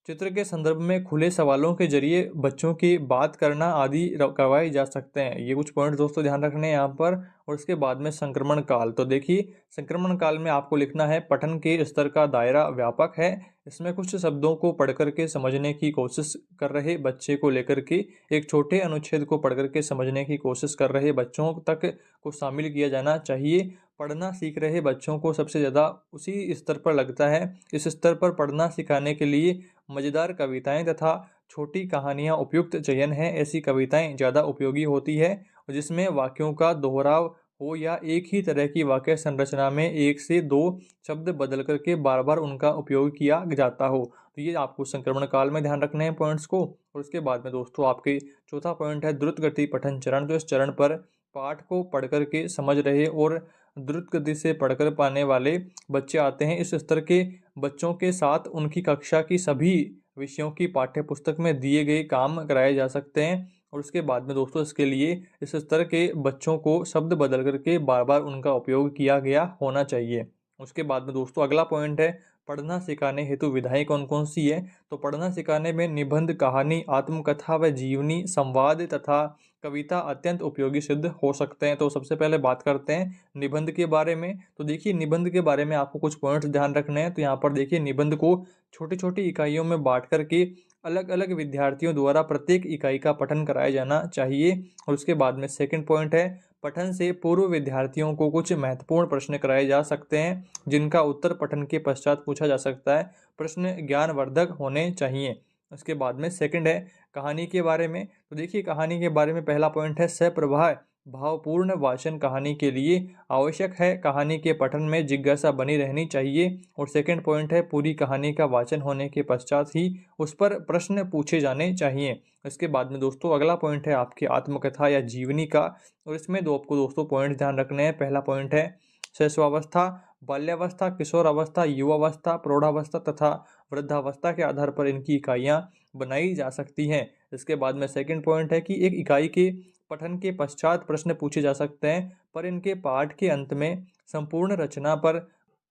चित्र के संदर्भ में खुले सवालों के जरिए बच्चों की बात करना आदि करवाए जा सकते हैं। ये कुछ पॉइंट दोस्तों ध्यान रखने हैं यहाँ पर। और उसके बाद में संक्रमण काल, तो देखिए संक्रमण काल में आपको लिखना है पठन के स्तर का दायरा व्यापक है। इसमें कुछ शब्दों को पढ़ करके समझने की कोशिश कर रहे बच्चे को लेकर के एक छोटे अनुच्छेद को पढ़ करके समझने की कोशिश कर रहे बच्चों तक को शामिल किया जाना चाहिए। पढ़ना सीख रहे बच्चों को सबसे ज़्यादा उसी स्तर पर लगता है। इस स्तर पर पढ़ना सिखाने के लिए मज़ेदार कविताएं तथा छोटी कहानियां उपयुक्त चयन है। ऐसी कविताएं ज़्यादा उपयोगी होती है और जिसमें वाक्यों का दोहराव हो या एक ही तरह की वाक्य संरचना में एक से दो शब्द बदल करके बार बार उनका उपयोग किया जाता हो। तो ये आपको संक्रमण काल में ध्यान रखने हैं पॉइंट्स को। और उसके बाद में दोस्तों आपके चौथा पॉइंट है द्रुत गति पठन चरण। तो इस चरण पर पाठ को पढ़ करके समझ रहे और द्रुत गति से पढ़कर पाने वाले बच्चे आते हैं। इस स्तर के बच्चों के साथ उनकी कक्षा की सभी विषयों की पाठ्य पुस्तक में दिए गए काम कराए जा सकते हैं। और उसके बाद में दोस्तों इसके लिए इस स्तर के बच्चों को शब्द बदल करके बार बार उनका उपयोग किया गया होना चाहिए। उसके बाद में दोस्तों अगला पॉइंट है पढ़ना सिखाने हेतु विधाएं कौन कौन सी है। तो पढ़ना सिखाने में निबंध, कहानी, आत्मकथा व जीवनी, संवाद तथा कविता अत्यंत उपयोगी सिद्ध हो सकते हैं। तो सबसे पहले बात करते हैं निबंध के बारे में। तो देखिए निबंध के बारे में आपको कुछ पॉइंट्स ध्यान रखने हैं। तो यहाँ पर देखिए निबंध को छोटी छोटी इकाइयों में बांट करके अलग अलग विद्यार्थियों द्वारा प्रत्येक इकाई का पठन कराया जाना चाहिए। और उसके बाद में सेकंड पॉइंट है पठन से पूर्व विद्यार्थियों को कुछ महत्वपूर्ण प्रश्न कराए जा सकते हैं जिनका उत्तर पठन के पश्चात पूछा जा सकता है। प्रश्न ज्ञानवर्धक होने चाहिए। उसके बाद में सेकंड है कहानी के बारे में। तो देखिए कहानी के बारे में पहला पॉइंट है सप्रभा भावपूर्ण वाचन कहानी के लिए आवश्यक है। कहानी के पठन में जिज्ञासा बनी रहनी चाहिए। और सेकंड पॉइंट है पूरी कहानी का वाचन होने के पश्चात ही उस पर प्रश्न पूछे जाने चाहिए। इसके बाद में दोस्तों अगला पॉइंट है आपकी आत्मकथा या जीवनी का। और इसमें आपको दोस्तों पॉइंट ध्यान रखने हैं। पहला पॉइंट है शैशवावस्था, बाल्यावस्था, किशोरावस्था, युवावस्था, प्रौढ़ावस्था तथा वृद्धावस्था के आधार पर इनकी इकाइयाँ बनाई जा सकती हैं। इसके बाद में सेकंड पॉइंट है कि एक इकाई के पठन के पश्चात प्रश्न पूछे जा सकते हैं पर इनके पाठ के अंत में संपूर्ण रचना पर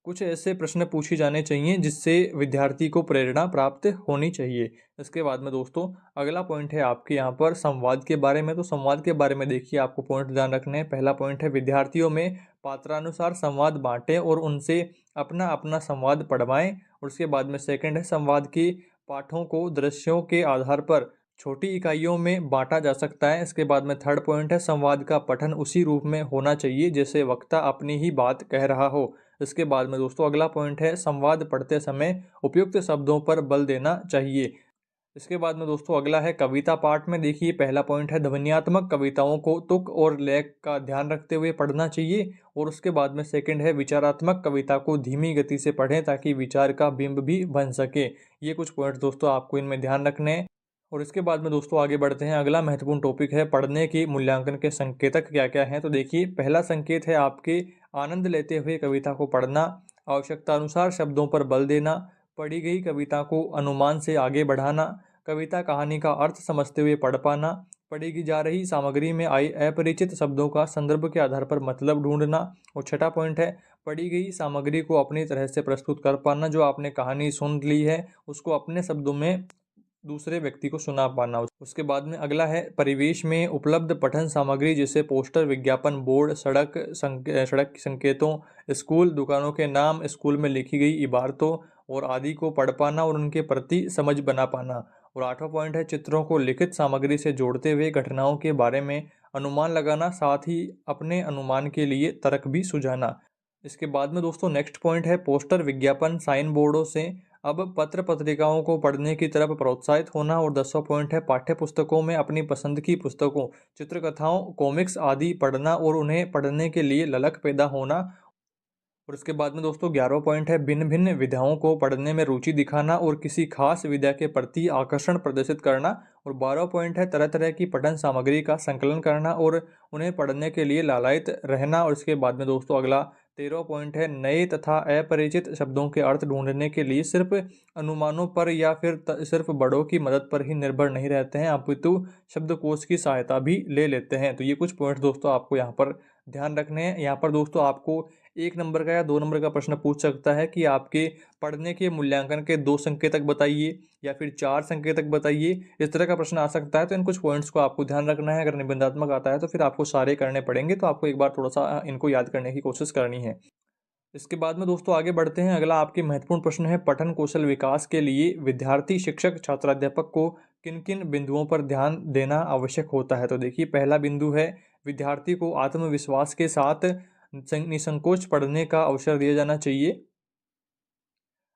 कुछ ऐसे प्रश्न पूछे जाने चाहिए जिससे विद्यार्थी को प्रेरणा प्राप्त होनी चाहिए। इसके बाद में दोस्तों अगला पॉइंट है आपके यहाँ पर संवाद के बारे में। तो संवाद के बारे में देखिए आपको पॉइंट ध्यान रखने हैं। पहला पॉइंट है विद्यार्थियों में पात्रानुसार संवाद बांटें और उनसे अपना अपना संवाद पढ़वाएं। और उसके बाद में सेकंड है संवाद के पाठों को दृश्यों के आधार पर छोटी इकाइयों में बांटा जा सकता है। इसके बाद में थर्ड पॉइंट है संवाद का पठन उसी रूप में होना चाहिए जैसे वक्ता अपनी ही बात कह रहा हो। इसके बाद में दोस्तों अगला पॉइंट है संवाद पढ़ते समय उपयुक्त शब्दों पर बल देना चाहिए। इसके बाद में दोस्तों अगला है कविता पाठ में। देखिए पहला पॉइंट है ध्वन्यात्मक कविताओं को तुक और लय का ध्यान रखते हुए पढ़ना चाहिए। और उसके बाद में सेकंड है विचारात्मक कविता को धीमी गति से पढ़ें ताकि विचार का बिंब भी बन सके। ये कुछ पॉइंट्स दोस्तों आपको इनमें ध्यान रखने हैं। और इसके बाद में दोस्तों आगे बढ़ते हैं। अगला महत्वपूर्ण टॉपिक है पढ़ने की मूल्यांकन के संकेतक क्या क्या हैं। तो देखिए पहला संकेत है आपके आनंद लेते हुए कविता को पढ़ना, आवश्यकता अनुसार शब्दों पर बल देना, पढ़ी गई कविता को अनुमान से आगे बढ़ाना, कविता कहानी का अर्थ समझते हुए पढ़ पाना, पढ़ी की जा रही सामग्री में आए अपरिचित शब्दों का संदर्भ के आधार पर मतलब ढूंढना। और छठा पॉइंट है पढ़ी गई सामग्री को अपनी तरह से प्रस्तुत कर पाना। जो आपने कहानी सुन ली है उसको अपने शब्दों में दूसरे व्यक्ति को सुना पाना। उसके बाद में अगला है परिवेश में उपलब्ध पठन सामग्री जैसे पोस्टर, विज्ञापन बोर्ड, सड़क संकेतों, स्कूल, दुकानों के नाम, स्कूल में लिखी गई इबारतों और आदि को पढ़ पाना और उनके प्रति समझ बना पाना। और आठवां पॉइंट है चित्रों को लिखित सामग्री से जोड़ते हुए घटनाओं के बारे में अनुमान लगाना, साथ ही अपने अनुमान के लिए तर्क भी सुझाना। इसके बाद में दोस्तों नेक्स्ट पॉइंट है पोस्टर, विज्ञापन, साइन बोर्डों से अब पत्र पत्रिकाओं को पढ़ने की तरफ प्रोत्साहित होना। और 10वां पॉइंट है पाठ्य पुस्तकों में अपनी पसंद की पुस्तकों, चित्रकथाओं, कॉमिक्स आदि पढ़ना और उन्हें पढ़ने के लिए ललक पैदा होना। और उसके बाद में दोस्तों 11वां पॉइंट है भिन्न भिन्न विधाओं को पढ़ने में रुचि दिखाना और किसी खास विधा के प्रति आकर्षण प्रदर्शित करना। और 12वां पॉइंट है तरह तरह की पठन सामग्री का संकलन करना और उन्हें पढ़ने के लिए लालायित रहना। और इसके बाद में दोस्तों अगला 13वां पॉइंट है नए तथा अपरिचित शब्दों के अर्थ ढूंढने के लिए सिर्फ अनुमानों पर या फिर सिर्फ बड़ों की मदद पर ही निर्भर नहीं रहते हैं, अपितु शब्दकोश की सहायता भी ले लेते हैं। तो ये कुछ पॉइंट दोस्तों आपको यहाँ पर ध्यान रखने हैं। यहाँ पर दोस्तों आपको 1 नंबर का या 2 नंबर का प्रश्न पूछ सकता है कि आपके पढ़ने के मूल्यांकन के 2 संकेतक बताइए या फिर 4 संकेतक बताइए। इस तरह का प्रश्न आ सकता है, तो इन कुछ पॉइंट्स को आपको ध्यान रखना है। अगर निबंधात्मक आता है तो फिर आपको सारे करने पड़ेंगे, तो आपको एक बार थोड़ा-सा इनको याद करने की कोशिश करनी है। इसके बाद में दोस्तों आगे बढ़ते हैं। अगला आपके महत्वपूर्ण प्रश्न है, पठन कौशल विकास के लिए विद्यार्थी, शिक्षक, छात्राध्यापक को किन-किन बिंदुओं पर ध्यान देना आवश्यक होता है? तो देखिए, पहला बिंदु है विद्यार्थी को आत्मविश्वास के साथ निसंकोच पढ़ने का अवसर दिया जाना चाहिए।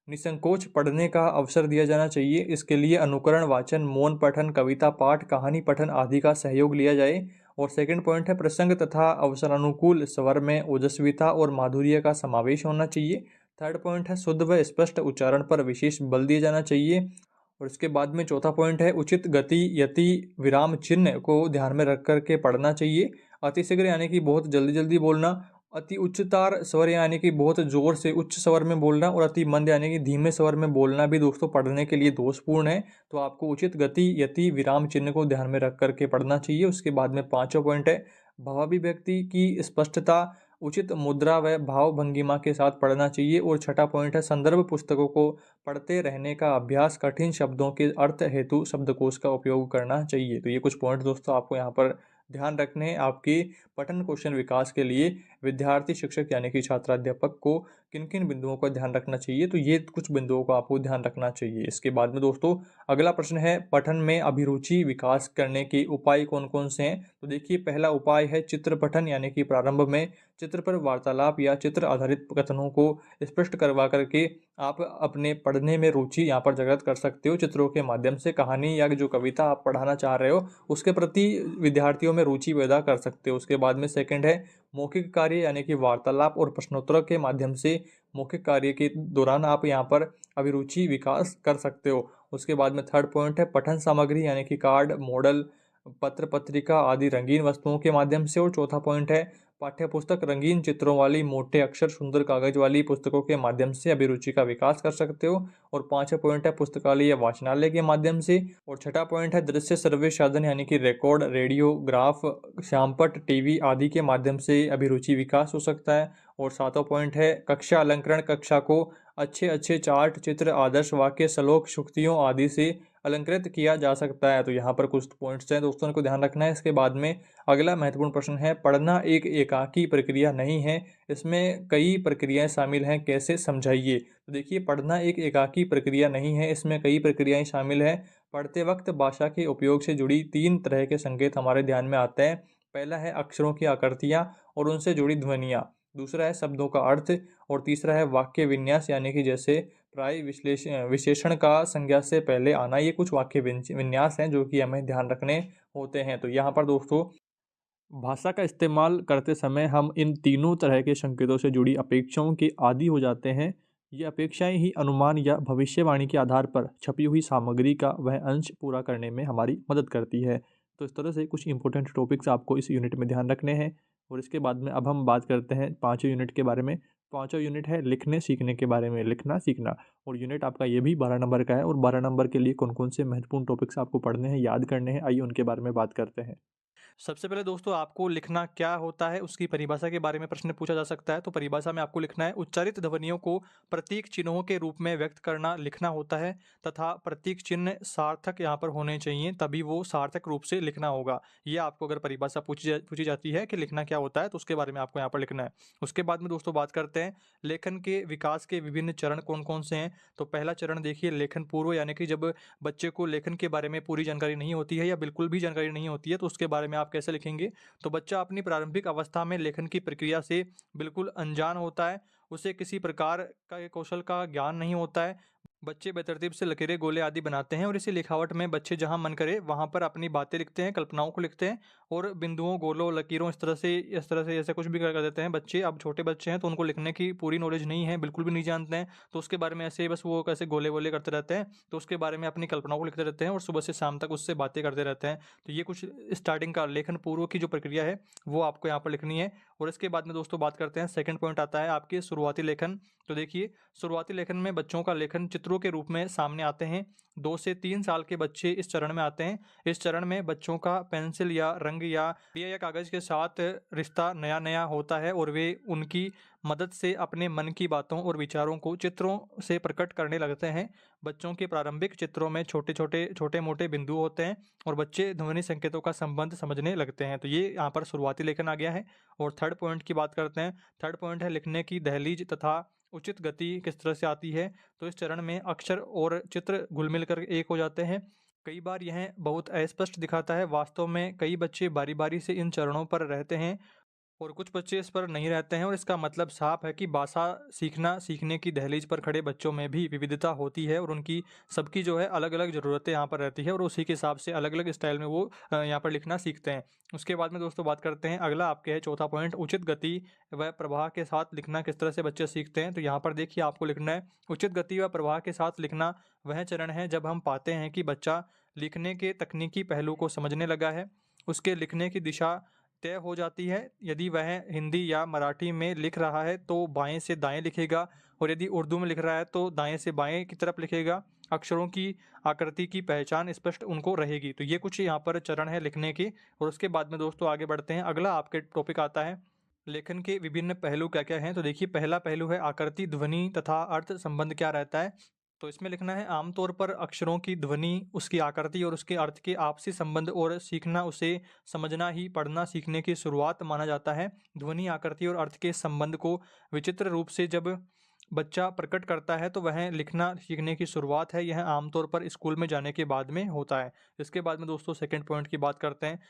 निसंकोच पढ़ने का अवसर दिया जाना चाहिए। इसके लिए अनुकरण, वाचन, मौन पठन, कविता पाठ, कहानी पठन आदि का सहयोग लिया जाए। और सेकंड पॉइंट है, प्रसंग तथा अवसरानुकूल स्वर में ओजस्विता और माधुर्य का समावेश होना चाहिए। थर्ड पॉइंट है, शुद्ध व स्पष्ट उच्चारण पर विशेष बल दिया जाना चाहिए। और इसके बाद में चौथा पॉइंट है, उचित गति, यति, विराम चिन्ह को ध्यान में रख कर के पढ़ना चाहिए। अतिशीघ्र यानी कि बहुत जल्दी जल्दी बोलना, अति उच्चतर स्वर यानी कि बहुत जोर से उच्च स्वर में बोलना, और अति मंद यानी कि धीमे स्वर में बोलना भी दोस्तों पढ़ने के लिए दोषपूर्ण है। तो आपको उचित गति, यति, विराम चिन्ह को ध्यान में रख करके पढ़ना चाहिए। उसके बाद में पांचवा पॉइंट है, भावाभिव्यक्ति की स्पष्टता, उचित मुद्रा व भाव भंगिमा के साथ पढ़ना चाहिए। और छठा पॉइंट है, संदर्भ पुस्तकों को पढ़ते रहने का अभ्यास, कठिन शब्दों के अर्थ हेतु शब्दकोश का उपयोग करना चाहिए। तो ये कुछ पॉइंट दोस्तों आपको यहाँ पर ध्यान रखने हैं। आपकी पठन कौशल विकास के लिए विद्यार्थी, शिक्षक यानी कि छात्राध्यापक को किन किन बिंदुओं का ध्यान रखना चाहिए, तो ये कुछ बिंदुओं का आपको ध्यान रखना चाहिए। इसके बाद में दोस्तों अगला प्रश्न है, पठन में अभिरुचि विकास करने के उपाय कौन कौन से हैं? तो देखिए, पहला उपाय है चित्र पठन, यानी कि प्रारंभ में चित्र पर वार्तालाप या चित्र आधारित कथनों को स्पष्ट करवा करके आप अपने पढ़ने में रुचि यहाँ पर जागृत कर सकते हो। चित्रों के माध्यम से कहानी या जो कविता आप पढ़ाना चाह रहे हो उसके प्रति विद्यार्थियों में रुचि पैदा कर सकते हो। उसके बाद में सेकंड है मौखिक कार्य, यानी कि वार्तालाप और प्रश्नोत्तर के माध्यम से मौखिक कार्य के दौरान आप यहाँ पर अभिरुचि विकास कर सकते हो। उसके बाद में थर्ड पॉइंट है पठन सामग्री, यानी कि कार्ड, मॉडल, पत्र पत्रिका आदि रंगीन वस्तुओं के माध्यम से। और चौथा पॉइंट है पाठ्य पुस्तक, रंगीन चित्रों वाली, मोटे अक्षर, सुंदर कागज वाली पुस्तकों के माध्यम से अभिरुचि का विकास कर सकते हो। और पांचवा पॉइंट है पुस्तकालय या वाचनालय के माध्यम से। और छठा पॉइंट है दृश्य सर्वे साधन, यानी कि रिकॉर्ड, रेडियो, ग्राफ, श्यामपट, टीवी आदि के माध्यम से अभिरुचि विकास हो सकता है। और सातवां पॉइंट है कक्षा अलंकरण, कक्षा को अच्छे अच्छे चार्ट, चित्र, आदर्श वाक्य, श्लोक, शुक्तियों आदि से अलंकृत किया जा सकता है। तो यहाँ पर कुछ पॉइंट्स हैं दोस्तों, इनको ध्यान रखना है। इसके बाद में अगला महत्वपूर्ण प्रश्न है, पढ़ना एक एकाकी प्रक्रिया नहीं है, इसमें कई प्रक्रियाएं शामिल हैं, कैसे समझाइए? तो देखिए, पढ़ना एक एकाकी प्रक्रिया नहीं है, इसमें कई प्रक्रियाएं शामिल हैं। पढ़ते वक्त भाषा के उपयोग से जुड़ी 3 तरह के संकेत हमारे ध्यान में आते हैं। पहला है अक्षरों की आकृतियाँ और उनसे जुड़ी ध्वनियाँ। दूसरा है शब्दों का अर्थ। और तीसरा है वाक्य विन्यास, यानी कि जैसे प्राय विशेषण का संज्ञा से पहले आना। ये कुछ वाक्य विन्यास हैं जो कि हमें ध्यान रखने होते हैं। तो यहाँ पर दोस्तों भाषा का इस्तेमाल करते समय हम इन तीनों तरह के संकेतों से जुड़ी अपेक्षाओं के आदी हो जाते हैं। ये अपेक्षाएं ही अनुमान या भविष्यवाणी के आधार पर छपी हुई सामग्री का वह अंश पूरा करने में हमारी मदद करती है। तो इस तरह से कुछ इंपॉर्टेंट टॉपिक्स आपको इस यूनिट में ध्यान रखने हैं। और इसके बाद में अब हम बात करते हैं पाँचवें यूनिट के बारे में। पाँचवा यूनिट है लिखने सीखने के बारे में, लिखना सीखना। और यूनिट आपका ये भी 12 नंबर का है। और 12 नंबर के लिए कौन कौन से महत्वपूर्ण टॉपिक्स आपको पढ़ने हैं, याद करने हैं, आइए उनके बारे में बात करते हैं। सबसे पहले दोस्तों आपको लिखना क्या होता है उसकी परिभाषा के बारे में प्रश्न पूछा जा सकता है। तो परिभाषा में आपको लिखना है, उच्चारित ध्वनियों को प्रतीक चिन्हों के रूप में व्यक्त करना लिखना होता है, तथा प्रतीक चिन्ह सार्थक यहाँ पर होने चाहिए, तभी वो सार्थक रूप से लिखना होगा। ये आपको अगर परिभाषा पूछी जाती है कि लिखना क्या होता है तो उसके बारे में आपको यहाँ पर लिखना है। उसके बाद में दोस्तों बात करते हैं लेखन के विकास के विभिन्न चरण कौन कौन से हैं। तो पहला चरण देखिए लेखन पूर्व, यानी कि जब बच्चे को लेखन के बारे में पूरी जानकारी नहीं होती है या बिल्कुल भी जानकारी नहीं होती है तो उसके बारे में आप कैसे लिखेंगे। तो बच्चा अपनी प्रारंभिक अवस्था में लेखन की प्रक्रिया से बिल्कुल अनजान होता है, उसे किसी प्रकार का कौशल का ज्ञान नहीं होता है। बच्चे बेतरतीब से लकीरें, गोले आदि बनाते हैं और इसी लिखावट में बच्चे जहां मन करे वहां पर अपनी बातें लिखते हैं, कल्पनाओं को लिखते हैं और बिंदुओं, गोलों, लकीरों इस तरह से ऐसा कुछ भी कर देते हैं बच्चे। अब छोटे बच्चे हैं तो उनको लिखने की पूरी नॉलेज नहीं है, बिल्कुल भी नहीं जानते हैं, तो उसके बारे में ऐसे बस वो कैसे गोले वोले करते रहते हैं, तो उसके बारे में अपनी कल्पनाओं को लिखते रहते हैं और सुबह से शाम तक उससे बातें करते रहते हैं। तो ये कुछ स्टार्टिंग का लेखन पूर्व की जो प्रक्रिया है वो आपको यहाँ पर लिखनी है। और इसके बाद में दोस्तों बात करते हैं, सेकंड पॉइंट आता है आपके शुरुआती लेखन। तो देखिए शुरुआती लेखन में बच्चों का लेखन चित्र चित्रों के रूप में सामने आते हैं। 2 से 3 साल के बच्चे इस चरण में आते हैं। इस चरण में बच्चों का पेंसिल या रंग या कागज़ के साथ रिश्ता नया-नया होता है और वे उनकी मदद से अपने मन की बातों और विचारों को चित्रों से प्रकट करने लगते हैं। बच्चों के प्रारंभिक चित्रों में छोटे-मोटे बिंदु होते हैं और बच्चे ध्वनि संकेतों का संबंध समझने लगते हैं। तो ये यहाँ पर शुरुआती लेखन आ गया है। और थर्ड पॉइंट की बात करते हैं। थर्ड पॉइंट है लिखने की दहलीज तथा उचित गति किस तरह से आती है। तो इस चरण में अक्षर और चित्र घुल-मिल कर एक हो जाते हैं। कई बार यह बहुत अस्पष्ट दिखाता है। वास्तव में कई बच्चे बारी-बारी से इन चरणों पर रहते हैं और कुछ बच्चे इस पर नहीं रहते हैं और इसका मतलब साफ है कि भाषा सीखने की दहलीज पर खड़े बच्चों में भी विविधता होती है और उनकी सबकी जो है अलग-अलग ज़रूरतें यहाँ पर रहती है और उसी के हिसाब से अलग-अलग स्टाइल में वो यहाँ पर लिखना सीखते हैं। उसके बाद में दोस्तों बात करते हैं, अगला आपके है चौथा पॉइंट, उचित गति व प्रवाह के साथ लिखना किस तरह से बच्चे सीखते हैं। तो यहाँ पर देखिए आपको लिखना है, उचित गति व प्रवाह के साथ लिखना वह चरण है जब हम पाते हैं कि बच्चा लिखने के तकनीकी पहलू को समझने लगा है। उसके लिखने की दिशा तय हो जाती है। यदि वह हिंदी या मराठी में लिख रहा है तो बाएं से दाएं लिखेगा और यदि उर्दू में लिख रहा है तो दाएं से बाएं की तरफ लिखेगा। अक्षरों की आकृति की पहचान स्पष्ट उनको रहेगी। तो ये कुछ यहाँ पर चरण है लिखने के। और उसके बाद में दोस्तों आगे बढ़ते हैं। अगला आपके टॉपिक आता है लेखन के विभिन्न पहलू क्या-क्या हैं। तो देखिए पहला पहलू है आकृति, ध्वनि तथा अर्थ संबंध क्या रहता है। तो इसमें लिखना है, आमतौर पर अक्षरों की ध्वनि, उसकी आकृति और उसके अर्थ के आपसी संबंध और सीखना उसे समझना ही पढ़ना सीखने की शुरुआत माना जाता है। ध्वनि, आकृति और अर्थ के संबंध को विचित्र रूप से जब बच्चा प्रकट करता है तो वह लिखना सीखने की शुरुआत है। यह आमतौर पर स्कूल में जाने के बाद में होता है। इसके बाद में दोस्तों सेकंड पॉइंट की बात करते हैं।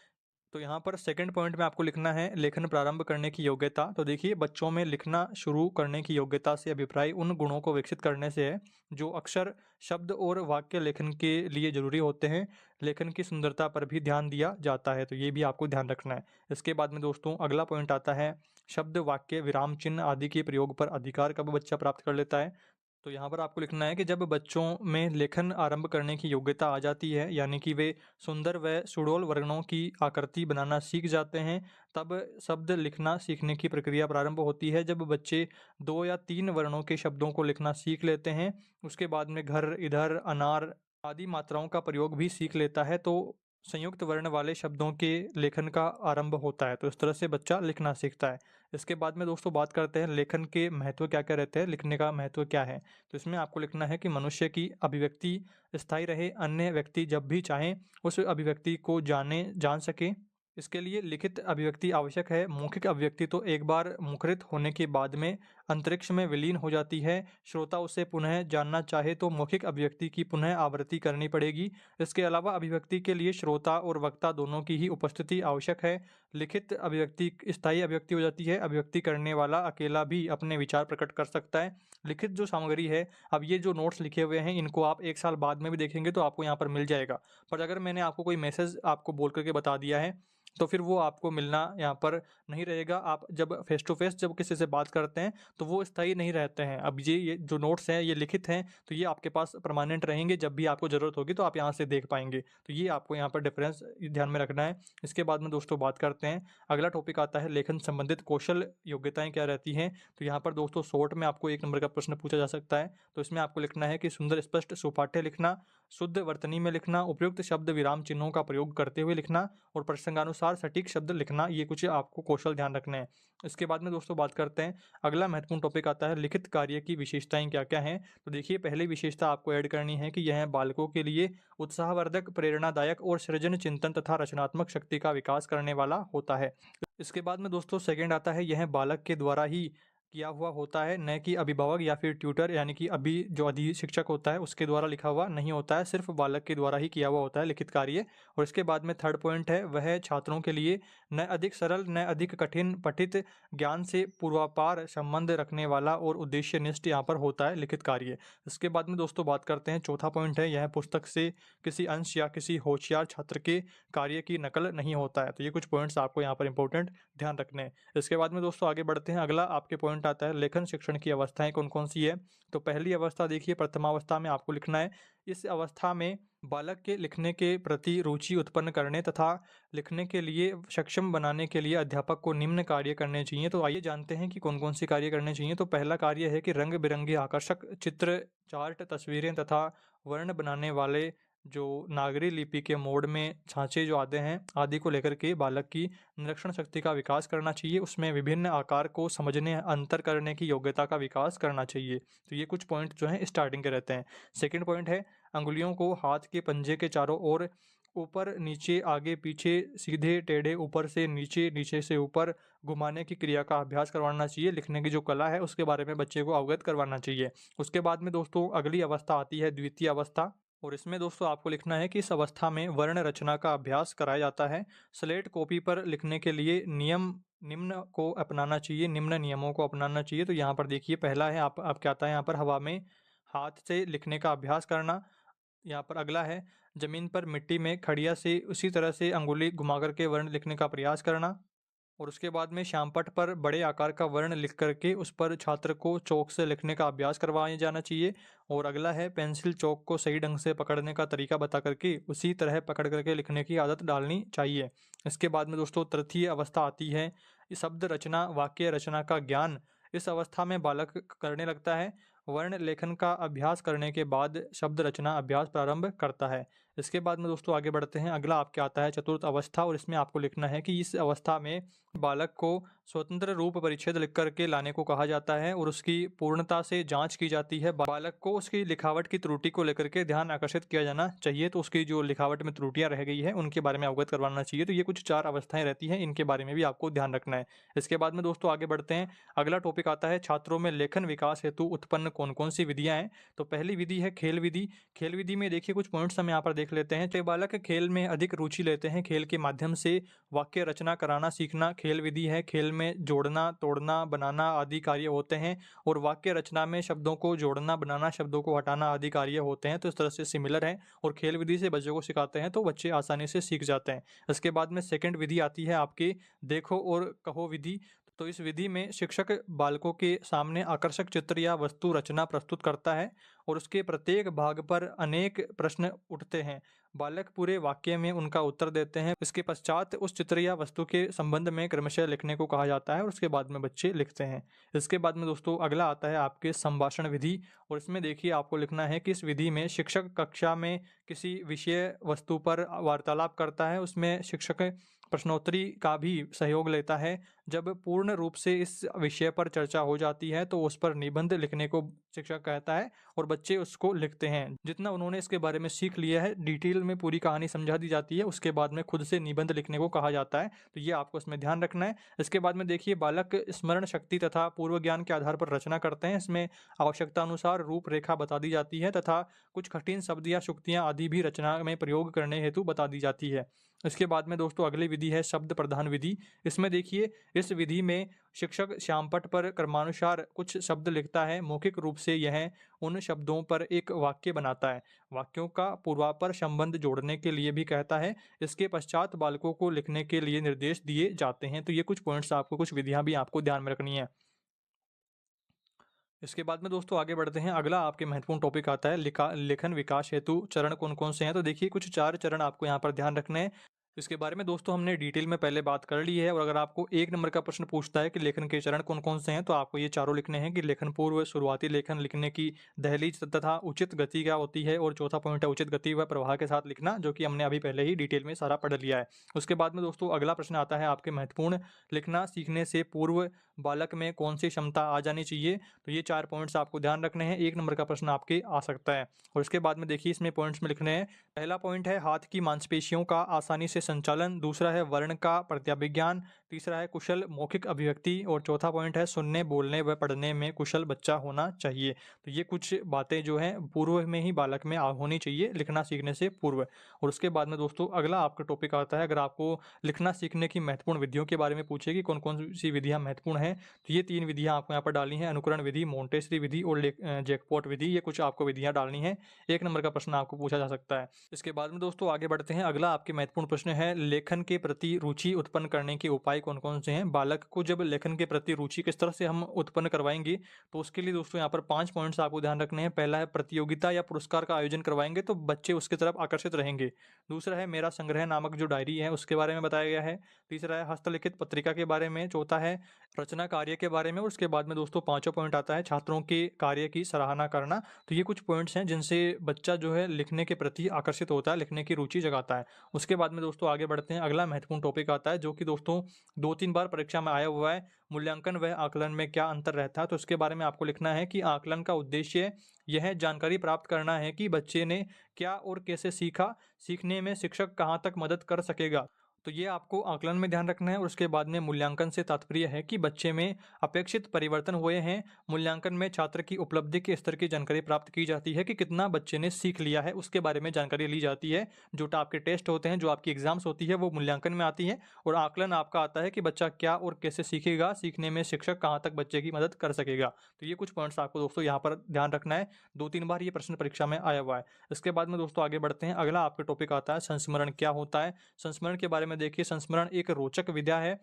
तो यहाँ पर सेकंड पॉइंट में आपको लिखना है लेखन प्रारंभ करने की योग्यता। तो देखिए बच्चों में लिखना शुरू करने की योग्यता से अभिप्राय उन गुणों को विकसित करने से है जो अक्षर, शब्द और वाक्य लेखन के लिए जरूरी होते हैं। लेखन की सुंदरता पर भी ध्यान दिया जाता है, तो ये भी आपको ध्यान रखना है। इसके बाद में दोस्तों अगला पॉइंट आता है, शब्द, वाक्य, विराम चिन्ह आदि के प्रयोग पर अधिकार कब बच्चा प्राप्त कर लेता है। तो यहाँ पर आपको लिखना है कि जब बच्चों में लेखन आरंभ करने की योग्यता आ जाती है, यानी कि वे सुंदर व सुडौल वर्णों की आकृति बनाना सीख जाते हैं, तब शब्द लिखना सीखने की प्रक्रिया प्रारंभ होती है। जब बच्चे 2 या 3 वर्णों के शब्दों को लिखना सीख लेते हैं, उसके बाद में घर, इधर, अनार आदि मात्राओं का प्रयोग भी सीख लेता है, तो संयुक्त वर्ण वाले शब्दों के लेखन का आरंभ होता है। तो इस तरह से बच्चा लिखना सीखता है। इसके बाद में दोस्तों बात करते हैं लेखन के महत्व क्या-क्या रहते हैं, लिखने का महत्व क्या है। तो इसमें आपको लिखना है कि मनुष्य की अभिव्यक्ति स्थायी रहे, अन्य व्यक्ति जब भी चाहें उस अभिव्यक्ति को जान सकें। इसके लिए लिखित अभिव्यक्ति आवश्यक है। मौखिक अभिव्यक्ति तो एक बार मुखरित होने के बाद में अंतरिक्ष में विलीन हो जाती है। श्रोता उसे पुनः जानना चाहे तो मौखिक अभिव्यक्ति की पुनः आवृत्ति करनी पड़ेगी। इसके अलावा अभिव्यक्ति के लिए श्रोता और वक्ता दोनों की ही उपस्थिति आवश्यक है। लिखित अभिव्यक्ति स्थायी अभिव्यक्ति हो जाती है। अभिव्यक्ति करने वाला अकेला भी अपने विचार प्रकट कर सकता है। लिखित जो सामग्री है, अब ये जो नोट्स लिखे हुए हैं इनको आप 1 साल बाद में भी देखेंगे तो आपको यहाँ पर मिल जाएगा। पर अगर मैंने आपको कोई मैसेज आपको बोल करके बता दिया है तो फिर वो आपको मिलना यहाँ पर नहीं रहेगा। आप जब फेस टू फेस जब किसी से बात करते हैं तो वो स्थायी नहीं रहते हैं। अब ये जो नोट्स हैं ये लिखित हैं, तो ये आपके पास परमानेंट रहेंगे। जब भी आपको ज़रूरत होगी तो आप यहाँ से देख पाएंगे। तो ये आपको यहाँ पर डिफरेंस ध्यान में रखना है। इसके बाद में दोस्तों बात करते हैं, अगला टॉपिक आता है लेखन संबंधित कौशल योग्यताएं क्या रहती हैं। तो यहाँ पर दोस्तों शॉर्ट में आपको 1 नंबर का प्रश्न पूछा जा सकता है। तो इसमें आपको लिखना है कि सुंदर, स्पष्ट, सुपाठ्य लिखना, शुद्ध वर्तनी में लिखना, उपयुक्त शब्द विराम चिन्हों का प्रयोग करते हुए लिखना और प्रसंगानुसार सटीक शब्द लिखना, ये कुछ आपको कौशल ध्यान रखने हैं। इसके बाद में दोस्तों बात करते हैं, अगला महत्वपूर्ण टॉपिक आता है लिखित कार्य की विशेषताएं क्या-क्या हैं। तो देखिए पहली विशेषता आपको ऐड करनी है कि यह बालकों के लिए उत्साहवर्धक, प्रेरणादायक और सृजन चिंतन तथा रचनात्मक शक्ति का विकास करने वाला होता है। इसके बाद में दोस्तों सेकंड आता है, यह बालक के द्वारा ही किया हुआ होता है, न कि अभिभावक या फिर ट्यूटर यानी कि अभी जो अधि शिक्षक होता है उसके द्वारा लिखा हुआ नहीं होता है, सिर्फ बालक के द्वारा ही किया हुआ होता है लिखित कार्य। और इसके बाद में थर्ड पॉइंट है, वह छात्रों के लिए न अधिक सरल न अधिक कठिन, पठित ज्ञान से पूर्वापार संबंध रखने वाला और उद्देश्यनिष्ठ यहाँ पर होता है लिखित कार्य। इसके बाद में दोस्तों बात करते हैं, चौथा पॉइंट है, यह पुस्तक से किसी अंश या किसी होशियार छात्र के कार्य की नकल नहीं होता है। तो ये कुछ पॉइंट्स आपको यहाँ पर इंपॉर्टेंट ध्यान रखने हैं। इसके बाद में दोस्तों आगे बढ़ते हैं, अगला आपके पॉइंट आता है लेखन शिक्षण की अवस्थाएं कौन कौन सी है। तो पहली अवस्था देखिए, प्रथमावस्था में आपको लिखना है, इस अवस्था में बालक के लिखने के प्रति रुचि उत्पन्न करने तथा लिखने के लिए सक्षम बनाने के लिए अध्यापक को निम्न कार्य करने चाहिए। तो आइए जानते हैं कि कौन-कौन से कार्य करने चाहिए। तो पहला कार्य है कि रंग-बिरंगे आकर्षक चित्र, चार्ट, तस्वीरें तथा वर्ण बनाने वाले जो नागरी लिपि के मोड में छाँचे जो आते हैं, आदि को लेकर के बालक की निरीक्षण शक्ति का विकास करना चाहिए। उसमें विभिन्न आकार को समझने, अंतर करने की योग्यता का विकास करना चाहिए। तो ये कुछ पॉइंट जो हैं स्टार्टिंग के रहते हैं। सेकंड पॉइंट है अंगुलियों को हाथ के पंजे के चारों ओर ऊपर नीचे आगे पीछे सीधे टेढ़े ऊपर से नीचे नीचे से ऊपर घुमाने की क्रिया का अभ्यास करवाना चाहिए। लिखने की जो कला है उसके बारे में बच्चे को अवगत करवाना चाहिए। उसके बाद में दोस्तों अगली अवस्था आती है द्वितीय अवस्था, और इसमें दोस्तों आपको लिखना है कि इस अवस्था में वर्ण रचना का अभ्यास कराया जाता है। स्लेट कॉपी पर लिखने के लिए निम्न को अपनाना चाहिए, निम्न नियमों को अपनाना चाहिए। तो यहाँ पर देखिए पहला है आप क्या आता है यहाँ पर हवा में हाथ से लिखने का अभ्यास करना। यहाँ पर अगला है ज़मीन पर मिट्टी में खड़िया से उसी तरह से अंगुली घुमा कर के वर्ण लिखने का प्रयास करना। और उसके बाद में श्यामपट्ट पर बड़े आकार का वर्ण लिख करके उस पर छात्र को चौक से लिखने का अभ्यास करवाया जाना चाहिए। और अगला है पेंसिल चौक को सही ढंग से पकड़ने का तरीका बता करके उसी तरह पकड़ करके लिखने की आदत डालनी चाहिए। इसके बाद में दोस्तों तृतीय अवस्था आती है शब्द रचना, वाक्य रचना का ज्ञान। इस अवस्था में बालक करने लगता है। वर्ण लेखन का अभ्यास करने के बाद शब्द रचना अभ्यास प्रारंभ करता है। इसके बाद में दोस्तों आगे बढ़ते हैं। अगला आपके आता है चतुर्थ अवस्था, और इसमें आपको लिखना है कि इस अवस्था में बालक को स्वतंत्र रूप परिच्छेद लिख करके लाने को कहा जाता है और उसकी पूर्णता से जांच की जाती है। बालक को उसकी लिखावट की त्रुटि को लेकर के ध्यान आकर्षित किया जाना चाहिए। तो उसकी जो लिखावट में त्रुटियां रह गई है उनके बारे में अवगत करवाना चाहिए। तो ये कुछ 4 अवस्थाएं रहती हैं, इनके बारे में भी आपको ध्यान रखना है। इसके बाद में दोस्तों आगे बढ़ते हैं। अगला टॉपिक आता है छात्रों में लेखन विकास हेतु उत्पन्न कौन कौन सी विधियां हैं। तो पहली विधि है खेल विधि। खेल विधि में देखिए कुछ पॉइंट्स हम यहाँ पर देख लेते हैं। तो बालक खेल में अधिक रुचि लेते हैं, खेल के माध्यम से वाक्य रचना कराना सीखना खेल विधि है। खेल में जोड़ना, तोड़ना, बनाना आदि कार्य होते हैं, और वाक्य रचना में शब्दों को जोड़ना, बनाना, शब्दों को हटाना आदि कार्य होते हैं। तो इस तरह से सिमिलर है, और खेल विधि से बच्चों को सिखाते हैं तो बच्चे आसानी से सीख जाते हैं। इसके बाद में सेकंड विधि आती है आपकी देखो और कहो विधि। तो इस विधि में शिक्षक बालकों के सामने आकर्षक चित्र या वस्तु रचना प्रस्तुत करता है, और उसके प्रत्येक भाग पर अनेक प्रश्न उठते हैं। बालक पूरे वाक्य में उनका उत्तर देते हैं। इसके पश्चात उस चित्र या वस्तु के संबंध में क्रमशः लिखने को कहा जाता है, और उसके बाद में बच्चे लिखते हैं। इसके बाद में दोस्तों अगला आता है आपके संभाषण विधि, और इसमें देखिए आपको लिखना है कि इस विधि में शिक्षक कक्षा में किसी विषय वस्तु पर वार्तालाप करता है। उसमें शिक्षक प्रश्नोत्तरी का भी सहयोग लेता है। जब पूर्ण रूप से इस विषय पर चर्चा हो जाती है तो उस पर निबंध लिखने को शिक्षक कहता है, और बच्चे उसको लिखते हैं। जितना उन्होंने इसके बारे में सीख लिया है डिटेल में पूरी कहानी समझा दी जाती है, उसके बाद में खुद से निबंध लिखने को कहा जाता है। तो ये आपको इसमें ध्यान रखना है। इसके बाद में देखिए बालक स्मरण शक्ति तथा पूर्व ज्ञान के आधार पर रचना करते हैं। इसमें आवश्यकता अनुसार रूपरेखा बता दी जाती है तथा कुछ कठिन शब्द या शुक्तियाँ आदि भी रचना में प्रयोग करने हेतु बता दी जाती है। इसके बाद में दोस्तों अगली विधि है शब्द प्रधान विधि। इसमें देखिए इस विधि में शिक्षक श्यामपट्ट पर क्रमानुसार कुछ शब्द लिखता है। मौखिक रूप से यह उन शब्दों पर एक वाक्य बनाता है। वाक्यों का पूर्वापर संबंध जोड़ने के लिए भी कहता है। इसके पश्चात बालकों को लिखने के लिए निर्देश दिए जाते हैं। तो ये कुछ पॉइंट्स आपको, कुछ विधियां भी आपको ध्यान में रखनी है। इसके बाद में दोस्तों आगे बढ़ते हैं। अगला आपके महत्वपूर्ण टॉपिक आता है लेखन विकास हेतु चरण कौन कौन से हैं। तो देखिए कुछ 4 चरण आपको यहाँ पर ध्यान रखने हैं। इसके बारे में दोस्तों हमने डिटेल में पहले बात कर ली है, और अगर आपको 1 नंबर का प्रश्न पूछता है कि लेखन के चरण कौन कौन से हैं, तो आपको ये चारों लिखने हैं कि लेखन पूर्व, शुरुआती लेखन, लिखने की दहलीज तथा उचित गति क्या होती है, और चौथा पॉइंट है उचित गति व प्रवाह के साथ लिखना, जो कि हमने अभी पहले ही डिटेल में सारा पढ़ लिया है। उसके बाद में दोस्तों अगला प्रश्न आता है आपके महत्वपूर्ण लिखना सीखने से पूर्व बालक में कौन सी क्षमता आ जानी चाहिए। तो ये 4 पॉइंट्स आपको ध्यान रखने हैं। 1 नंबर का प्रश्न आपके आ सकता है। और इसके बाद में देखिए इसमें पॉइंट्स में लिखने हैं। पहला पॉइंट है हाथ की मांसपेशियों का आसानी से संचालन, दूसरा है वर्ण का प्रत्याभिज्ञान, तीसरा है कुशल मौखिक अभिव्यक्ति, और चौथा पॉइंट है सुनने, बोलने व पढ़ने में कुशल बच्चा होना चाहिए। तो ये कुछ बातें जो हैं पूर्व में ही बालक में होनी चाहिए लिखना सीखने से पूर्व। और उसके बाद में दोस्तों अगला आपका टॉपिक आता है, अगर आपको लिखना सीखने की महत्वपूर्ण विधियों के बारे में पूछे कि कौन कौन सी विधियां महत्वपूर्ण हैं, तो ये 3 विधियां आपको यहाँ पर डालनी है। अनुकरण विधि, मोंटेसरी विधि और जैकपॉट विधि। ये कुछ आपको विधियां डालनी है। 1 नंबर का प्रश्न आपको पूछा जा सकता है। इसके बाद में दोस्तों आगे बढ़ते हैं। अगला आपके महत्वपूर्ण प्रश्न है, लेखन के प्रति रुचि उत्पन्न करने के उपाय कौन-कौन से हैं? बालक को जब लेखन के प्रति रुचि किस तरह से हम उत्पन्न करवाएँगे, तो उसके लिए दोस्तों यहाँ पर 5 पॉइंट्स आपको ध्यान रखने हैं। पहला है प्रतियोगिता या पुरस्कार का आयोजन करवाएँगे तो बच्चे उसकी तरफ आकर्षित रहेंगे। दूसरा है मेरा संग्रह नामक जो डायरी है उसके बारे में बताया गया है। तीसरा है हस्तलिखित पत्रिका के बारे में। चौथा है रचना कार्य के बारे में और उसके बाद में दोस्तों पाँचवाँ पॉइंट आता है छात्रों के कार्य की सराहना करना। तो ये कुछ पॉइंट्स हैं जिनसे बच्चा जो है लिखने के प्रति आकर्षित होता है, लिखने की रुचि जगाता है। उसके बाद में दोस्तों आगे बढ़ते हैं। अगला महत्वपूर्ण टॉपिक आता है जो कि दोस्तों 2-3 बार परीक्षा में आया हुआ है। मूल्यांकन व आकलन में क्या अंतर रहता है? तो इसके बारे में आपको लिखना है कि आकलन का उद्देश्य यह जानकारी प्राप्त करना है कि बच्चे ने क्या और कैसे सीखा, सीखने में शिक्षक कहाँ तक मदद कर सकेगा। तो ये आपको आकलन में ध्यान रखना है और उसके बाद में मूल्यांकन से तात्पर्य है कि बच्चे में अपेक्षित परिवर्तन हुए हैं। मूल्यांकन में छात्र की उपलब्धि के स्तर की जानकारी प्राप्त की जाती है कि कितना बच्चे ने सीख लिया है, उसके बारे में जानकारी ली जाती है। जो आपके टेस्ट होते हैं, जो आपकी एग्जाम्स होती है, वो मूल्यांकन में आती है और आकलन आपका आता है कि बच्चा क्या और कैसे सीखेगा, सीखने में शिक्षक कहाँ तक बच्चे की मदद कर सकेगा। तो ये कुछ पॉइंट्स आपको दोस्तों यहाँ पर ध्यान रखना है। 2-3 बार ये प्रश्न परीक्षा में आया हुआ है। इसके बाद में दोस्तों आगे बढ़ते हैं। अगला आपका टॉपिक आता है संस्मरण क्या होता है? संस्मरण के बारे में देखिए, संस्मरण एक रोचक विधा है।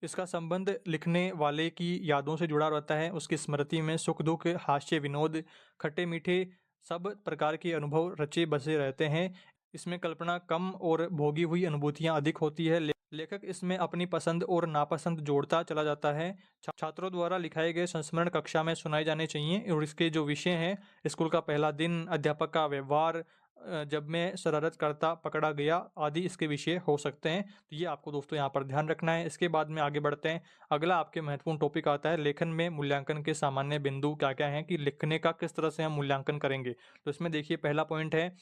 इसका संबंध लिखने वाले की यादों से जुड़ा रहता है। उसकी स्मृति में सुख दुख, हास्य विनोद, खट्टे मीठे सब प्रकार के अनुभव रचे बसे रहते हैं। इसमें कल्पना कम और भोगी हुई अनुभूतियां अधिक होती है। लेखक इसमें अपनी पसंद और नापसंद जोड़ता चला जाता है। छात्रों द्वारा लिखाए गए संस्मरण कक्षा में सुनाए जाने चाहिए और इसके जो विषय हैं, स्कूल का पहला दिन, अध्यापक का व्यवहार, जब मैं शरारत करता पकड़ा गया आदि इसके विषय हो सकते हैं। तो ये आपको दोस्तों यहाँ पर ध्यान रखना है। इसके बाद में आगे बढ़ते हैं। अगला आपके महत्वपूर्ण टॉपिक आता है लेखन में मूल्यांकन के सामान्य बिंदु क्या-क्या हैं, कि लिखने का किस तरह से हम मूल्यांकन करेंगे। तो इसमें देखिए पहला पॉइंट है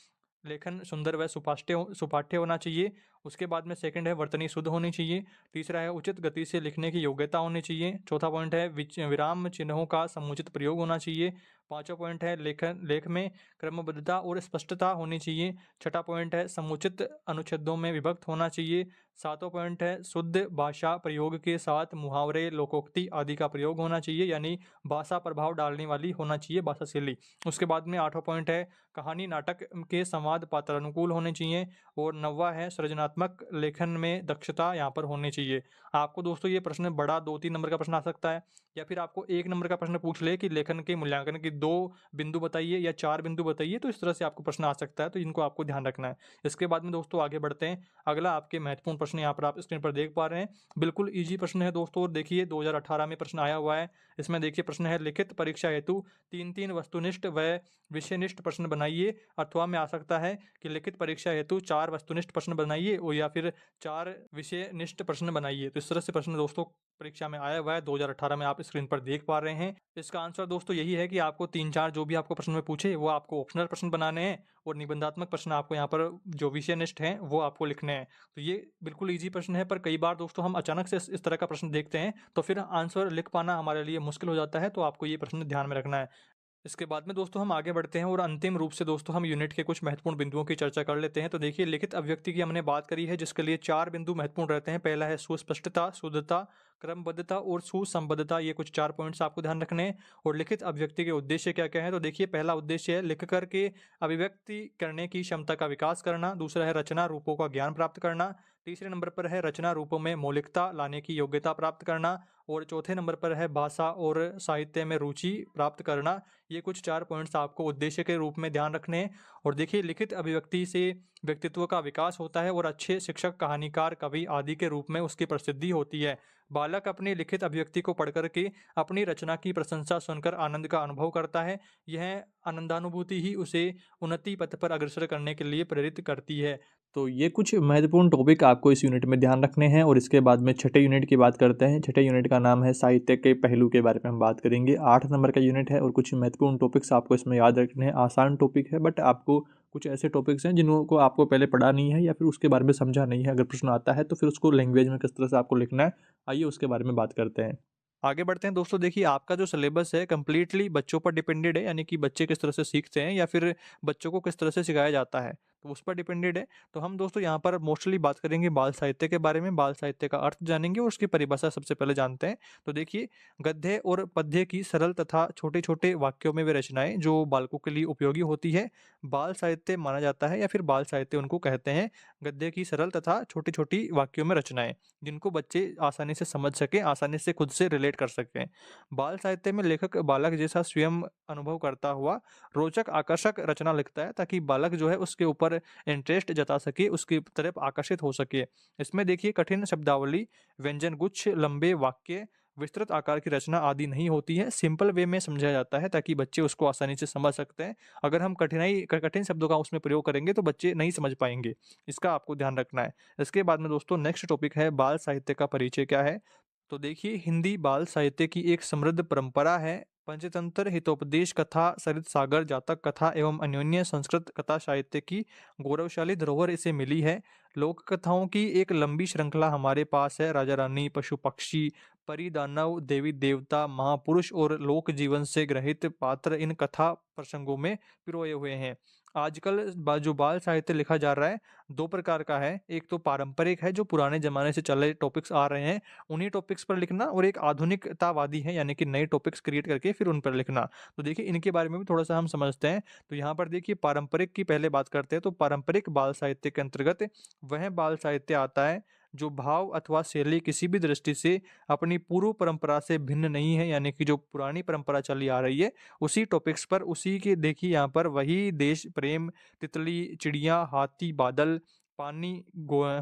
लेखन सुंदर व सुपाठ्य होना चाहिए। उसके बाद में सेकंड है वर्तनी शुद्ध होनी चाहिए। तीसरा है उचित गति से लिखने की योग्यता होनी चाहिए। चौथा पॉइंट है विराम चिन्हों का समुचित प्रयोग होना चाहिए। पांचवा पॉइंट है लेख में क्रमबद्धता और स्पष्टता होनी चाहिए। छठा पॉइंट है समुचित अनुच्छेदों में विभक्त होना चाहिए। सातवां पॉइंट है शुद्ध भाषा प्रयोग के साथ मुहावरे, लोकोक्ति आदि का प्रयोग होना चाहिए, यानी भाषा प्रभाव डालने वाली होना चाहिए भाषा शैली। उसके बाद में आठवां पॉइंट है कहानी नाटक के संवाद पात्रानुकूल होने चाहिए। और नौवां है सृजनात्मक लेखन में दक्षता यहाँ पर होनी चाहिए। आपको दोस्तों ये प्रश्न बड़ा 2-3 नंबर का प्रश्न आ सकता है, या फिर आपको 1 नंबर का प्रश्न पूछ ले कि लेखन के मूल्यांकन के 2 बिंदु बताइए या 4 बिंदु बताइए, तो इस तरह से आपको प्रश्न आ सकता है। तो इनको आपको ध्यान रखना है। इसके बाद में दोस्तों आगे बढ़ते हैं। अगला आपके महत्वपूर्ण प्रश्न यहाँ पर आप स्क्रीन पर देख पा रहे हैं। बिल्कुल ईजी प्रश्न है दोस्तों। और देखिए 2018 में प्रश्न आया हुआ है। इसमें देखिए प्रश्न है लिखित परीक्षा हेतु 3-3 वस्तुनिष्ठ व विषयनिष्ठ प्रश्न बनाइए। अथवा में आ सकता है कि लिखित परीक्षा हेतु 4 वस्तुनिष्ठ प्रश्न बनाइए और या फिर 4 विषयनिष्ठ प्रश्न बनाइए। तो इस तरह से प्रश्न दोस्तों परीक्षा में आया हुआ है 2018 में, आप स्क्रीन पर देख पा रहे हैं। इसका आंसर दोस्तों यही है कि आपको 3-4 जो भी आपको प्रश्न में पूछे वो आपको ऑप्शनल प्रश्न बनाने हैं और निबंधात्मक प्रश्न आपको यहाँ पर जो विषयनिष्ठ हैं वो आपको लिखने हैं। तो ये बिल्कुल ईजी प्रश्न है, पर कई बार दोस्तों हम अचानक से इस तरह का प्रश्न देखते हैं तो फिर आंसर लिख पाना हमारे लिए मुश्किल हो जाता है। तो आपको ये प्रश्न ध्यान में रखना है। इसके बाद में दोस्तों हम आगे बढ़ते हैं और अंतिम रूप से दोस्तों हम यूनिट के कुछ महत्वपूर्ण बिंदुओं की चर्चा कर लेते हैं। तो देखिए लिखित अभिव्यक्ति की हमने बात करी है, जिसके लिए 4 बिंदु महत्वपूर्ण रहते हैं। पहला है सुस्पष्टता, शुद्धता, क्रमबद्धता और सुसंबद्धता। ये कुछ 4 पॉइंट्स आपको ध्यान रखने हैं। और लिखित अभिव्यक्ति के उद्देश्य क्या क्या है, तो देखिए पहला उद्देश्य है लिख कर के अभिव्यक्ति करने की क्षमता का विकास करना। दूसरा है रचना रूपों का ज्ञान प्राप्त करना। तीसरे नंबर पर है रचना रूपों में मौलिकता लाने की योग्यता प्राप्त करना। और चौथे नंबर पर है भाषा और साहित्य में रुचि प्राप्त करना। ये कुछ 4 पॉइंट्स आपको उद्देश्य के रूप में ध्यान रखने हैं। और देखिए लिखित अभिव्यक्ति से व्यक्तित्व का विकास होता है और अच्छे शिक्षक, कहानीकार, कवि आदि के रूप में उसकी प्रसिद्धि होती है। बालक अपनी लिखित अभिव्यक्ति को पढ़कर के अपनी रचना की प्रशंसा सुनकर आनंद का अनुभव करता है। यह आनंदानुभूति ही उसे उन्नति पथ पर अग्रसर करने के लिए प्रेरित करती है। तो ये कुछ महत्वपूर्ण टॉपिक आपको इस यूनिट में ध्यान रखने हैं। और इसके बाद में छठे यूनिट की बात करते हैं। छठे यूनिट का नाम है साहित्य के पहलू के बारे में हम बात करेंगे। 8 नंबर का यूनिट है और कुछ महत्वपूर्ण टॉपिक्स आपको इसमें याद रखने हैं। आसान टॉपिक है, बट आपको कुछ ऐसे टॉपिक्स हैं जिनको आपको पहले पढ़ा नहीं है या फिर उसके बारे में समझा नहीं है। अगर प्रश्न आता है तो फिर उसको लैंग्वेज में किस तरह से आपको लिखना है, आइए उसके बारे में बात करते हैं। आगे बढ़ते हैं दोस्तों। देखिए आपका जो सिलेबस है कंप्लीटली बच्चों पर डिपेंडेड है, यानी कि बच्चे किस तरह से सीखते हैं या फिर बच्चों को किस तरह से सिखाया जाता है। तो उस पर डिपेंडेड है। तो हम दोस्तों यहाँ पर मोस्टली बात करेंगे बाल साहित्य के बारे में, बाल साहित्य का अर्थ जानेंगे और उसकी परिभाषा सबसे पहले जानते हैं। तो देखिए, गद्य और पद्य की सरल तथा छोटे-छोटे वाक्यों में वे रचनाएँ जो बालकों के लिए उपयोगी होती है, बाल साहित्य माना जाता है या फिर बाल साहित्य उनको कहते हैं। गद्य की सरल तथा छोटी-छोटी वाक्यों में रचनाएँ, जिनको बच्चे आसानी से समझ सकें, आसानी से खुद से रिलेट कर सकें। बाल साहित्य में लेखक बालक जैसा स्वयं अनुभव करता हुआ रोचक, आकर्षक रचना लिखता है ताकि बालक जो है उसके ऊपर इंटरेस्ट जता सके, उसकी तरफ आकर्षित हो सके। इसमें देखिए कठिन शब्दावली, व्यंजन गुच्छ, लंबे वाक्य, विस्तृत आकार की रचना आदि नहीं होती है। सिंपल वे में समझाया जाता है ताकि बच्चे उसको आसानी से समझ सकते हैं। अगर हम कठिन शब्दों का उसमें प्रयोग करेंगे तो बच्चे नहीं समझ पाएँगे। इसका आपको ध्यान रखना है। इसके बाद में दोस्तों नेक्स्ट टॉपिक है बाल साहित्य का परिचय क्या है? तो देखिए, हिंदी बाल साहित्य की एक समृद्ध परंपरा है। पंचतंत्र, हितोपदेश कथा, सरित सागर, जातक कथा एवं अन्योन्य संस्कृत कथा साहित्य की गौरवशाली धरोहर इसे मिली है। लोक कथाओं की एक लंबी श्रृंखला हमारे पास है। राजा रानी, पशु पक्षी, परी दानव, देवी देवता, महापुरुष और लोक जीवन से ग्रहित पात्र इन कथा प्रसंगों में पिरोए हुए हैं। आजकल जो बाल साहित्य लिखा जा रहा है, दो प्रकार का है। एक तो पारंपरिक है, जो पुराने जमाने से चले टॉपिक्स आ रहे हैं उन्हीं टॉपिक्स पर लिखना, और एक आधुनिकतावादी है, यानी कि नए टॉपिक्स क्रिएट करके फिर उन पर लिखना। तो देखिए, इनके बारे में भी थोड़ा-सा हम समझते हैं। तो यहाँ पर देखिए, पारंपरिक की पहले बात करते हैं। तो पारंपरिक बाल साहित्य के अंतर्गत वह बाल साहित्य आता है जो भाव अथवा शैली किसी भी दृष्टि से अपनी पूर्व परंपरा से भिन्न नहीं है, यानी कि जो पुरानी परंपरा चली आ रही है उसी टॉपिक्स पर, उसी के देखिए यहाँ पर वही देश प्रेम, तितली, चिड़िया, हाथी, बादल, पानी,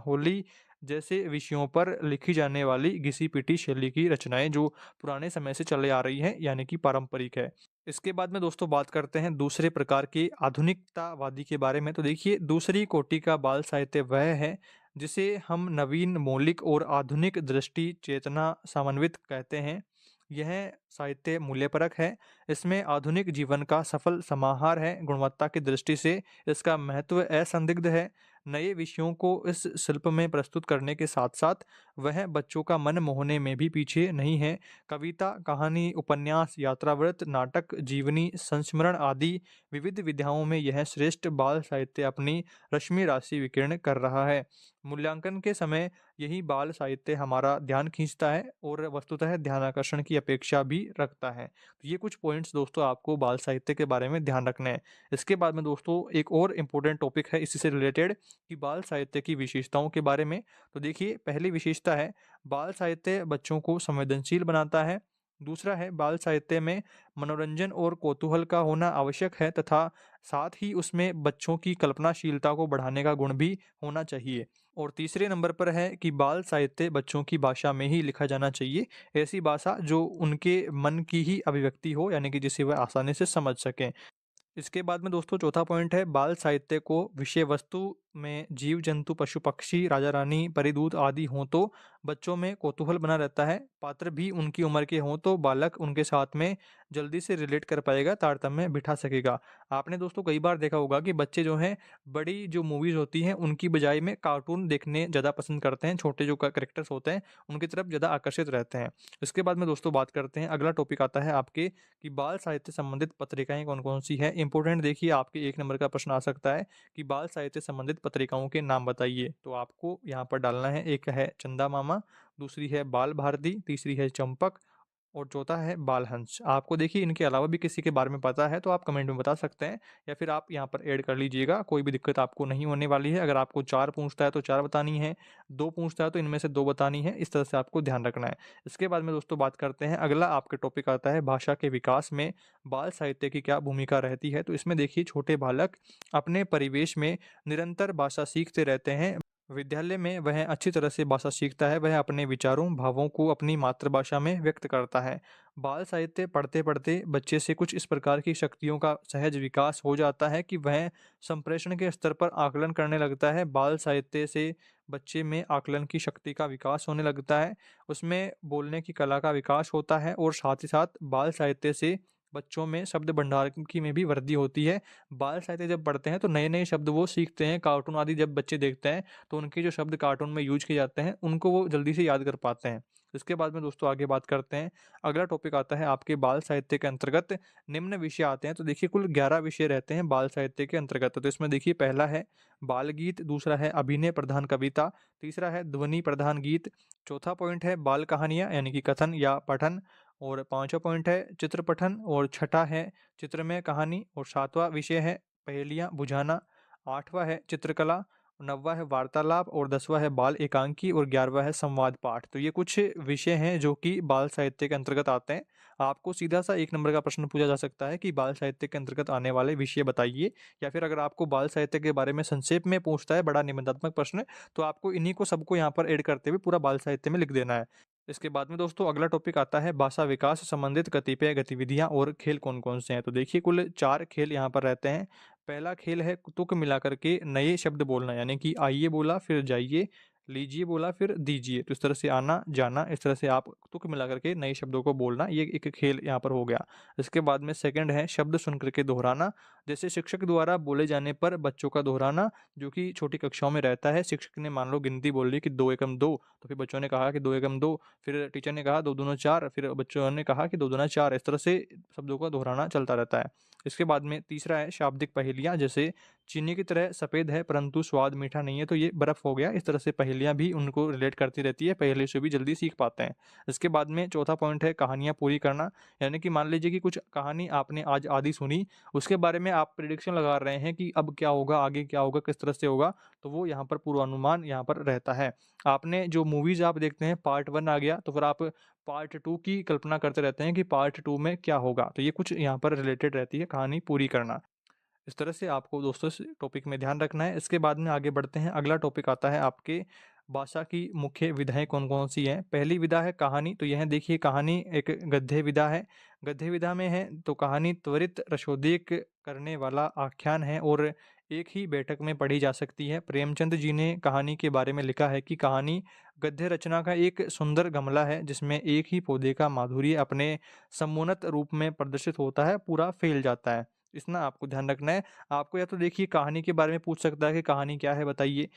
होली जैसे विषयों पर लिखी जाने वाली घिसी-पिटी शैली की रचनाएँ जो पुराने समय से चले आ रही हैं, यानी कि पारंपरिक है। इसके बाद में दोस्तों बात करते हैं दूसरे प्रकार के आधुनिकतावादी के बारे में। तो देखिए, दूसरी कोटि का बाल साहित्य वह है जिसे हम नवीन, मौलिक और आधुनिक दृष्टि चेतना समन्वित कहते हैं। यह साहित्य मूल्यपरक है। इसमें आधुनिक जीवन का सफल समाहार है। गुणवत्ता की दृष्टि से इसका महत्व असंदिग्ध है। नए विषयों को इस शिल्प में प्रस्तुत करने के साथ-साथ वह बच्चों का मन मोहने में भी पीछे नहीं है। कविता, कहानी, उपन्यास, यात्रावृत्त, नाटक, जीवनी, संस्मरण आदि विविध विधाओं में यह श्रेष्ठ बाल साहित्य अपनी रश्मि राशि विकीर्ण कर रहा है। मूल्यांकन के समय यही बाल साहित्य हमारा ध्यान खींचता है और वस्तुतः ध्यानाकर्षण की अपेक्षा भी रखता है। तो ये कुछ पॉइंट्स दोस्तों आपको बाल साहित्य के बारे में ध्यान रखने हैं। इसके बाद में दोस्तों एक और इम्पोर्टेंट टॉपिक है इसी से रिलेटेड, कि बाल साहित्य की विशेषताओं के बारे में। तो देखिए, पहली विशेषता है बाल साहित्य बच्चों को संवेदनशील बनाता है। दूसरा है, बाल साहित्य में मनोरंजन और कौतूहल का होना आवश्यक है तथा साथ ही उसमें बच्चों की कल्पनाशीलता को बढ़ाने का गुण भी होना चाहिए। और तीसरे नंबर पर है कि बाल साहित्य बच्चों की भाषा में ही लिखा जाना चाहिए। ऐसी भाषा जो उनके मन की ही अभिव्यक्ति हो, यानी कि जिसे वह आसानी से समझ सकें। इसके बाद में दोस्तों चौथा पॉइंट है, बाल साहित्य को विषय वस्तु में जीव जंतु, पशु पक्षी, राजा रानी, परिदूत आदि हों तो बच्चों में कौतूहल बना रहता है। पात्र भी उनकी उम्र के हों तो बालक उनके साथ में जल्दी से रिलेट कर पाएगा, तारतम्य बिठा सकेगा। आपने दोस्तों कई बार देखा होगा कि बच्चे जो हैं बड़ी जो मूवीज होती हैं उनकी बजाय में कार्टून देखने ज़्यादा पसंद करते हैं। छोटे जो करेक्टर्स होते हैं उनकी तरफ ज़्यादा आकर्षित रहते हैं। इसके बाद में दोस्तों बात करते हैं, अगला टॉपिक आता है आपके कि बाल साहित्य संबंधित पत्रिकाएँ कौन-कौन सी हैं। इम्पोर्टेंट देखिए, आपके 1 नंबर का प्रश्न आ सकता है कि बाल साहित्य संबंधित पत्रिकाओं के नाम बताइए। तो आपको यहाँ पर डालना है, एक है चंदा मामा, दूसरी है बाल भारती, तीसरी है चंपक और चौथा है बाल हंस। आपको देखिए इनके अलावा भी किसी के बारे में पता है तो आप कमेंट में बता सकते हैं या फिर आप यहाँ पर ऐड कर लीजिएगा, कोई भी दिक्कत आपको नहीं होने वाली है। अगर आपको 4 पूछता है तो 4 बतानी है, 2 पूछता है तो इनमें से 2 बतानी है, इस तरह से आपको ध्यान रखना है। इसके बाद में दोस्तों बात करते हैं, अगला आपके टॉपिक आता है भाषा के विकास में बाल साहित्य की क्या भूमिका रहती है। तो इसमें देखिए, छोटे बालक अपने परिवेश में निरंतर भाषा सीखते रहते हैं। विद्यालय में वह अच्छी तरह से भाषा सीखता है, वह अपने विचारों, भावों को अपनी मातृभाषा में व्यक्त करता है। बाल साहित्य पढ़ते-पढ़ते बच्चे से कुछ इस प्रकार की शक्तियों का सहज विकास हो जाता है कि वह संप्रेषण के स्तर पर आकलन करने लगता है। बाल साहित्य से बच्चे में आकलन की शक्ति का विकास होने लगता है, उसमें बोलने की कला का विकास होता है और साथ ही साथ बाल साहित्य से बच्चों में शब्द भंडार की में भी वृद्धि होती है। बाल साहित्य जब पढ़ते हैं तो नए-नए शब्द वो सीखते हैं, कार्टून आदि जब बच्चे देखते हैं तो उनके जो शब्द कार्टून में यूज़ किए जाते हैं, उनको वो जल्दी से याद कर पाते हैं। इसके बाद में दोस्तों आगे बात करते हैं। अगला टॉपिक आता है आपके बाल साहित्य के अंतर्गत निम्न विषय आते हैं। तो देखिए कुल 11 विषय रहते हैं बाल साहित्य के अंतर्गत। तो इसमें देखिए पहला है बाल गीत, दूसरा है अभिनय प्रधान कविता, तीसरा है ध्वनि प्रधान गीत, चौथा पॉइंट है बाल कहानियाँ यानी कि कथन या पठन, और पाँचवाँ पॉइंट है चित्र पठन, और छठा है चित्रमय कहानी, और सातवां विषय है पहेलियाँ बुझाना, आठवां है चित्रकला, नौवां है वार्तालाप, और 10वां है बाल एकांकी, और 11वां है संवाद पाठ। तो ये कुछ विषय हैं जो कि बाल साहित्य के अंतर्गत आते हैं। आपको सीधा-सा 1 नंबर का प्रश्न पूछा जा सकता है कि बाल साहित्य के अंतर्गत आने वाले विषय बताइए, या फिर अगर आपको बाल साहित्य के बारे में संक्षेप में पूछता है बड़ा निबंधात्मक प्रश्न, तो आपको इन्हीं को सबको यहाँ पर ऐड करते हुए पूरा बाल साहित्य में लिख देना है। इसके बाद में दोस्तों अगला टॉपिक आता है भाषा विकास से संबंधित कतिपय गतिविधियां और खेल कौन-कौन से हैं। तो देखिए कुल 4 खेल यहाँ पर रहते हैं। पहला खेल है तुक मिलाकर के नए शब्द बोलना, यानी कि आइए बोला फिर जाइए, लीजिए बोला फिर दीजिए। तो इस तरह से आना, जाना, इस तरह से आप तुक मिलाकर के नए शब्दों को बोलना, ये एक खेल यहाँ पर हो गया। इसके बाद में सेकंड है शब्द सुनकर के दोहराना। जैसे शिक्षक द्वारा बोले जाने पर बच्चों का दोहराना, जो कि छोटी कक्षाओं में रहता है। शिक्षक ने मान लो गिनती बोल ली कि 2 एकम 2, तो फिर बच्चों ने कहा कि 2 एकम 2, फिर टीचर ने कहा 2 दूना 4, फिर बच्चों ने कहा कि 2 दूना 4। इस तरह से शब्दों का दोहराना चलता रहता है। इसके बाद में तीसरा है शाब्दिक पहेलियाँ, जैसे चीनी की तरह सफ़ेद है परंतु स्वाद मीठा नहीं है, तो ये बर्फ़ हो गया। इस तरह से पहेलियाँ भी उनको रिलेट करती रहती है, पहेली से भी जल्दी सीख पाते हैं। इसके बाद में चौथा पॉइंट है कहानियाँ पूरी करना, यानी कि मान लीजिए कि कुछ कहानी आपने आज आधी सुनी, उसके बारे में आप प्रेडिक्शन लगा रहे हैं कि अब क्या होगा, आगे क्या होगा, किस तरह से होगा, तो वो यहाँ पर पूर्वानुमान यहाँ पर रहता है। आपने जो मूवीज़ आप देखते हैं पार्ट 1 आ गया, तो फिर आप पार्ट 2 की कल्पना करते रहते हैं कि पार्ट 2 में क्या होगा। तो ये कुछ यहाँ पर रिलेटेड रहती है कहानी पूरी करना। इस तरह से आपको दोस्तों इस टॉपिक में ध्यान रखना है। इसके बाद में आगे बढ़ते हैं। अगला टॉपिक आता है आपके भाषा की मुख्य विधाएँ कौन-कौन सी हैं। पहली विधा है कहानी। तो यह देखिए कहानी एक गद्य विधा है। गद्य विधा में है तो कहानी त्वरित रसोदेक करने वाला आख्यान है और एक ही बैठक में पढ़ी जा सकती है। प्रेमचंद जी ने कहानी के बारे में लिखा है कि कहानी गद्य रचना का एक सुंदर गमला है जिसमें एक ही पौधे का माधुर्य अपने समुन्नत रूप में प्रदर्शित होता है, पूरा फैल जाता है। इतना आपको ध्यान रखना है। आपको या तो देखिए कहानी के बारे में पूछ सकता है कि कहानी क्या है बताइए,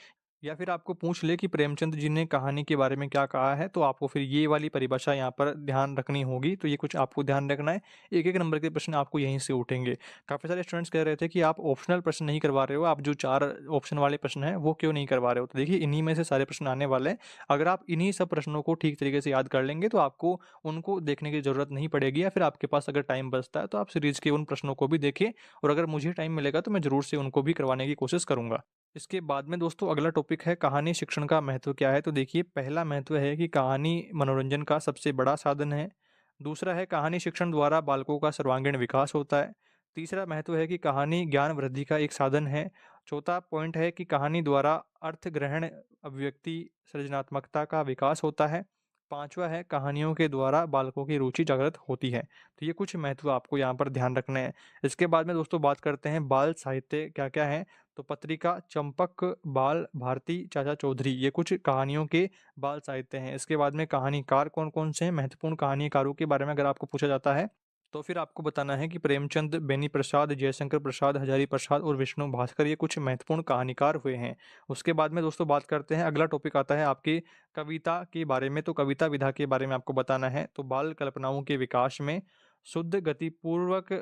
या फिर आपको पूछ ले कि प्रेमचंद जी ने कहानी के बारे में क्या कहा है, तो आपको फिर ये वाली परिभाषा यहाँ पर ध्यान रखनी होगी। तो ये कुछ आपको ध्यान रखना है। एक-एक नंबर के प्रश्न आपको यहीं से उठेंगे। काफ़ी सारे स्टूडेंट्स कह रहे थे कि आप ऑप्शनल प्रश्न नहीं करवा रहे हो, आप जो 4 ऑप्शन वाले प्रश्न हैं, वो क्यों नहीं करवा रहे हो? तो देखिए इन्हीं में से सारे प्रश्न आने वाले हैं। अगर आप इन्हीं सब प्रश्नों को ठीक तरीके से याद कर लेंगे, तो आपको उनको देखने की ज़रूरत नहीं पड़ेगी, या फिर आपके पास अगर टाइम बचता है, तो आप सीरीज़ के उन प्रश्नों को भी देखें, और अगर मुझे टाइम मिलेगा, तो मैं ज़रूर से उनको भी करवाने की कोशिश करूँगा। इसके बाद में दोस्तों अगला टॉपिक है कहानी शिक्षण का महत्व क्या है। तो देखिए पहला महत्व है कि कहानी मनोरंजन का सबसे बड़ा साधन है। दूसरा है कहानी शिक्षण द्वारा बालकों का सर्वांगीण विकास होता है। तीसरा महत्व है कि कहानी ज्ञान वृद्धि का एक साधन है। चौथा पॉइंट है कि कहानी द्वारा अर्थ ग्रहण, अभिव्यक्ति, सृजनात्मकता का विकास होता है। पांचवा है कहानियों के द्वारा बालकों की रुचि जागृत होती है। तो ये कुछ महत्व आपको यहाँ पर ध्यान रखना है। इसके बाद में दोस्तों बात करते हैं बाल साहित्य क्या क्या है। तो पत्रिका चंपक, बाल भारती, चाचा चौधरी, ये कुछ कहानियों के बाल साहित्य हैं। इसके बाद में कहानीकार कौन-कौन से हैं, महत्वपूर्ण कहानीकारों के बारे में अगर आपको पूछा जाता है, तो फिर आपको बताना है कि प्रेमचंद, बेनी प्रसाद, जयशंकर प्रसाद, हजारी प्रसाद और विष्णु भास्कर, ये कुछ महत्वपूर्ण कहानीकार हुए हैं। उसके बाद में दोस्तों बात करते हैं, अगला टॉपिक आता है आपके कविता के बारे में। तो कविता विधा के बारे में आपको बताना है। तो बाल कल्पनाओं के विकास में शुद्ध गतिपूर्वक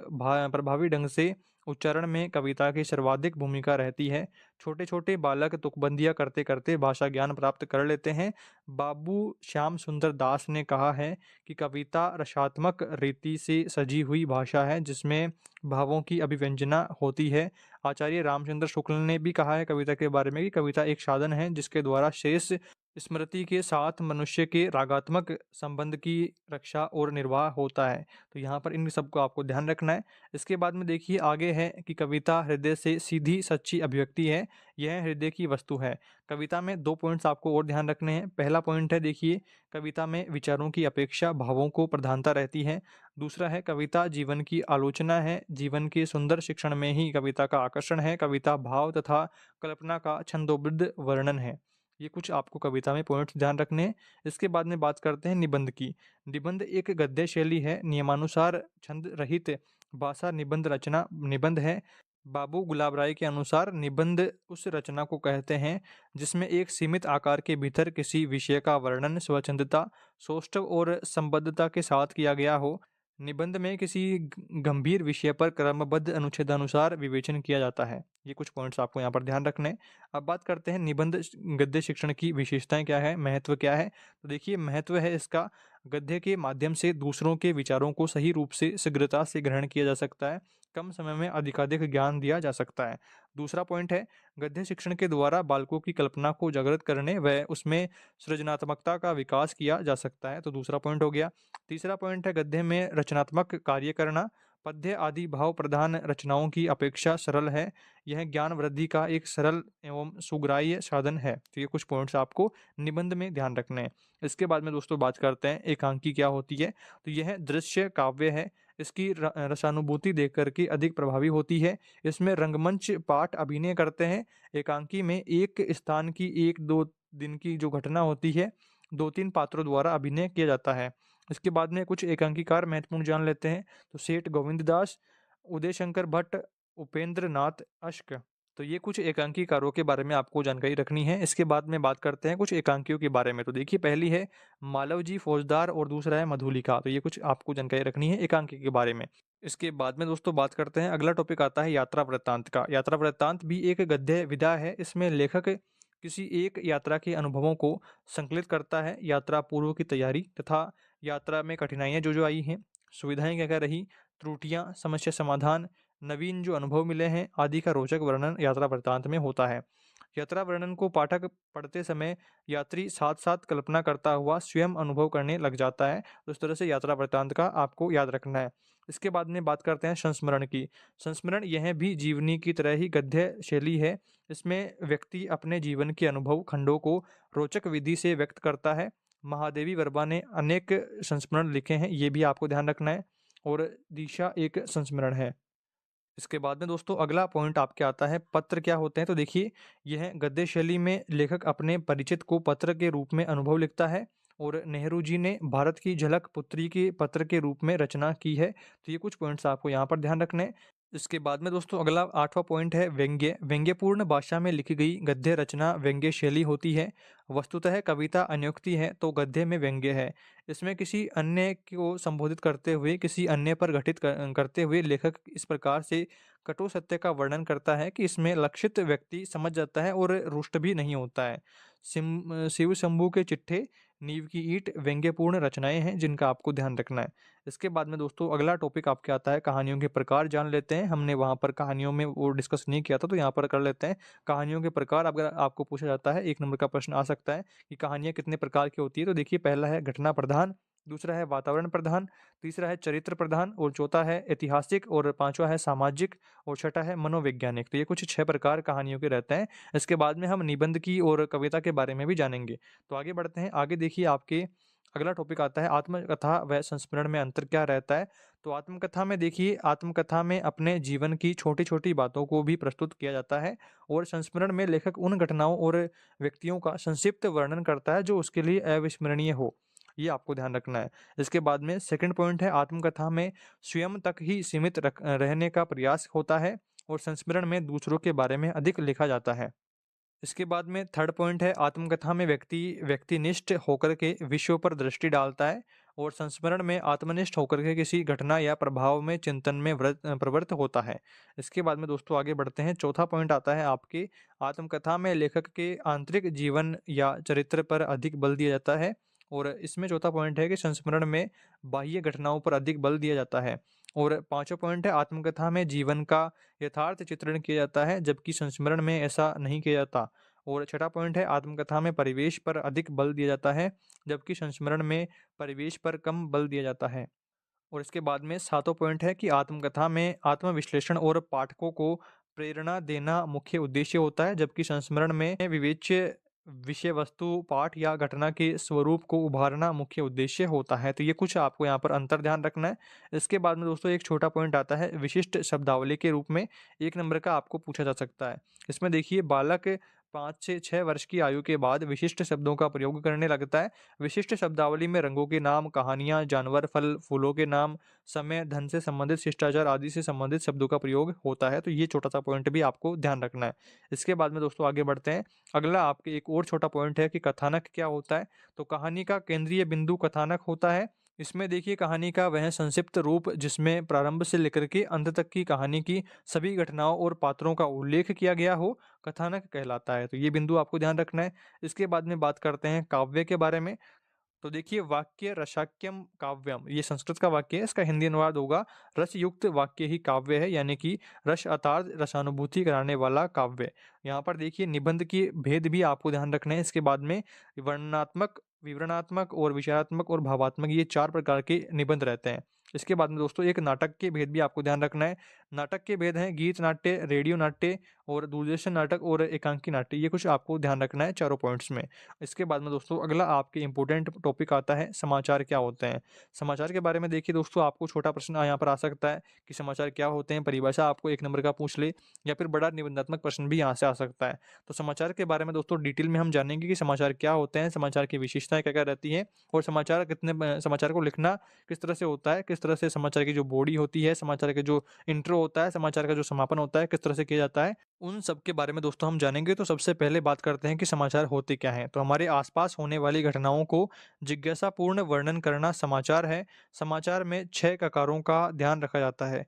प्रभावी ढंग से उच्चारण में कविता की सर्वाधिक भूमिका रहती है। छोटे-छोटे बालक तुकबंदियाँ करते-करते भाषा ज्ञान प्राप्त कर लेते हैं। बाबू श्याम सुंदर दास ने कहा है कि कविता रसात्मक रीति से सजी हुई भाषा है जिसमें भावों की अभिव्यंजना होती है। आचार्य रामचंद्र शुक्ल ने भी कहा है कविता के बारे में कि कविता एक साधन है जिसके द्वारा शेष स्मृति के साथ मनुष्य के रागात्मक संबंध की रक्षा और निर्वाह होता है। तो यहाँ पर इन सबको आपको ध्यान रखना है। इसके बाद में देखिए आगे है कि कविता हृदय से सीधी सच्ची अभिव्यक्ति है, यह हृदय की वस्तु है। कविता में 2 पॉइंट्स आपको और ध्यान रखने हैं। पहला पॉइंट है देखिए कविता में विचारों की अपेक्षा भावों को प्रधानता रहती है। दूसरा है कविता जीवन की आलोचना है, जीवन के सुंदर शिक्षण में ही कविता का आकर्षण है। कविता भाव तथा कल्पना का छंदोबद्ध वर्णन है। ये कुछ आपको कविता में पॉइंट्स ध्यान रखने हैं। इसके बाद में बात करते हैं निबंध की। निबंध एक गद्य शैली है, नियमानुसार छंद रहित भाषा निबंध रचना निबंध है। बाबू गुलाब राय के अनुसार निबंध उस रचना को कहते हैं जिसमें एक सीमित आकार के भीतर किसी विषय का वर्णन स्वच्छंदता, सौष्ठव और संबद्धता के साथ किया गया हो। निबंध में किसी गंभीर विषय पर क्रमबद्ध अनुच्छेदानुसार विवेचन किया जाता है। ये कुछ पॉइंट्स आपको यहाँ पर ध्यान रखने हैं। अब बात करते हैं निबंध गद्य शिक्षण की विशेषताएं क्या है, महत्व क्या है। तो देखिए महत्व है इसका, गद्य के माध्यम से दूसरों के विचारों को सही रूप से शीघ्रता से ग्रहण किया जा सकता है, कम समय में अधिकाधिक ज्ञान दिया जा सकता है। दूसरा पॉइंट है, गद्य शिक्षण के द्वारा बालकों की कल्पना को जागृत करने व उसमें सृजनात्मकता का विकास किया जा सकता है। तो दूसरा पॉइंट हो गया। तीसरा पॉइंट है, गद्य में रचनात्मक कार्य करना। पद्य आदि भाव प्रधान रचनाओं की अपेक्षा सरल है। यह ज्ञान वृद्धि का एक सरल एवं सुग्राह्य साधन है। तो ये कुछ पॉइंट्स आपको निबंध में ध्यान रखने हैं। इसके बाद में दोस्तों बात करते हैं एकांकी क्या होती है। तो यह दृश्य काव्य है। इसकी रसानुभूति देख करके अधिक प्रभावी होती है। इसमें रंगमंच पाठ अभिनय करते हैं। एकांकी में एक स्थान की 1-2 दिन की जो घटना होती है 2-3 पात्रों द्वारा अभिनय किया जाता है। इसके बाद में कुछ एकांकीकार महत्वपूर्ण जान लेते हैं। तो सेठ गोविंद दास, उदय शंकर भट्ट, उपेंद्र नाथ अश्क। तो ये कुछ एकांकीकारों के बारे में आपको जानकारी रखनी है। इसके बाद में बात करते हैं कुछ एकांकियों के बारे में। तो देखिए पहली है मालवजी फौजदार और दूसरा है मधुलिका। तो ये कुछ आपको जानकारी रखनी है एकांकी के बारे में। इसके बाद में दोस्तों बात करते हैं, अगला टॉपिक आता है यात्रा वृत्तांत का। यात्रा वृत्तांत भी एक गद्य विधा है। इसमें लेखक किसी एक यात्रा के अनुभवों को संकलित करता है, यात्रा पूर्व की तैयारी तथा यात्रा में कठिनाइयाँ जो आई हैं, सुविधाएं क्या क्या रही, त्रुटियां, समस्या समाधान, नवीन जो अनुभव मिले हैं आदि का रोचक वर्णन यात्रा वृत्तांत में होता है। यात्रा वर्णन को पाठक पढ़ते समय यात्री साथ साथ कल्पना करता हुआ स्वयं अनुभव करने लग जाता है। तो इस तरह से यात्रा वृत्तांत का आपको याद रखना है। इसके बाद में बात करते हैं संस्मरण की। संस्मरण यह भी जीवनी की तरह ही गद्य शैली है। इसमें व्यक्ति अपने जीवन के अनुभव खंडों को रोचक विधि से व्यक्त करता है। महादेवी वर्मा ने अनेक संस्मरण लिखे हैं, ये भी आपको ध्यान रखना है। और दिशा एक संस्मरण है। इसके बाद में दोस्तों अगला पॉइंट आपके आता है पत्र क्या होते हैं। तो देखिए यह गद्य शैली में लेखक अपने परिचित को पत्र के रूप में अनुभव लिखता है। और नेहरू जी ने भारत की झलक पुत्री के पत्र के रूप में रचना की है। तो ये कुछ पॉइंट्स आपको यहाँ पर ध्यान रखने हैं। इसके बाद में दोस्तों अगला 8वां पॉइंट है व्यंग्य। व्यंग्यपूर्ण भाषा में लिखी गई गद्य रचना व्यंग्य शैली होती है। वस्तुतः कविता अन्योक्ति है तो गद्य में व्यंग्य है। इसमें किसी अन्य को संबोधित करते हुए किसी अन्य पर घटित करते हुए लेखक इस प्रकार से कटु सत्य का वर्णन करता है कि इसमें लक्षित व्यक्ति समझ जाता है और रुष्ट भी नहीं होता है। शिव शंभू के चिट्ठे, नींव की ईंट व्यंग्यपूर्ण रचनाएं हैं जिनका आपको ध्यान रखना है। इसके बाद में दोस्तों अगला टॉपिक आपके आता है कहानियों के प्रकार जान लेते हैं। हमने वहाँ पर कहानियों में वो डिस्कस नहीं किया था तो यहाँ पर कर लेते हैं। कहानियों के प्रकार अगर आपको पूछा जाता है 1 नंबर का प्रश्न आ सकता है कि कहानियाँ कितने प्रकार की होती है। तो देखिए पहला है घटना प्रधान, दूसरा है वातावरण प्रधान, तीसरा है चरित्र प्रधान और चौथा है ऐतिहासिक और पांचवा है सामाजिक और छठा है मनोवैज्ञानिक। तो ये कुछ 6 प्रकार कहानियों के रहते हैं। इसके बाद में हम निबंध की और कविता के बारे में भी जानेंगे। तो आगे बढ़ते हैं। आगे देखिए आपके अगला टॉपिक आता है आत्मकथा व संस्मरण में अंतर क्या रहता है। तो आत्मकथा में देखिए आत्मकथा में अपने जीवन की छोटी छोटी बातों को भी प्रस्तुत किया जाता है और संस्मरण में लेखक उन घटनाओं और व्यक्तियों का संक्षिप्त वर्णन करता है जो उसके लिए अविस्मरणीय हो। ये आपको ध्यान रखना है। इसके बाद में सेकंड पॉइंट है आत्मकथा में स्वयं तक ही सीमित रहने का प्रयास होता है और संस्मरण में दूसरों के बारे में अधिक लिखा जाता है। इसके बाद में थर्ड पॉइंट है आत्मकथा में व्यक्ति व्यक्तिनिष्ठ होकर के विषयों पर दृष्टि डालता है और संस्मरण में आत्मनिष्ठ होकर के किसी घटना या प्रभाव में चिंतन में प्रवृत्त होता है। इसके बाद में दोस्तों आगे बढ़ते हैं। चौथा पॉइंट आता है आपके आत्मकथा में लेखक के आंतरिक जीवन या चरित्र पर अधिक बल दिया जाता है और इसमें चौथा पॉइंट है कि संस्मरण में बाह्य घटनाओं पर अधिक बल दिया जाता है। और पांचवा पॉइंट है आत्मकथा में जीवन का यथार्थ चित्रण किया जाता है जबकि संस्मरण में ऐसा नहीं किया जाता। और छठा पॉइंट है आत्मकथा में परिवेश पर अधिक बल दिया जाता है जबकि संस्मरण में परिवेश पर कम बल दिया जाता है। और इसके बाद में सातवां पॉइंट है कि आत्मकथा में आत्मविश्लेषण और पाठकों को प्रेरणा देना मुख्य उद्देश्य होता है जबकि संस्मरण में विवेच्य विषय वस्तु पाठ या घटना के स्वरूप को उभारना मुख्य उद्देश्य होता है। तो ये कुछ आपको यहाँ पर अंतर ध्यान रखना है। इसके बाद में दोस्तों एक छोटा पॉइंट आता है विशिष्ट शब्दावली के रूप में 1 नंबर का आपको पूछा जा सकता है। इसमें देखिए बालक 5 से 6 वर्ष की आयु के बाद विशिष्ट शब्दों का प्रयोग करने लगता है। विशिष्ट शब्दावली में रंगों के नाम, कहानियाँ, जानवर, फल, फूलों के नाम, समय, धन से संबंधित, शिष्टाचार आदि से संबंधित शब्दों का प्रयोग होता है। तो ये छोटा-सा पॉइंट भी आपको ध्यान रखना है। इसके बाद में दोस्तों आगे बढ़ते हैं। अगला आपके एक और छोटा पॉइंट है कि कथानक क्या होता है? तो कहानी का केंद्रीय बिंदु कथानक होता है। इसमें देखिए कहानी का वह संक्षिप्त रूप जिसमें प्रारंभ से लेकर के अंत तक की कहानी की सभी घटनाओं और पात्रों का उल्लेख किया गया हो, कथानक कहलाता है। तो ये बिंदु आपको ध्यान रखना है। इसके बाद में बात करते हैं काव्य के बारे में। तो देखिए वाक्य रसाक्यम काव्यम, ये संस्कृत का वाक्य है, इसका हिंदी अनुवाद होगा रसयुक्त वाक्य ही काव्य है, यानी कि रस अर्थात रसानुभूति कराने वाला काव्य। यहाँ पर देखिए निबंध के भेद भी आपको ध्यान रखने हैं। इसके बाद में वर्णनात्मक, विवरणात्मक और विषयात्मक और भावात्मक, ये 4 प्रकार के निबंध रहते हैं। इसके बाद में दोस्तों एक नाटक के भेद भी आपको ध्यान रखना है। नाटक के भेद हैं गीत नाट्य, रेडियो नाट्य और दूरदर्शन नाटक और एकांकी नाट्य, ये कुछ आपको ध्यान रखना है चारों पॉइंट्स में। इसके बाद में दोस्तों अगला आपके इम्पोर्टेंट टॉपिक आता है समाचार क्या होते हैं। समाचार के बारे में देखिए दोस्तों आपको छोटा प्रश्न यहाँ पर आ सकता है कि समाचार क्या होते हैं, परिभाषा आपको 1 नंबर का पूछ ले, या फिर बड़ा निबंधात्मक प्रश्न भी यहाँ से आ सकता है। तो समाचार के बारे में दोस्तों डिटेल में हम जानेंगे कि समाचार क्या होते हैं, समाचार की विशेषताएं क्या क्या रहती हैं, और समाचार को लिखना किस तरह से होता है, किस तरह से समाचार की जो बॉडी होती है, समाचार के जो इंट्रो होता है, समाचार का जो समापन होता है, किस तरह से किया जाता है, उन सब के बारे में दोस्तों हम जानेंगे। तो सबसे पहले बात करते हैं कि समाचार होते क्या हैं। तो हमारे आसपास होने वाली घटनाओं को जिज्ञासापूर्ण वर्णन करना समाचार है। समाचार में 6 ककारों का ध्यान रखा जाता है।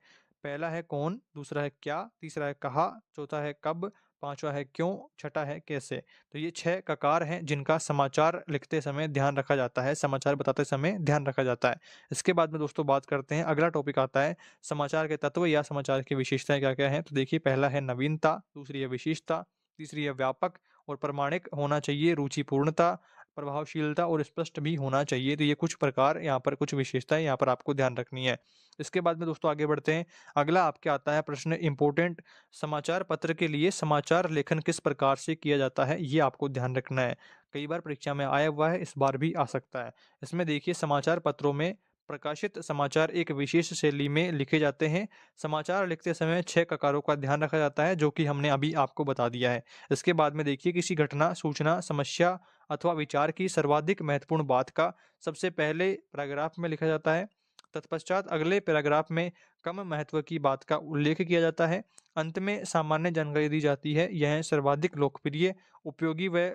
पहला है कौन, दूसरा है क्या, तीसरा है कहाँ, चौथा है कब, पांचवा है क्यों, छठा है कैसे। तो ये 6 ककार हैं जिनका समाचार लिखते समय ध्यान रखा जाता है, समाचार बताते समय ध्यान रखा जाता है। इसके बाद में दोस्तों बात करते हैं, अगला टॉपिक आता है समाचार के तत्व या समाचार की विशेषताएं क्या क्या हैं। तो देखिए पहला है नवीनता, दूसरी है विशेषता, तीसरी है व्यापक और प्रमाणिक होना चाहिए, रुचिपूर्णता, प्रभावशीलता और स्पष्ट भी होना चाहिए। तो ये कुछ प्रकार यहाँ पर, कुछ विशेषताएं यहाँ पर आपको ध्यान रखनी है। इसके बाद में दोस्तों आगे बढ़ते हैं। अगला आपके आता है प्रश्न इम्पोर्टेंट, समाचार पत्र के लिए समाचार लेखन किस प्रकार से किया जाता है, ये आपको ध्यान रखना है। कई बार परीक्षा में आया हुआ है, इस बार भी आ सकता है। इसमें देखिए समाचार पत्रों में प्रकाशित समाचार एक विशेष शैली में लिखे जाते हैं। समाचार लिखते समय 6 ककारों का ध्यान रखा जाता है, जो कि हमने अभी आपको बता दिया है। इसके बाद में देखिए किसी घटना, सूचना, समस्या अथवा विचार की सर्वाधिक महत्वपूर्ण बात का सबसे पहले पैराग्राफ में लिखा जाता है। तत्पश्चात अगले पैराग्राफ में कम महत्व की बात का उल्लेख किया जाता है। अंत में सामान्य जानकारी दी जाती है। यह सर्वाधिक लोकप्रिय, उपयोगी व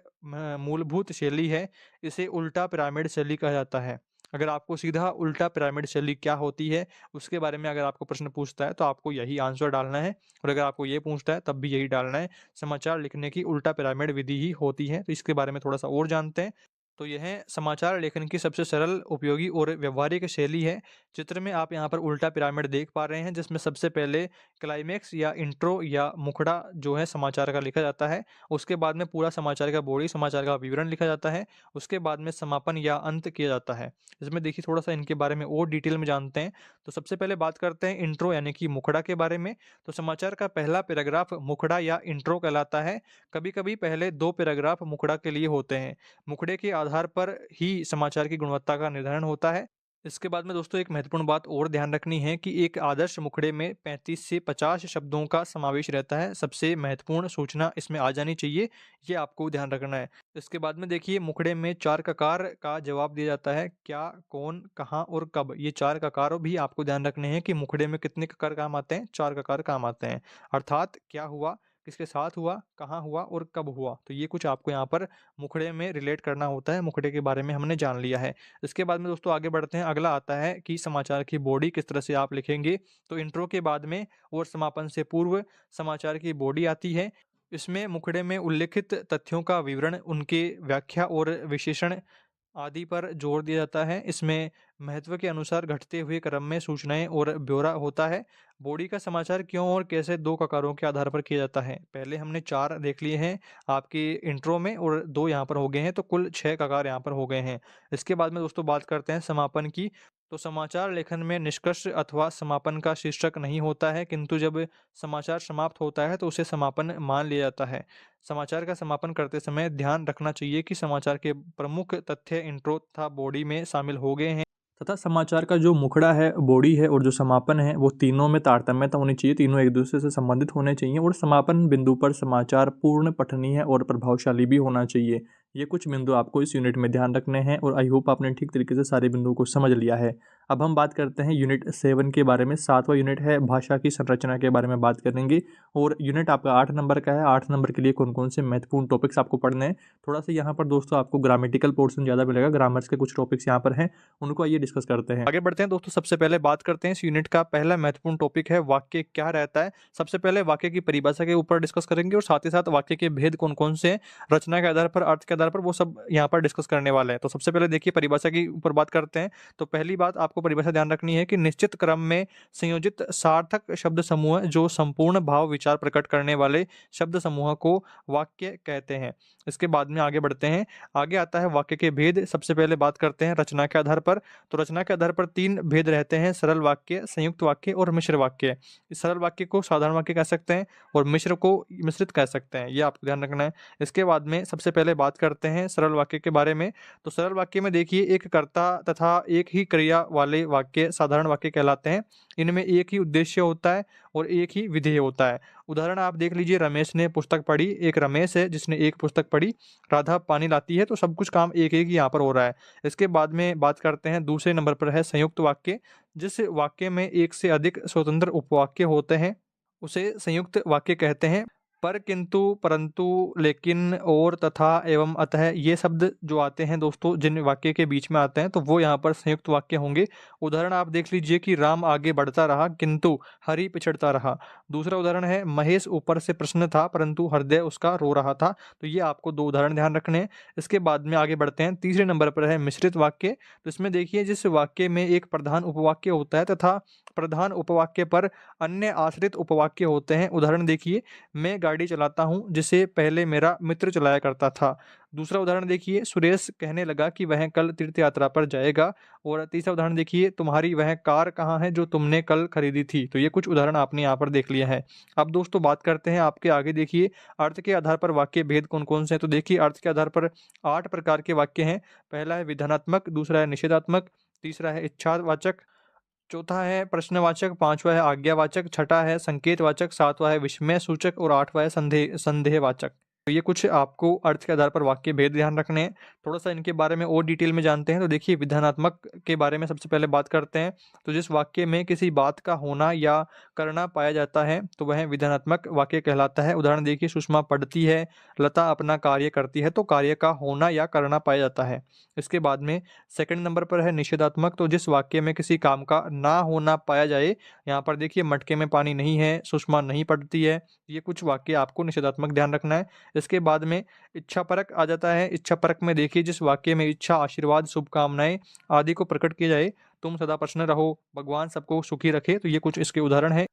मूलभूत शैली है। इसे उल्टा पिरामिड शैली कहा जाता है। अगर आपको सीधा उल्टा पिरामिड शैली क्या होती है, उसके बारे में अगर आपको प्रश्न पूछता है, तो आपको यही आंसर डालना है, और अगर आपको ये पूछता है तब भी यही डालना है। समाचार लिखने की उल्टा पिरामिड विधि ही होती है। तो इसके बारे में थोड़ा सा और जानते हैं। तो यह समाचार लेखन की सबसे सरल, उपयोगी और व्यवहारिक शैली है। चित्र में आप यहाँ पर उल्टा पिरामिड देख पा रहे हैं, जिसमें सबसे पहले क्लाइमेक्स या इंट्रो या मुखड़ा जो है समाचार का लिखा जाता है। उसके बाद में पूरा समाचार का बॉडी, समाचार का विवरण लिखा जाता है। उसके बाद में समापन या अंत किया जाता है। इसमें देखिए थोड़ा सा इनके बारे में और डिटेल में जानते हैं। तो सबसे पहले बात करते हैं इंट्रो यानी कि मुखड़ा के बारे में। तो समाचार का पहला पैराग्राफ मुखड़ा या इंट्रो कहलाता है। कभी कभी पहले 2 पैराग्राफ मुखड़ा के लिए होते हैं। मुखड़े के आधार पर ही समाचार की गुणवत्ता का निर्धारण होता है। इसके बाद में दोस्तों एक महत्वपूर्ण बात और ध्यान रखनी है कि एक आदर्श मुखड़े में 35 से 50 शब्दों का समावेश रहता है। सबसे महत्वपूर्ण सूचना इसमें आ जानी चाहिए, ये आपको ध्यान रखना है। इसके बाद में देखिए मुखड़े में 4 ककार का जवाब दिया जाता है, क्या, कौन, कहाँ और कब। ये 4 ककार भी आपको ध्यान रखने हैं कि मुखड़े में कितने ककार काम आते हैं, 4 ककार काम आते हैं। अर्थात क्या हुआ, किसके साथ हुआ, कहाँ हुआ और कब हुआ। तो ये कुछ आपको यहाँ पर मुखड़े में रिलेट करना होता है। मुखड़े के बारे में हमने जान लिया है। इसके बाद में दोस्तों आगे बढ़ते हैं। अगला आता है कि समाचार की बॉडी किस तरह से आप लिखेंगे। तो इंट्रो के बाद में और समापन से पूर्व समाचार की बॉडी आती है। इसमें मुखड़े में उल्लिखित तथ्यों का विवरण, उनके व्याख्या और विशेषण आदि पर जोर दिया जाता है। इसमें महत्व के अनुसार घटते हुए क्रम में सूचनाएं और ब्यौरा होता है। बॉडी का समाचार क्यों और कैसे 2 ककारों के आधार पर किया जाता है। पहले हमने 4 देख लिए हैं आपके इंट्रो में, और 2 यहाँ पर हो गए हैं, तो कुल 6 ककार यहाँ पर हो गए हैं। इसके बाद में दोस्तों बात करते हैं समापन की। तो समाचार लेखन में निष्कर्ष अथवा समापन का शीर्षक नहीं होता है, किंतु जब समाचार समाप्त होता है तो उसे समापन मान लिया जाता है। समाचार का समापन करते समय ध्यान रखना चाहिए कि समाचार के प्रमुख तथ्य इंट्रो तथा बॉडी में शामिल हो गए हैं। तथा समाचार का जो मुखड़ा है, बॉडी है और जो समापन है, वो तीनों में तारतम्यता होनी चाहिए, तीनों एक दूसरे से संबंधित होने चाहिए और समापन बिंदु पर समाचार पूर्ण पठनीय और प्रभावशाली भी होना चाहिए। ये कुछ बिंदु आपको इस यूनिट में ध्यान रखने हैं और आई होप आपने ठीक तरीके से सारे बिंदुओं को समझ लिया है। अब हम बात करते हैं यूनिट 7 के बारे में। 7वां यूनिट है, भाषा की संरचना के बारे में बात करेंगे और यूनिट आपका 8 नंबर का है। 8 नंबर के लिए कौन कौन से महत्वपूर्ण टॉपिक्स आपको पढ़ने हैं। थोड़ा सा यहाँ पर दोस्तों आपको ग्रामेटिकल पोर्शन ज़्यादा मिलेगा, ग्रामर्स के कुछ टॉपिक्स यहाँ पर हैं, उनको आइए डिस्कस करते हैं। आगे बढ़ते हैं दोस्तों, सबसे पहले बात करते हैं इस यूनिट का पहला महत्वपूर्ण टॉपिक है वाक्य क्या रहता है। सबसे पहले वाक्य की परिभाषा के ऊपर डिस्कस करेंगे और साथ ही साथ वाक्य के भेद कौन कौन से हैं, रचना के आधार पर, अर्थ के आधार पर, वो सब यहाँ पर डिस्कस करने वाले हैं। तो सबसे पहले देखिए परिभाषा की ऊपर बात करते हैं। तो पहली बात आपको परिभाषा ध्यान रखनी है कि निश्चित क्रम में संयोजित सार्थक शब्द समूह जो संपूर्ण भाव विचार प्रकट करने वाले शब्द समूह को वाक्य कहते हैं। इसके बाद में आगे बढ़ते हैं। आगे आता है वाक्य के भेद। सबसे पहले बात करते हैं रचना के आधार पर। तो रचना के आधार पर 3 भेद रहते हैं, सरल वाक्य, संयुक्त वाक्य और मिश्र वाक्य। इस सरल वाक्य को साधारण वाक्य कह सकते हैं और मिश्र को मिश्रित कह सकते हैं, ये आपको ध्यान रखना है। इसके बाद में सबसे पहले बात करते हैं सरल वाक्य के बारे में। तो सरल वाक्य में देखिए एक कर्ता तथा एक ही क्रिया वाले वाक्य साधारण वाक्य कहलाते हैं। इनमें एक ही उद्देश्य होता है और एक ही विधेय होता है। उदाहरण आप देख लीजिए, रमेश ने पुस्तक पढ़ी। एक रमेश है जिसने एक पुस्तक पढ़ी, राधा पानी लाती है, तो सब कुछ काम एक एक यहाँ पर हो रहा है। इसके बाद में बात करते हैं दूसरे नंबर पर है संयुक्त वाक्य। जिस वाक्य में एक से अधिक स्वतंत्र उपवाक्य होते हैं उसे संयुक्त वाक्य कहते हैं। पर, किंतु, परंतु, लेकिन, और, तथा, एवं, अतः ये शब्द जो आते हैं दोस्तों जिन वाक्य के बीच में आते हैं तो वो यहाँ पर संयुक्त वाक्य होंगे। उदाहरण आप देख लीजिए कि राम आगे बढ़ता रहा किंतु हरि पिछड़ता रहा। दूसरा उदाहरण है महेश ऊपर से प्रसन्न था परंतु हृदय उसका रो रहा था। तो ये आपको 2 उदाहरण ध्यान रखने हैं। इसके बाद में आगे बढ़ते हैं। तीसरे नंबर पर है मिश्रित वाक्य। तो इसमें देखिए जिस वाक्य में एक प्रधान उपवाक्य होता है तथा प्रधान उपवाक्य पर अन्य आश्रित उपवाक्य होते हैं। उदाहरण देखिए, मैं गाड़ी चलाता हूँ जिसे पहले मेरा मित्र चलाया करता था। दूसरा उदाहरण देखिए, सुरेश कहने लगा कि वह कल तीर्थ यात्रा पर जाएगा। और तीसरा उदाहरण देखिए, तुम्हारी वह कार कहाँ है जो तुमने कल खरीदी थी। तो ये कुछ उदाहरण आपने यहाँ पर देख लिया है। अब दोस्तों बात करते हैं आपके आगे देखिए अर्थ के आधार पर वाक्य भेद कौन कौन से हैं। तो देखिए अर्थ के आधार पर 8 प्रकार के वाक्य हैं। पहला है विधानात्मक, दूसरा है निषेधात्मक, तीसरा है इच्छावाचक, चौथा है प्रश्नवाचक, पांचवा है आज्ञावाचक, छठा है संकेतवाचक, सातवां है विस्मय सूचक और आठवां है संदेहवाचक। तो ये कुछ आपको अर्थ के आधार पर वाक्य भेद ध्यान रखने हैं। थोड़ा सा इनके बारे में और डिटेल में जानते हैं। तो देखिए विधानात्मक के बारे में सबसे पहले बात करते हैं। तो जिस वाक्य में किसी बात का होना या करना पाया जाता है तो वह विधानात्मक वाक्य कहलाता है। उदाहरण देखिए, सुषमा पढ़ती है, लता अपना कार्य करती है, तो कार्य का होना या करना पाया जाता है। इसके बाद में सेकंड नंबर पर है निषेधात्मक। तो जिस वाक्य में किसी काम का ना होना पाया जाए, यहाँ पर देखिए मटके में पानी नहीं है, सुषमा नहीं पढ़ती है, ये कुछ वाक्य आपको निषेधात्मक ध्यान रखना है। इसके बाद में इच्छापरक आ जाता है। इच्छापरक में देखिए जिस वाक्य में इच्छा, आशीर्वाद, शुभकामनाएं आदि को प्रकट किया जाए, तुम सदा प्रसन्न रहो, भगवान सबको सुखी रखे, तो ये कुछ इसके उदाहरण है।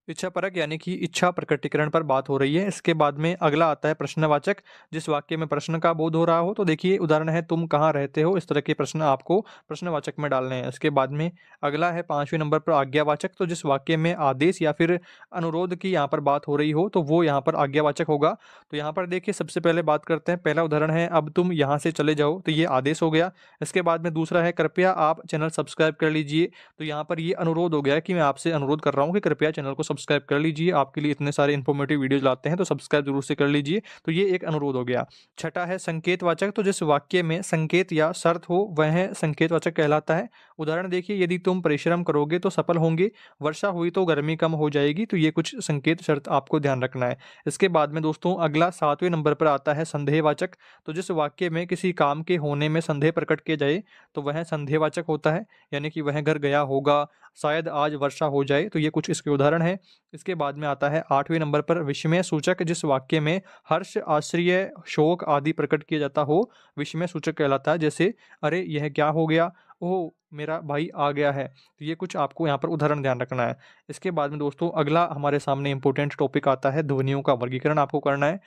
इच्छापरक यानी कि इच्छा प्रकटीकरण पर बात हो रही है। इसके बाद में अगला आता है प्रश्नवाचक। जिस वाक्य में प्रश्न का बोध हो रहा हो, तो देखिए उदाहरण है तुम कहाँ रहते हो, इस तरह के प्रश्न आपको प्रश्नवाचक में डालने हैं। इसके बाद में अगला है 5वें नंबर पर आज्ञावाचक। तो जिस वाक्य में आदेश या फिर अनुरोध की यहाँ पर बात हो रही हो तो वो यहाँ पर आज्ञावाचक होगा। तो यहाँ पर देखिए सबसे पहले बात करते हैं, पहला उदाहरण है अब तुम यहाँ से चले जाओ, तो ये आदेश हो गया। इसके बाद में दूसरा है कृपया आप चैनल सब्सक्राइब कर लीजिए, तो यहाँ पर ये अनुरोध हो गया कि मैं आपसे अनुरोध कर रहा हूँ कि कृपया चैनल को सब्सक्राइब कर लीजिए, आपके लिए इतने सारे इन्फॉर्मेटिव वीडियोज लाते हैं तो सब्सक्राइब जरूर से कर लीजिए। तो ये एक अनुरोध हो गया। छठा है संकेतवाचक। तो जिस वाक्य में संकेत या शर्त हो वह संकेतवाचक कहलाता है। उदाहरण देखिए, यदि तुम परिश्रम करोगे तो सफल होंगे, वर्षा हुई तो गर्मी कम हो जाएगी, तो ये कुछ संकेत शर्त आपको ध्यान रखना है। इसके बाद में दोस्तों अगला 7वें नंबर पर आता है संदेहवाचक। तो जिस वाक्य में किसी काम के होने में संदेह प्रकट किया जाए तो वह संदेहवाचक होता है, यानी कि वह घर गया होगा, शायद आज वर्षा हो जाए, तो ये कुछ इसके उदाहरण है। इसके बाद में आता है 8वें नंबर पर विस्मय सूचक। जिस वाक्य में हर्ष, आश्चर्य, शोक आदि प्रकट किया जाता हो, विस्मय सूचक कहलाता है। जैसे अरे यह क्या हो गया, ओह मेरा भाई आ गया है, तो ये कुछ आपको यहाँ पर उदाहरण ध्यान रखना है। इसके बाद में दोस्तों अगला हमारे सामने इंपॉर्टेंट टॉपिक आता है ध्वनियों का वर्गीकरण आपको करना है।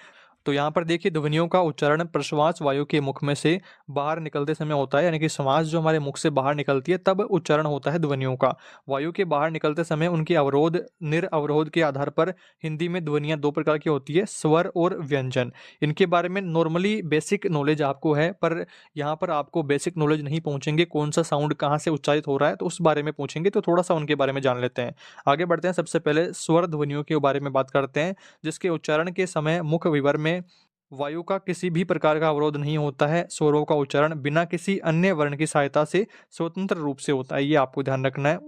तो यहाँ पर देखिए ध्वनियों का उच्चारण प्रश्वास वायु के मुख में से बाहर निकलते समय होता है, यानी कि श्वास जो हमारे मुख से बाहर निकलती है तब उच्चारण होता है ध्वनियों का। वायु के बाहर निकलते समय उनकी अवरोध निरअवरोध के आधार पर हिंदी में ध्वनियाँ दो प्रकार की होती है, स्वर और व्यंजन। इनके बारे में नॉर्मली बेसिक नॉलेज आपको है, पर यहाँ पर आपको बेसिक नॉलेज नहीं पहुँचेंगे, कौन सा साउंड कहाँ से उच्चारित हो रहा है तो उस बारे में पूछेंगे, तो थोड़ा सा उनके बारे में जान लेते हैं। आगे बढ़ते हैं, सबसे पहले स्वर ध्वनियों के बारे में बात करते हैं, जिसके उच्चारण के समय मुख विवर में वायु का किसी भी प्रकार का अवरोध नहीं होता है। स्वरों का उच्चारण बिना किसी अन्य वर्ण की सहायता से स्वतंत्र रूप से होता है, ये आपको ध्यान रखना है।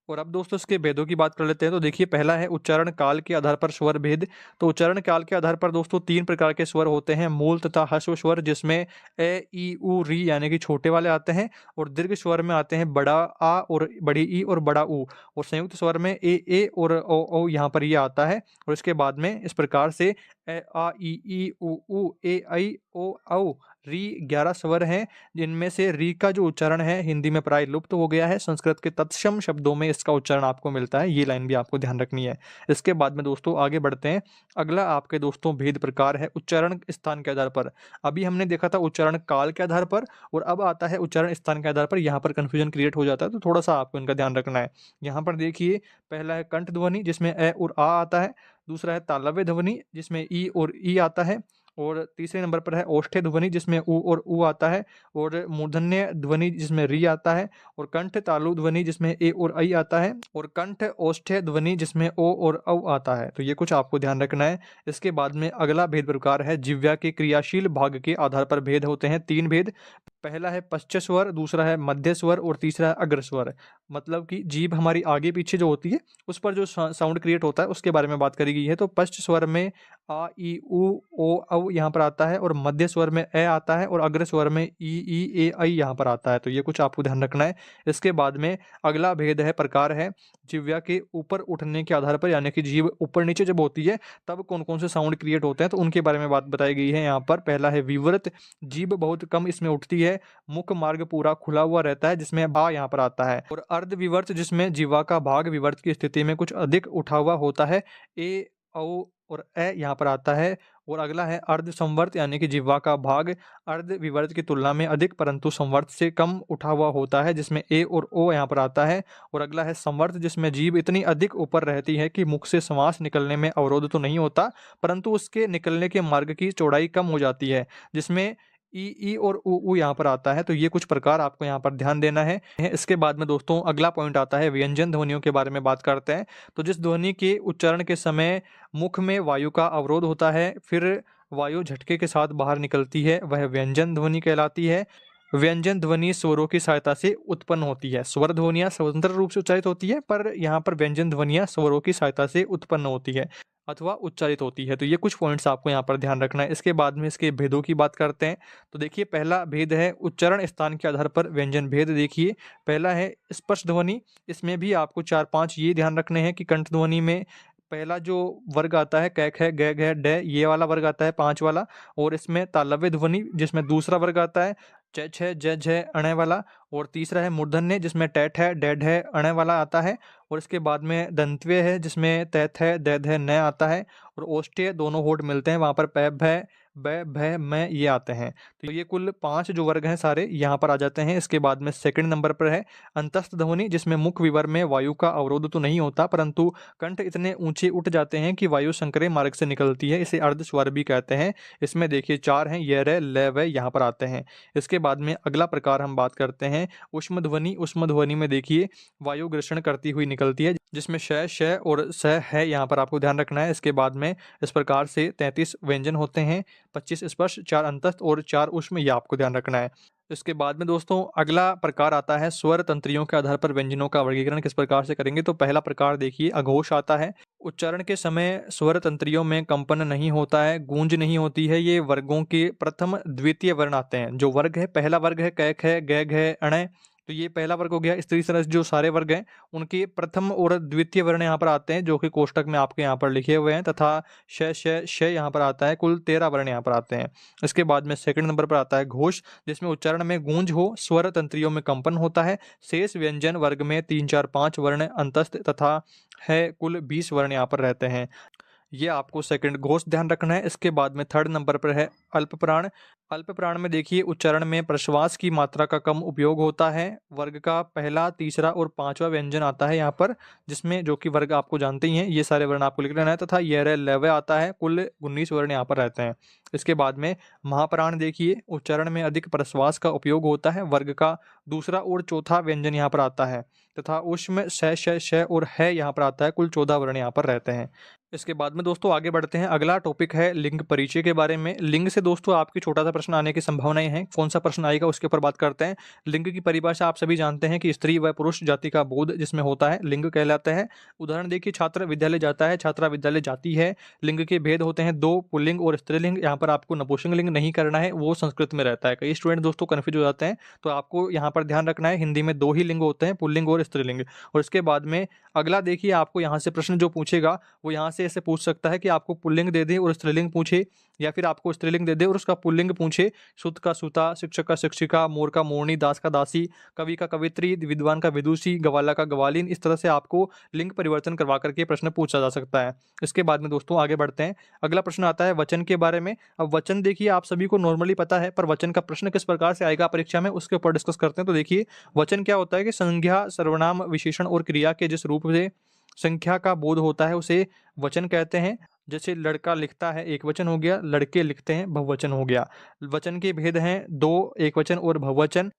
और अब दोस्तों इसके भेदों की बात कर लेते हैं। तो देखिए पहला है उच्चारण काल के आधार पर स्वर भेद। तो उच्चारण काल के आधार पर दोस्तों तीन प्रकार के स्वर होते हैं, मूल तथा ह्रस्व स्वर जिसमें ए ई उ री यानी कि छोटे वाले आते हैं, और दीर्घ स्वर में आते हैं बड़ा आ और बड़ी ई और बड़ा ऊ, और संयुक्त स्वर में ए और ओ यहाँ पर ये आता है। और इसके बाद में इस प्रकार से ए आ ई उ ए ऐ ओ औ री 11 स्वर हैं, जिनमें से री का जो उच्चारण है हिंदी में प्राय लुप्त हो गया है। संस्कृत के तत्सम शब्दों में इसका उच्चारण आपको मिलता है, ये लाइन भी आपको ध्यान रखनी है। इसके बाद में दोस्तों आगे बढ़ते हैं। अगला आपके दोस्तों भेद प्रकार है उच्चारण स्थान के आधार पर। अभी हमने देखा था उच्चारण काल के आधार पर, और अब आता है उच्चारण स्थान के आधार पर। यहाँ पर कंफ्यूजन क्रिएट हो जाता है, तो थोड़ा सा आपको इनका ध्यान रखना है। यहाँ पर देखिए पहला है कंठ ध्वनि जिसमें ए और आ आता है। दूसरा है तालव्य ध्वनि जिसमें ई और ई आता है। और तीसरे नंबर पर है ओष्ठ्य ध्वनि जिसमें उ और उ आता है। और मूर्धन्य ध्वनि जिसमें री आता है। और कंठ तालु ध्वनि जिसमें ए और ऐ आता है। और कंठ ओष्ठ्य ध्वनि जिसमें ओ और औ आता है। तो ये कुछ आपको ध्यान रखना है। इसके बाद में अगला भेद प्रकार है जिह्वा के क्रियाशील भाग के आधार पर भेद होते हैं, तीन भेद। पहला है पश्च स्वर, दूसरा है मध्य स्वर और तीसरा है अग्र स्वर। मतलब कि जीभ हमारी आगे पीछे जो होती है उस पर जो साउंड क्रिएट होता है उसके बारे में बात करी गई है। तो पश्च स्वर में आ ई उ ओ औ यहाँ पर आता है, और मध्य स्वर में ए आता है, और अग्र स्वर में ई ए ऐ यहाँ पर आता है। तो ये कुछ आपको ध्यान रखना है। इसके बाद में अगला भेद है प्रकार है जिह्वा के ऊपर उठने के आधार पर, यानी कि जीभ ऊपर नीचे जब होती है तब कौन कौन से साउंड क्रिएट होते हैं, तो उनके बारे में बात बताई गई है यहाँ पर। पहला है विवर्त, जीभ बहुत कम इसमें उठती है, मुख मार्ग पूरा खुला हुआ रहता है जिसमें बा यहाँ पर आता है। और अर्ध विवर्त जिसमें जीवा का भाग विवर्त की स्थिति में कुछ अधिक उठा हुआ होता है, ए औ और ए यहाँ पर आता है। और अगला है अर्ध संवर्त, यानी कि जिह्वा का भाग अर्ध विवर्त की तुलना में अधिक परंतु संवर्त से कम उठा हुआ होता है, जिसमें ए और ओ यहाँ पर आता है। और अगला है संवर्त जिसमें जीभ इतनी अधिक ऊपर रहती है कि मुख से श्वास निकलने में अवरोध तो नहीं होता, परंतु उसके निकलने के मार्ग की चौड़ाई कम हो जाती है, जिसमें ई और उ यहाँ पर आता है। तो ये कुछ प्रकार आपको यहाँ पर ध्यान देना है। इसके बाद में दोस्तों अगला पॉइंट आता है व्यंजन ध्वनियों के बारे में बात करते हैं। तो जिस ध्वनि के उच्चारण के समय मुख में वायु का अवरोध होता है, फिर वायु झटके के साथ बाहर निकलती है, वह व्यंजन ध्वनि कहलाती है। व्यंजन ध्वनि स्वरों की सहायता से उत्पन्न होती है। स्वर ध्वनियां स्वतंत्र रूप से उच्चारित होती है, पर यहाँ पर व्यंजन ध्वनियां स्वरों की सहायता से उत्पन्न होती है अथवा उच्चारित होती है। तो ये कुछ पॉइंट्स आपको यहाँ पर ध्यान रखना है। इसके बाद में इसके भेदों की बात करते हैं। तो देखिए पहला भेद है उच्चारण स्थान के आधार पर व्यंजन भेद। देखिए पहला है स्पर्श ध्वनि। इसमें भी आपको 4-5 ये ध्यान रखने हैं कि कंठ ध्वनि में पहला जो वर्ग आता है कै ख ग घ ड, ये वाला वर्ग आता है 5 वाला। और इसमें तालव्य ध्वनि जिसमें दूसरा वर्ग आता है च छ ज झ अण वाला। और तीसरा है मूर्धन्य जिसमें ट ठ ड ढ अण वाला आता है। और इसके बाद में दंत्व्य है जिसमें त थ द ध न आता है। और ओष्ठ्य दोनों होठ मिलते हैं, वहाँ पर प भ ब भ म ये आते हैं। तो ये कुल 5 जो वर्ग हैं सारे यहाँ पर आ जाते हैं। इसके बाद में सेकंड नंबर पर है अंतस्थ ध्वनि जिसमें मुख विवर में वायु का अवरोध तो नहीं होता, परंतु कंठ इतने ऊंचे उठ जाते हैं कि वायु संकरे मार्ग से निकलती है। इसे अर्ध स्वर भी कहते हैं। इसमें देखिए 4 हैं, य र ल व यहाँ पर आते हैं। इसके बाद में अगला प्रकार हम बात करते हैं ऊष्म ध्वनि। ऊष्म ध्वनि में देखिए वायु घर्षण करती हुई निकलती है, जिसमें श श और स है यहाँ पर आपको ध्यान रखना है। इसके बाद में इस प्रकार से 33 व्यंजन होते हैं, 25 स्पर्श, 4 अंतस्थ और 4 ऊष्म, ये आपको ध्यान रखना है। इसके बाद में दोस्तों अगला प्रकार आता है स्वर तंत्रियों के आधार पर व्यंजनों का वर्गीकरण किस प्रकार से करेंगे। तो पहला प्रकार देखिए अघोष आता है। उच्चारण के समय स्वर तंत्रियों में कंपन नहीं होता है, गूंज नहीं होती है। ये वर्गों के प्रथम द्वितीय वर्ण आते हैं। जो वर्ग है पहला वर्ग है क ख ग घ अण, तो ये पहला वर्ग हो गया। इस तरह से जो सारे वर्ग हैं उनके प्रथम और द्वितीय वर्ण यहाँ पर आते हैं, जो कि कोष्टक में आपके यहाँ पर लिखे हुए हैं, तथा श श श यहाँ पर आता है। कुल 13 वर्ण यहाँ पर आते हैं। इसके बाद में सेकंड नंबर पर आता है घोष, जिसमें उच्चारण में गूंज हो, स्वर तंत्रियों में कंपन होता है। शेष व्यंजन वर्ग में 3 4 5 वर्ण अंतस्थ तथा है, कुल 20 वर्ण यहाँ पर रहते हैं। ये आपको सेकंड घोष ध्यान रखना है। इसके बाद में थर्ड नंबर पर है अल्पप्राण। अल्पप्राण में देखिए उच्चारण में प्रश्वास की मात्रा का कम उपयोग होता है। वर्ग का पहला, तीसरा और पांचवा व्यंजन आता है यहाँ पर, जिसमें जो कि वर्ग आपको जानते ही हैं, ये सारे वर्ण आपको लिख लेना है, तथा य लव आता है। कुल 19 वर्ण यहाँ पर रहते हैं। इसके बाद में महाप्राण देखिए उच्चारण में अधिक प्रश्वास का उपयोग होता है। वर्ग का दूसरा और चौथा व्यंजन यहाँ पर आता है, तथा उष्म श और है यहाँ पर आता है। कुल 14 वर्ण यहाँ पर रहते हैं। इसके बाद में दोस्तों आगे बढ़ते हैं। अगला टॉपिक है लिंग परिचय के बारे में। लिंग से दोस्तों आपकी छोटा सा प्रश्न आने की संभावनाएं हैं। कौन सा प्रश्न आएगा उसके ऊपर बात करते हैं। लिंग की परिभाषा आप सभी जानते हैं कि स्त्री व पुरुष जाति का बोध जिसमें होता है लिंग कहलाता है। उदाहरण देखिए, छात्र विद्यालय जाता है, छात्रा विद्यालय जाती है। लिंग के भेद होते हैं दो, पुल्लिंग और स्त्रीलिंग। यहाँ पर आपको नपुंसकलिंग नहीं करना है, वो संस्कृत में रहता है। कई स्टूडेंट दोस्तों कन्फ्यूज हो जाते हैं, तो आपको यहाँ पर ध्यान रखना है हिंदी में दो ही लिंग होते हैं, पुल्लिंग और स्त्रीलिंग। और इसके बाद में अगला देखिए, आपको यहाँ से प्रश्न जो पूछेगा वो यहाँ से ऐसे पूछ सकता है कि आपको पुल्लिंग दे दे और स्त्रीलिंग पूछे, या फिर आपको स्त्रीलिंग दे दे और उसका पुल्लिंग पूछे। सुत का सुता, शिक्षक का शिक्षिका, मोर का मोरनी, दास का दासी, कवि का कवित्री, विद्वान का विदुषी, गवाला का गवालीन। इस तरह से आपको लिंग परिवर्तन करवा करके प्रश्न पूछा जा सकता है। इसके बाद में दोस्तों आगे बढ़ते हैं। अगला प्रश्न आता है वचन के बारे में। अब वचन देखिए आप सभी को नॉर्मली पता है, पर वचन का प्रश्न किस प्रकार से आएगा परीक्षा में उसके ऊपर डिस्कस करते हैं। तो देखिए वचन क्या होता है कि संज्ञा, सर्वनाम, विशेषण और क्रिया के जिस रूप से संख्या का बोध होता है उसे वचन कहते हैं। जैसे लड़का लिखता है एक वचन हो गया, लड़के लिखते हैं बहुवचन हो गया। वचन के भेद हैं दो, एक वचन और बहुवचन।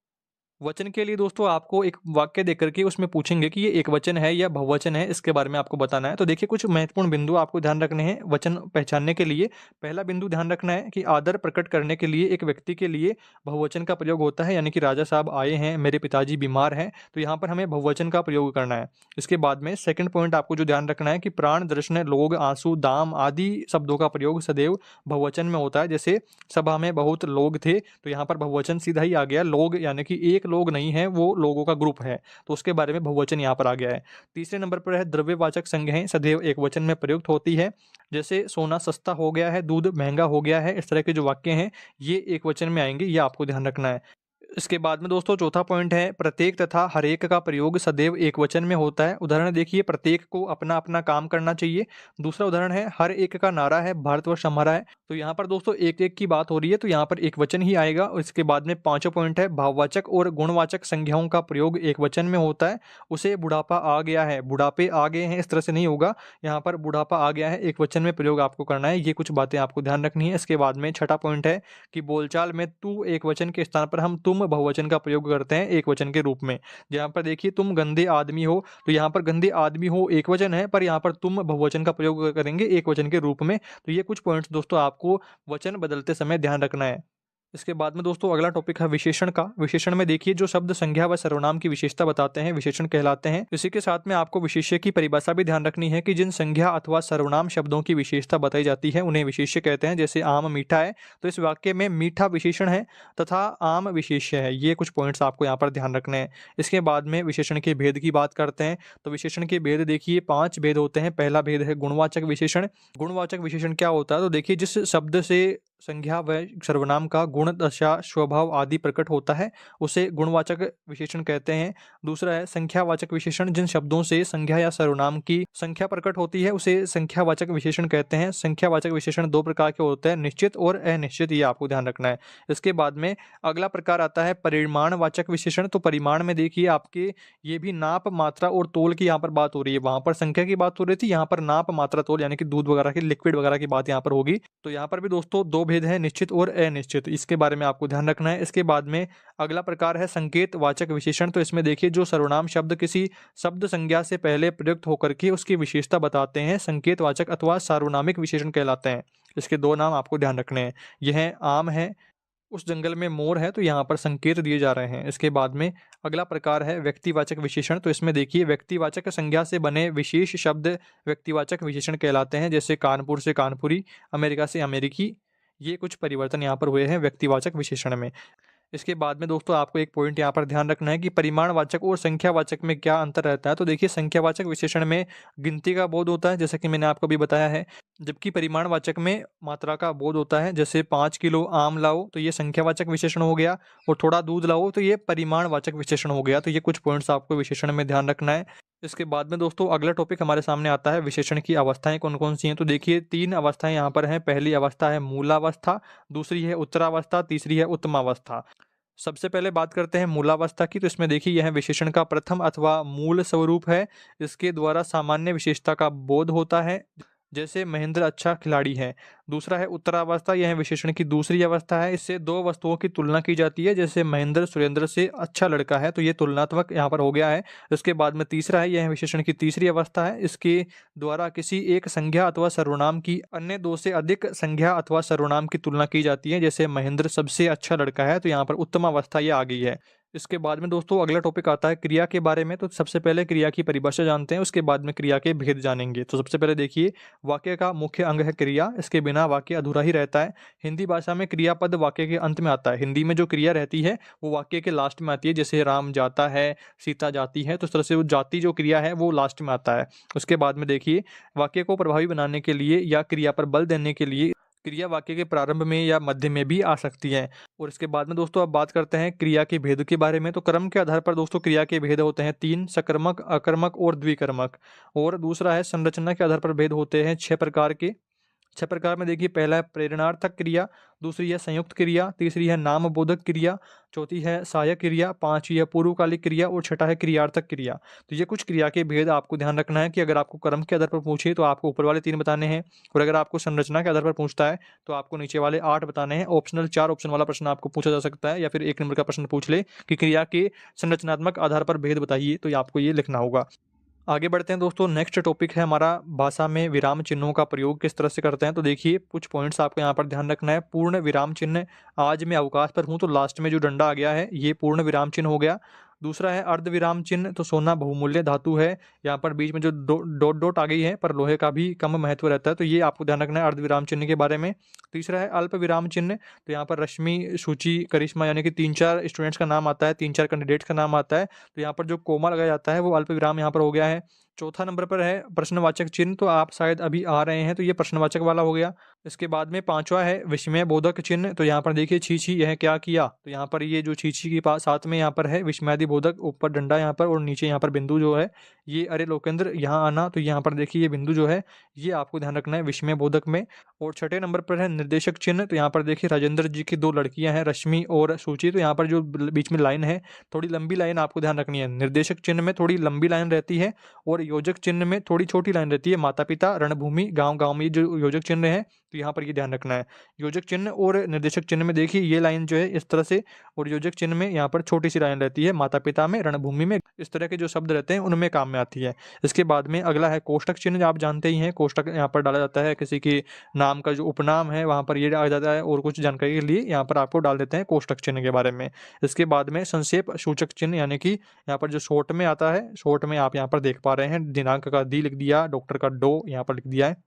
वचन के लिए दोस्तों आपको एक वाक्य देकर के उसमें पूछेंगे कि ये एक वचन है या बहुवचन है, इसके बारे में आपको बताना है। तो देखिए कुछ महत्वपूर्ण बिंदु आपको ध्यान रखने हैं वचन पहचानने के लिए। पहला बिंदु ध्यान रखना है कि आदर प्रकट करने के लिए एक व्यक्ति के लिए बहुवचन का प्रयोग होता है, यानी कि राजा साहब आए हैं, मेरे पिताजी बीमार हैं, तो यहाँ पर हमें बहुवचन का प्रयोग करना है। इसके बाद में सेकंड पॉइंट आपको जो ध्यान रखना है कि प्राण, दर्शन, लोग, आंसू, दाम आदि शब्दों का प्रयोग सदैव बहुवचन में होता है। जैसे सभा में बहुत लोग थे, तो यहाँ पर बहुवचन सीधा ही आ गया। लोग यानी कि एक लोग नहीं है, वो लोगों का ग्रुप है, तो उसके बारे में बहुवचन यहाँ पर आ गया है। तीसरे नंबर पर है द्रव्यवाचक संज्ञाएं सदैव एक वचन में प्रयुक्त होती है। जैसे सोना सस्ता हो गया है, दूध महंगा हो गया है, इस तरह के जो वाक्य हैं ये एक वचन में आएंगे, ये आपको ध्यान रखना है। इसके बाद में दोस्तों चौथा पॉइंट है प्रत्येक तथा हरेक का प्रयोग सदैव एक वचन में होता है। उदाहरण देखिए, प्रत्येक को अपना अपना काम करना चाहिए। दूसरा उदाहरण है हर एक का नारा है भारतवर्ष हमारा है। तो यहाँ पर दोस्तों एक एक की बात हो रही है, तो यहाँ पर एक वचन ही आएगा। और इसके बाद में पांचवा पॉइंट है भाववाचक और गुणवाचक संज्ञाओं का प्रयोग एक वचन में होता है। उसे बुढ़ापा आ गया है, बुढ़ापे आ गए हैं, इस तरह से नहीं होगा। यहाँ पर बुढ़ापा आ गया है एक वचन में प्रयोग आपको करना है। ये कुछ बातें आपको ध्यान रखनी है। इसके बाद में छठा पॉइंट है कि बोलचाल में तू एक वचन के स्थान पर हम तुम बहुवचन का प्रयोग करते हैं एक वचन के रूप में। यहाँ पर देखिए तुम गंदे आदमी हो, तो यहाँ पर गंदे आदमी हो एक वचन है, पर यहाँ पर तुम बहुवचन का प्रयोग करेंगे एक वचन के रूप में। तो ये कुछ पॉइंट्स दोस्तों आपको वचन बदलते समय ध्यान रखना है। इसके बाद में दोस्तों अगला टॉपिक है विशेषण का। विशेषण में देखिए जो शब्द संज्ञा व सर्वनाम की विशेषता बताते हैं विशेषण कहलाते हैं। इसी के साथ में आपको विशेष्य की परिभाषा भी ध्यान रखनी है कि जिन संज्ञा अथवा सर्वनाम शब्दों की विशेषता बताई जाती है उन्हें विशेष्य कहते हैं। जैसे आम मीठा है, तो इस वाक्य में मीठा विशेषण है तथा आम विशेष्य है। ये कुछ पॉइंट्स आपको यहाँ पर ध्यान रखने हैं। इसके बाद में विशेषण के भेद की बात करते हैं। तो विशेषण के भेद देखिए 5 भेद होते हैं। पहला भेद है गुणवाचक विशेषण। गुणवाचक विशेषण क्या होता है, तो देखिए जिस शब्द से संज्ञा व सर्वनाम का गुण, दशा, स्वभाव आदि प्रकट होता है उसे गुणवाचक विशेषण कहते हैं। दूसरा है संख्यावाचक विशेषण। जिन शब्दों से संज्ञा या सर्वनाम की संख्या प्रकट होती है उसे संख्यावाचक विशेषण कहते हैं। संख्यावाचक विशेषण 2 प्रकार के होते हैं, निश्चित और अनिश्चित, ये आपको ध्यान रखना है। इसके बाद में अगला प्रकार आता है परिमाणवाचक विशेषण। तो परिमाण में देखिए आपके ये भी नाप, मात्रा और तोल की यहाँ पर बात हो रही है। वहां पर संख्या की बात हो रही थी, यहाँ पर नाप, मात्रा, तोल यानी कि दूध वगैरह की, लिक्विड वगैरह की बात यहाँ पर होगी। तो यहाँ पर भी दोस्तों 2 भेद है, निश्चित और अनिश्चित, इसके बारे में आपको ध्यान रखना है। इसके बाद में अगला प्रकार है संकेतवाचक विशेषण। तो इसमें देखिए जो सर्वनाम शब्द किसी शब्द संज्ञा से पहले प्रयुक्त होकर के उसकी विशेषता बताते हैं संकेतवाचक अथवा सार्वनामिक विशेषण कहलाते हैं। इसके 2 नाम आपको ध्यान रखने हैं। यह आम है, उस जंगल में मोर है, तो यहाँ पर संकेत दिए जा रहे हैं। इसके बाद में अगला प्रकार है व्यक्तिवाचक विशेषण। तो इसमें देखिए व्यक्तिवाचक संज्ञा से बने विशेष शब्द व्यक्तिवाचक विशेषण कहलाते हैं। जैसे कानपुर से कानपुरी, अमेरिका से अमेरिकी। ये कुछ परिवर्तन यहाँ पर हुए हैं व्यक्तिवाचक विशेषण में। इसके बाद में दोस्तों आपको एक पॉइंट यहाँ पर ध्यान रखना है कि परिमाणवाचक और संख्यावाचक में क्या अंतर रहता है। तो देखिए संख्यावाचक विशेषण में गिनती का बोध होता है, जैसे कि मैंने आपको भी बताया है, जबकि परिमाणवाचक में मात्रा का बोध होता है। जैसे 5 किलो आम लाओ, तो ये संख्यावाचक विशेषण हो गया, और थोड़ा दूध लाओ तो ये परिमाणवाचक विशेषण हो गया। तो ये कुछ पॉइंट्स आपको विशेषण में ध्यान रखना है। इसके बाद में दोस्तों अगला टॉपिक हमारे सामने आता है विशेषण की अवस्थाएं कौन कौन सी हैं। तो देखिए 3 अवस्थाएं यहाँ पर हैं। पहली अवस्था है मूलावस्था, दूसरी है उत्तरावस्था, तीसरी है उत्तमावस्था। सबसे पहले बात करते हैं मूलावस्था की। तो इसमें देखिए यह विशेषण का प्रथम अथवा मूल स्वरूप है। इसके द्वारा सामान्य विशेषता का बोध होता है, जैसे महेंद्र अच्छा खिलाड़ी है। दूसरा है उत्तरावस्था, यह विशेषण की दूसरी अवस्था है। इससे दो वस्तुओं की तुलना की जाती है, जैसे महेंद्र सुरेंद्र से अच्छा लड़का है, तो ये तुलनात्मक यहाँ पर हो गया है। इसके बाद में तीसरा है, यह विशेषण की तीसरी अवस्था है। इसके द्वारा किसी एक संज्ञा अथवा सर्वनाम की अन्य दो से अधिक संज्ञा अथवा सर्वनाम की तुलना की जाती है, जैसे महेंद्र सबसे अच्छा लड़का है, तो यहाँ पर उत्तम अवस्था ये आ गई है। इसके बाद में दोस्तों अगला टॉपिक आता है क्रिया के बारे में। तो सबसे पहले क्रिया की परिभाषा जानते हैं, उसके बाद में क्रिया के भेद जानेंगे। तो सबसे पहले देखिए वाक्य का मुख्य अंग है क्रिया, इसके बिना वाक्य अधूरा ही रहता है। हिंदी भाषा में क्रियापद वाक्य के अंत में आता है। हिंदी में जो क्रिया रहती है वो वाक्य के लास्ट में आती है, जैसे राम जाता है, सीता जाती है, तो इस तरह से वो जाती जो क्रिया है वो लास्ट में आता है। उसके बाद में देखिए वाक्य को प्रभावी बनाने के लिए या क्रिया पर बल देने के लिए क्रिया वाक्य के प्रारंभ में या मध्य में भी आ सकती है। और इसके बाद में दोस्तों अब बात करते हैं क्रिया के भेद के बारे में। तो क्रम के आधार पर दोस्तों क्रिया के भेद होते हैं 3, सकर्मक, अकर्मक और द्विकर्मक। और दूसरा है संरचना के आधार पर भेद होते हैं 6 प्रकार के। 6 प्रकार में देखिए पहला है प्रेरणार्थक क्रिया, दूसरी है संयुक्त क्रिया, तीसरी है नामबोधक क्रिया, चौथी है सहायक क्रिया, पांचवी है पूर्वकालिक क्रिया और छठा है क्रियार्थक क्रिया। तो ये कुछ क्रिया के भेद आपको ध्यान रखना है कि अगर आपको क्रम के आधार पर पूछे तो आपको ऊपर वाले 3 बताने हैं, और अगर आपको संरचना के आधार पर पूछता है तो आपको नीचे वाले 8 बताने हैं। ऑप्शनल 4 ऑप्शन वाला प्रश्न आपको पूछा जा सकता है, या फिर 1 नंबर का प्रश्न पूछ ले कि क्रिया के संरचनात्मक आधार पर भेद बताइए, तो आपको ये लिखना होगा। आगे बढ़ते हैं दोस्तों, नेक्स्ट टॉपिक है हमारा भाषा में विराम चिन्हों का प्रयोग किस तरह से करते हैं। तो देखिए कुछ पॉइंट्स आपको यहाँ पर ध्यान रखना है। पूर्ण विराम चिन्ह, आज मैं अवकाश पर हूँ, तो लास्ट में जो डंडा आ गया है ये पूर्ण विराम चिन्ह हो गया। दूसरा है अर्ध विराम चिन्ह, तो सोना बहुमूल्य धातु है, यहाँ पर बीच में जो डॉट डॉट आ गई है पर लोहे का भी कम महत्व रहता है, तो ये आपको ध्यान रखना है अर्ध विराम चिन्ह के बारे में। तीसरा है अल्प विराम चिन्ह, तो यहाँ पर रश्मि, सूची, करिश्मा यानी कि 3-4 स्टूडेंट्स का नाम आता है, 3-4 कैंडिडेट्स का नाम आता है, तो यहाँ पर जो कोमा लगाया जाता है वो अल्प विराम यहाँ पर हो गया है। चौथा नंबर पर है प्रश्नवाचक चिन्ह, तो आप शायद अभी आ रहे हैं, तो ये प्रश्नवाचक वाला हो गया। इसके बाद में पांचवा है विस्मय बोधक चिन्ह, तो यहाँ पर देखिए छी छी यह क्या किया, तो यहाँ पर ये जो छी छी के पास साथ में यहाँ पर है विस्मयादि बोधक, ऊपर डंडा यहाँ पर और नीचे यहाँ पर बिंदु जो है ये अरे लोकेंद्र यहाँ आना, तो यहाँ पर देखिए ये बिंदु जो है ये आपको ध्यान रखना है विस्मय बोधक में। और छठे नंबर पर है निर्देशक चिन्ह, तो यहाँ पर देखिए राजेंद्र जी की 2 लड़कियां हैं रश्मि और सूची, तो यहाँ पर जो बीच में लाइन है थोड़ी लंबी लाइन आपको ध्यान रखनी है। निर्देशक चिन्ह में थोड़ी लंबी लाइन रहती है और योजक चिन्ह में थोड़ी छोटी लाइन रहती है। माता पिता, रणभूमि, गांव गांव में ये जो योजक चिन्ह है, तो यहाँ पर ये ध्यान रखना है। योजक चिन्ह और निर्देशक चिन्ह में देखिए ये लाइन जो है इस तरह से, और योजक चिन्ह में यहाँ पर छोटी सी लाइन रहती है। माता पिता में, रणभूमि में, इस तरह के जो शब्द रहते हैं उनमें काम में आती है। इसके बाद में अगला है कोष्टक चिन्ह, आप जानते ही हैं कोष्टक यहाँ पर डाला जाता है, किसी के नाम का जो उपनाम है वहाँ पर ये डाला जाता है, और कुछ जानकारी के लिए यहाँ पर आपको डाल देते हैं कोष्टक चिन्ह के बारे में। इसके बाद में संक्षेप सूचक चिन्ह, यानी कि यहाँ पर जो शॉर्ट में आता है, शॉर्ट में आप यहाँ पर देख पा रहे हैं दिनांक का दी लिख दिया, डॉक्टर का डो यहाँ पर लिख दिया है।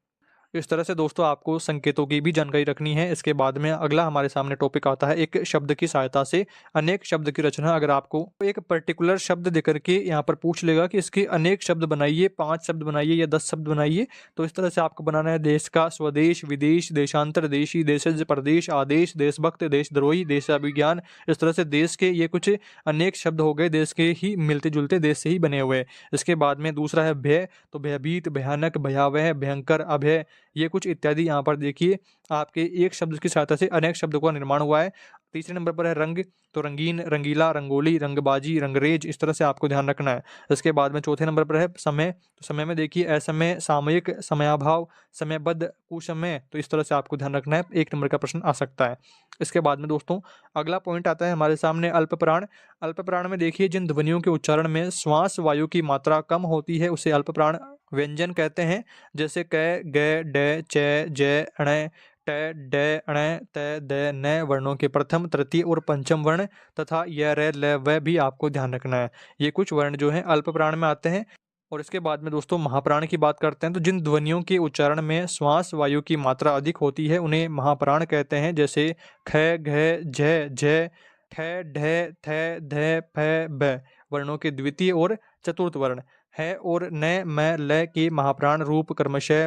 इस तरह से दोस्तों आपको संकेतों की भी जानकारी रखनी है। इसके बाद में अगला हमारे सामने टॉपिक आता है एक शब्द की सहायता से अनेक शब्द की रचना। अगर आपको एक पर्टिकुलर शब्द देकर के यहाँ पर पूछ लेगा कि इसके अनेक शब्द बनाइए, 5 शब्द बनाइए या 10 शब्द बनाइए, तो इस तरह से आपको बनाना है देश का, स्वदेश, विदेश, देशांतर, देशी, देशज, प्रदेश, आदेश, देशभक्त, देशद्रोही, देशाभिज्ञान। इस तरह से देश के ये कुछ अनेक शब्द हो गए, देश के ही मिलते जुलते, देश से ही बने हुए। इसके बाद में दूसरा है भय, तो भयभीत, भयानक, भयावह, भयंकर, अभय, ये कुछ इत्यादि यहाँ पर देखिए आपके एक शब्द की सहायता से अनेक शब्दों का निर्माण हुआ है। तीसरे नंबर पर है रंग, तो रंगीन, रंगीला, रंगोली, रंगबाजी, रंगरेज, इस तरह से आपको ध्यान रखना है। इसके बाद में चौथे नंबर पर है समय, तो समय में देखिए असमय, सामयिक, समयाभाव, समयबद्ध, कुसमय, तो इस तरह से आपको ध्यान रखना है। 1 नंबर का प्रश्न आ सकता है। इसके बाद में दोस्तों अगला पॉइंट आता है हमारे सामने अल्प प्राण। अल्प प्राण में देखिए जिन ध्वनियों के उच्चारण में श्वास वायु की मात्रा कम होती है उसे अल्प प्राण व्यंजन कहते हैं, जैसे क, ग, ड, च, ज, ण, ट, ड, ण, त, द, न वर्णों के प्रथम, तृतीय और पंचम वर्ण तथा य, र, ल, व भी आपको ध्यान रखना है। ये कुछ वर्ण जो हैं अल्प प्राण में आते हैं। और इसके बाद में दोस्तों महाप्राण की बात करते हैं, तो जिन ध्वनियों के उच्चारण में श्वास वायु की मात्रा अधिक होती है उन्हें महाप्राण कहते हैं, जैसे ख, घ, झ, झ, ठ, ढ, थ, ध, फ, ब वर्णों के द्वितीय और चतुर्थ वर्ण है, और न, म, ल के महाप्राण रूप क्रमशः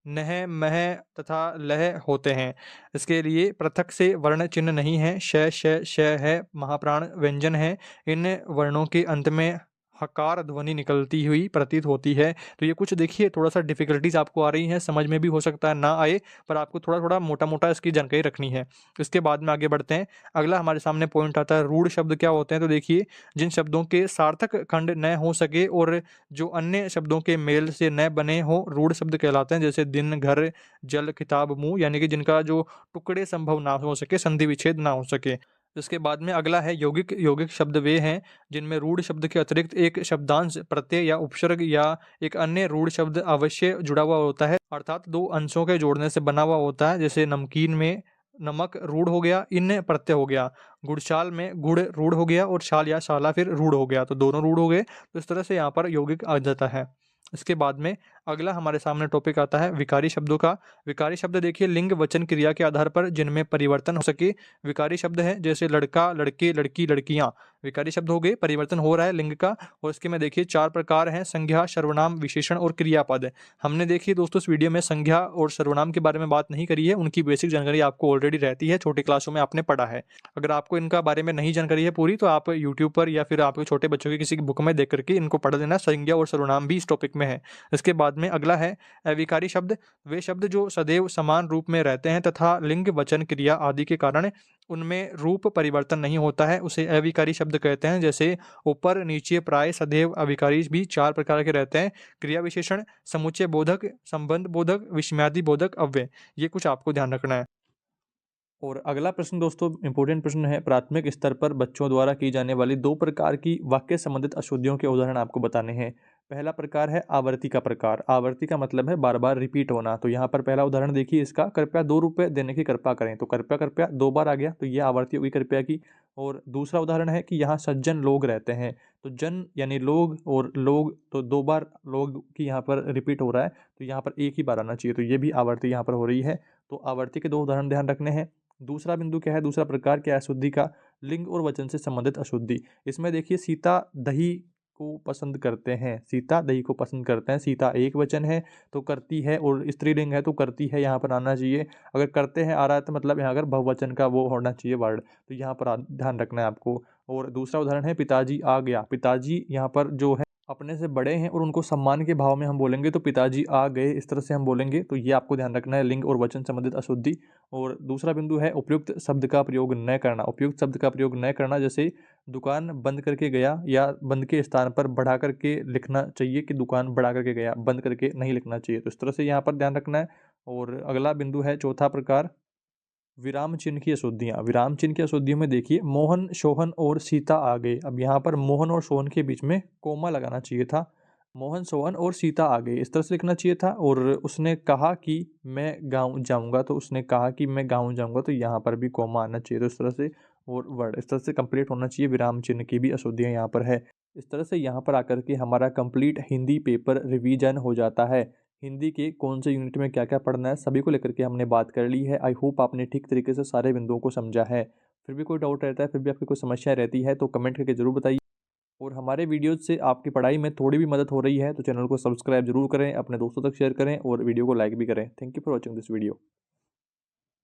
नह, मह तथा लह होते हैं। इसके लिए पृथक से वर्ण चिन्ह नहीं है। श, श, श है महाप्राण व्यंजन है। इन वर्णों के अंत में हकार ध्वनि निकलती हुई प्रतीत होती है। तो ये कुछ देखिए थोड़ा-सा डिफ़िकल्टीज़ आपको आ रही हैं, समझ में भी हो सकता है ना आए, पर आपको थोड़ा-थोड़ा मोटा-मोटा इसकी जानकारी रखनी है। इसके बाद में आगे बढ़ते हैं। अगला हमारे सामने पॉइंट आता है रूढ़ शब्द क्या होते हैं? तो देखिए जिन शब्दों के सार्थक खंड न हो सके और जो अन्य शब्दों के मेल से न बने हों, रूढ़ शब्द कहलाते हैं। जैसे दिन, घर, जल, किताब, मुँह यानी कि जिनका जो टुकड़े संभव ना हो सके, संधि विच्छेद ना हो सके। इसके बाद में अगला है यौगिक। यौगिक शब्द वे हैं जिनमें रूढ़ शब्द के अतिरिक्त एक शब्दांश, प्रत्यय या उपसर्ग या एक अन्य रूढ़ शब्द अवश्य जुड़ा हुआ होता है, अर्थात दो अंशों के जोड़ने से बना हुआ होता है। जैसे नमकीन में नमक रूढ़ हो गया, इन प्रत्यय हो गया। गुड़शाल में गुड़ रूढ़ हो गया और शाल या शाला फिर रूढ़ हो गया, तो दोनों रूढ़ हो गए। तो इस तरह से यहाँ पर यौगिक आ जाता है। इसके बाद में अगला हमारे सामने टॉपिक आता है विकारी शब्दों का। विकारी शब्द देखिए लिंग, वचन, क्रिया के आधार पर जिनमें परिवर्तन हो सके विकारी शब्द हैं। जैसे लड़का, लड़के, लड़की, लड़कियां विकारी शब्द हो गए, परिवर्तन हो रहा है लिंग का। और इसके में देखिए 4 प्रकार हैं: संज्ञा, सर्वनाम, विशेषण और क्रियापद। हमने देखिए दोस्तों इस वीडियो में संज्ञा और सर्वनाम के बारे में बात नहीं करी है, उनकी बेसिक जानकारी आपको ऑलरेडी रहती है, छोटी क्लासों में आपने पढ़ा है। अगर आपको इनका बारे में नहीं जानकारी है पूरी, तो आप यूट्यूब पर या फिर आपके छोटे बच्चों की किसी बुक में देख करके इनको पढ़ लेना। संज्ञा और सर्वनाम भी इस टॉपिक में है। इसके बाद में अगला है अविकारी शब्द। वे शब्द जो सदैव समान रूप में रहते हैं तथा लिंग, वचन, क्रिया आदि के कारण उनमें रूप परिवर्तन नहीं होता है, उसे अविकारी शब्द कहते हैं। जैसे ऊपर, नीचे, प्राय, सदैव, अविकारी भी 4 प्रकार के रहते हैं। क्रिया विशेषण, समुच्चय बोधक, संबंध बोधक, विस्मयादि बोधक, अव्यय। ये कुछ आपको ध्यान रखना है। और अगला प्रश्न दोस्तों इंपॉर्टेंट प्रश्न है। प्राथमिक स्तर पर बच्चों द्वारा की जाने वाली 2 प्रकार की वाक्य संबंधित अशुद्धियों के उदाहरण आपको बताने हैं। पहला प्रकार है आवर्ती का प्रकार। आवर्ती का मतलब है बार-बार रिपीट होना। तो यहाँ पर पहला उदाहरण देखिए इसका, कृपया 2 रुपए देने की कृपा करें। तो कृपया कृपया 2 बार आ गया, तो ये आवर्ती होगी कृपया की। और दूसरा उदाहरण है कि यहाँ सज्जन लोग रहते हैं। तो जन यानी लोग और लोग, तो 2 बार लोग की यहाँ पर रिपीट हो रहा है, तो यहाँ पर एक ही बार आना चाहिए। तो ये भी आवर्ती यहाँ पर हो रही है। तो आवर्ती के 2 उदाहरण ध्यान रखने हैं। दूसरा बिंदु क्या है, दूसरा प्रकार क्या है अशुद्धि का? लिंग और वचन से संबंधित अशुद्धि। इसमें देखिए सीता दही को पसंद करते हैं। सीता दही को पसंद करते हैं। सीता एक वचन है तो करती है, और स्त्रीलिंग है तो करती है यहाँ पर आना चाहिए। अगर करते हैं आ रहा है तो मतलब यहाँ अगर बहुवचन का वो होना चाहिए वर्ड, तो यहाँ पर ध्यान रखना है आपको। और दूसरा उदाहरण है पिताजी आ गया। पिताजी यहाँ पर जो है अपने से बड़े हैं और उनको सम्मान के भाव में हम बोलेंगे, तो पिताजी आ गए इस तरह से हम बोलेंगे। तो ये आपको ध्यान रखना है, लिंग और वचन संबंधित अशुद्धि। और दूसरा बिंदु है उपयुक्त शब्द का प्रयोग न करना। उपयुक्त शब्द का प्रयोग न करना, जैसे दुकान बंद करके गया, या बंद के स्थान पर बढ़ा करके लिखना चाहिए कि दुकान बढ़ा करके गया, बंद करके नहीं लिखना चाहिए। तो इस तरह से यहाँ पर ध्यान रखना है। और अगला बिंदु है चौथा प्रकार, विराम चिन्ह की अशुद्धियाँ। विराम चिन्ह की अशुद्धियों में देखिए मोहन, सोहन और सीता आ गए। अब यहाँ पर मोहन और सोहन के बीच में कोमा लगाना चाहिए था। मोहन, सोहन और सीता आ गए इस तरह से लिखना चाहिए था। और उसने कहा कि मैं गाँव जाऊँगा, तो उसने कहा कि मैं गाँव जाऊँगा, तो यहाँ पर भी कोमा आना चाहिए। तो इस तरह से, और वर्ड इस तरह से कंप्लीट होना चाहिए। विराम चिन्ह की भी अशुद्धियाँ यहाँ पर है। इस तरह से यहाँ पर आकर के हमारा कंप्लीट हिंदी पेपर रिवीजन हो जाता है। हिंदी के कौन से यूनिट में क्या क्या पढ़ना है सभी को लेकर के हमने बात कर ली है। आई होप आपने ठीक तरीके से सारे बिंदुओं को समझा है। फिर भी कोई डाउट रहता है, फिर भी आपकी कोई समस्या रहती है, तो कमेंट करके ज़रूर बताइए। और हमारे वीडियोज़ से आपकी पढ़ाई में थोड़ी भी मदद हो रही है तो चैनल को सब्सक्राइब जरूर करें, अपने दोस्तों तक शेयर करें और वीडियो को लाइक भी करें। Thank you for watching this video.